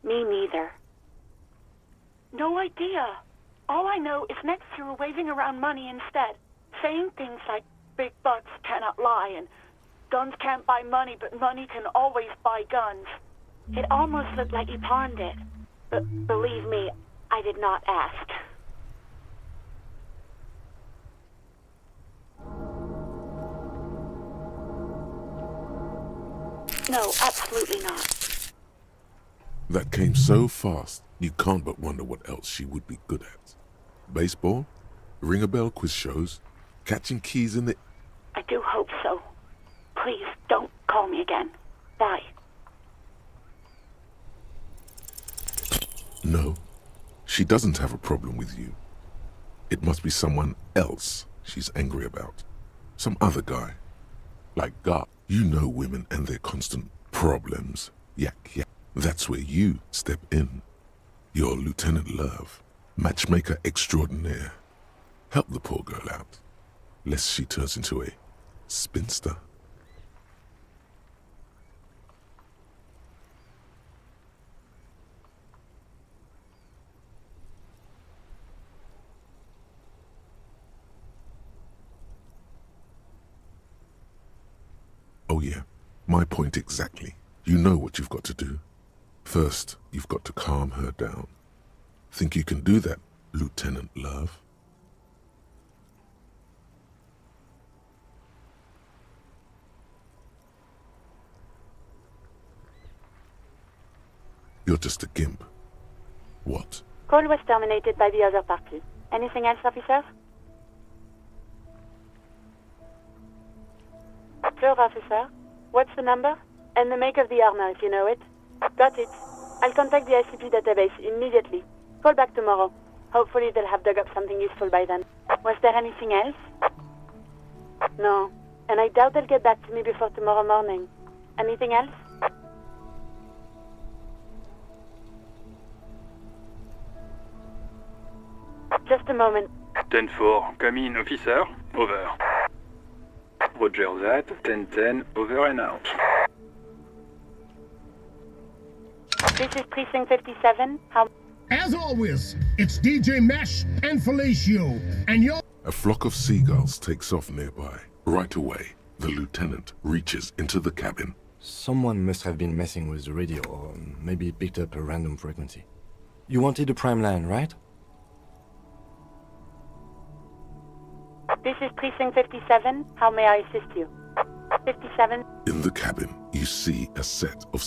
Me neither. No idea. All I know is next you were waving around money instead, saying things like big bucks cannot lie and guns can't buy money, but money can always buy guns. It almost looked like you pawned it. But believe me, I did not ask. No, absolutely not. That came so fast, you can't but wonder what else she would be good at. Baseball? Ring-a-bell quiz shows? Catching keys in the... I do hope so. Please, don't call me again. Bye. No, she doesn't have a problem with you. It must be someone else she's angry about. Some other guy. Like God. You know women and their constant problems. Yak, yak. That's where you step in. You're Lieutenant Love, matchmaker extraordinaire. Help the poor girl out, lest she turns into a spinster. Oh yeah, my point exactly. You know what you've got to do. First, you've got to calm her down. Think you can do that, Lieutenant Love? You're just a gimp. What? Call was terminated by the other party. Anything else, officer? Sure, officer. What's the number? And the make of the armor, if you know it. Got it. I'll contact the ICP database immediately. Call back tomorrow. Hopefully they'll have dug up something useful by then. Was there anything else? No. And I doubt they'll get back to me before tomorrow morning. Anything else? Just a moment. 10-4, come in, officer. Over. Roger that. 10-10, over and out. This is Precinct 57. How... As always, it's DJ Mesh and Felicio, and you're... A flock of seagulls takes off nearby. Right away, the lieutenant reaches into the cabin. Someone must have been messing with the radio, or maybe picked up a random frequency. You wanted a prime line, right? This is Precinct 57. How may I assist you? 57. In the cabin, you see a set of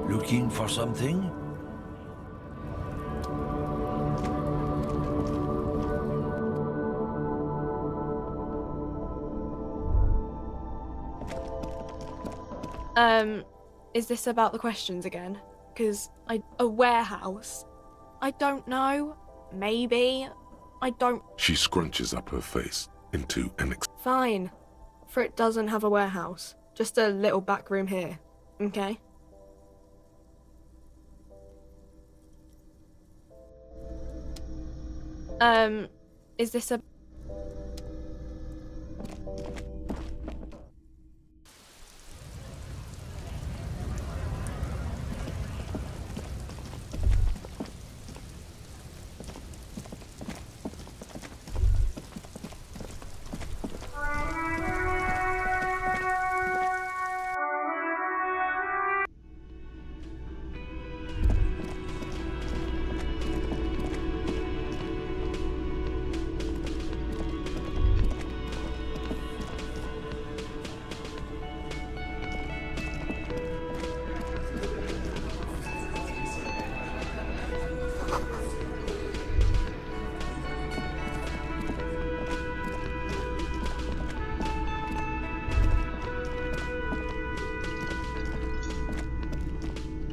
Looking for something? Is this about the questions again? 'Cause a warehouse? I don't know. Maybe. I don't... She scrunches up her face into an Fine. For it doesn't have a warehouse. Just a little back room here. Okay? Is this a...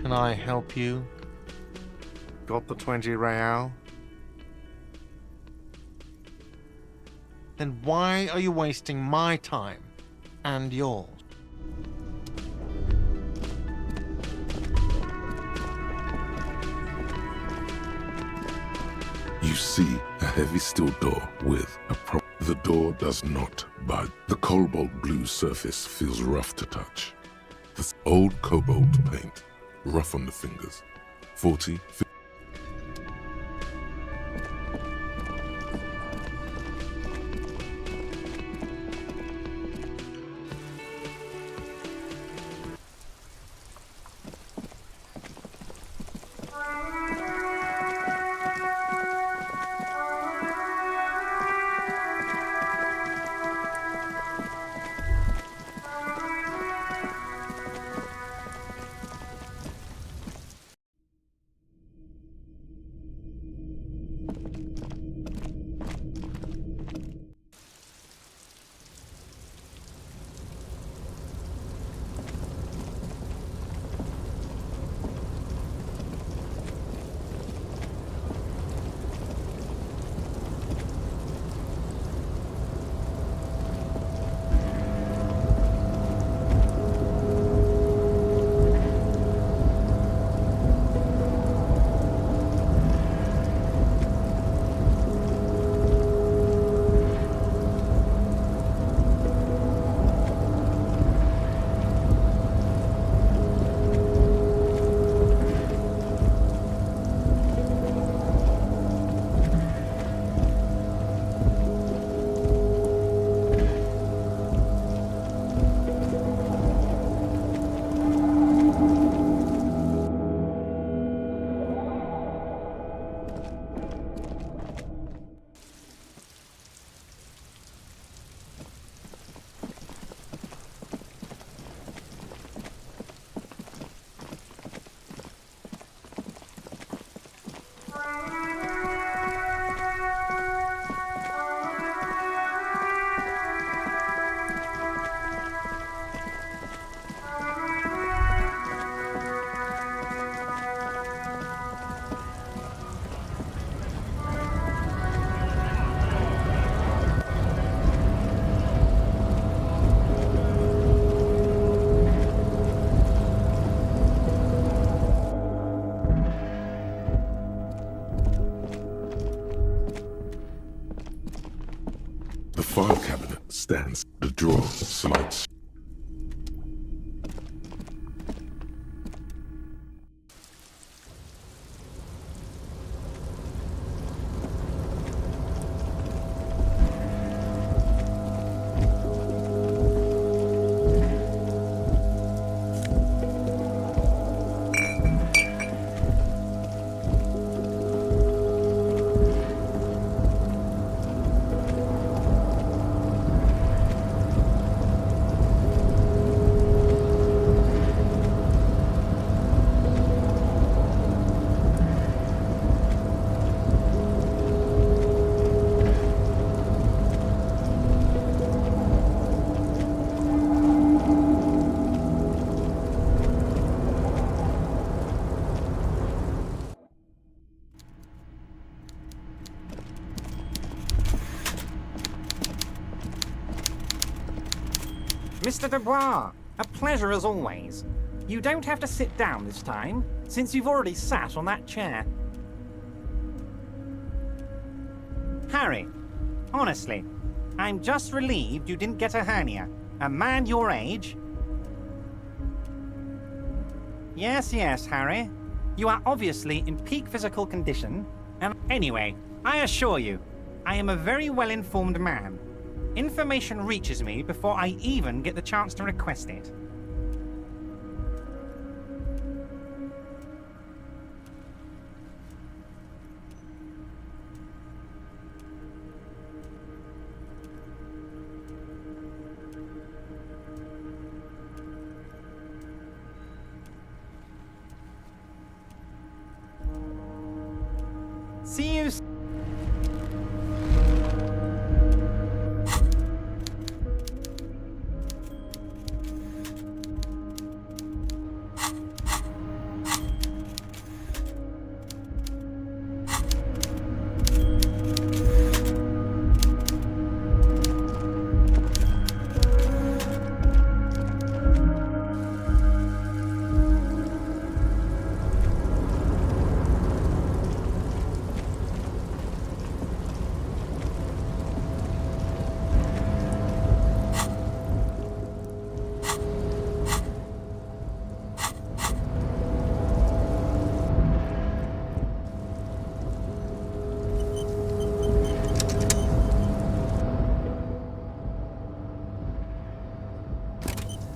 Can I help you? Got the 20 real? Then why are you wasting my time and yours? You see a heavy steel door with a prop. The door does not budge. The cobalt blue surface feels rough to touch. This old cobalt paint, rough on the fingers. 40, 50. stands. The drawer slides. Mr. Dubois, a pleasure as always. You don't have to sit down this time, since you've already sat on that chair. Harry, honestly, I'm just relieved you didn't get a hernia. A man your age... Yes, Harry. You are obviously in peak physical condition, and anyway, I assure you, I am a very well-informed man. Information reaches me before I even get the chance to request it. See you.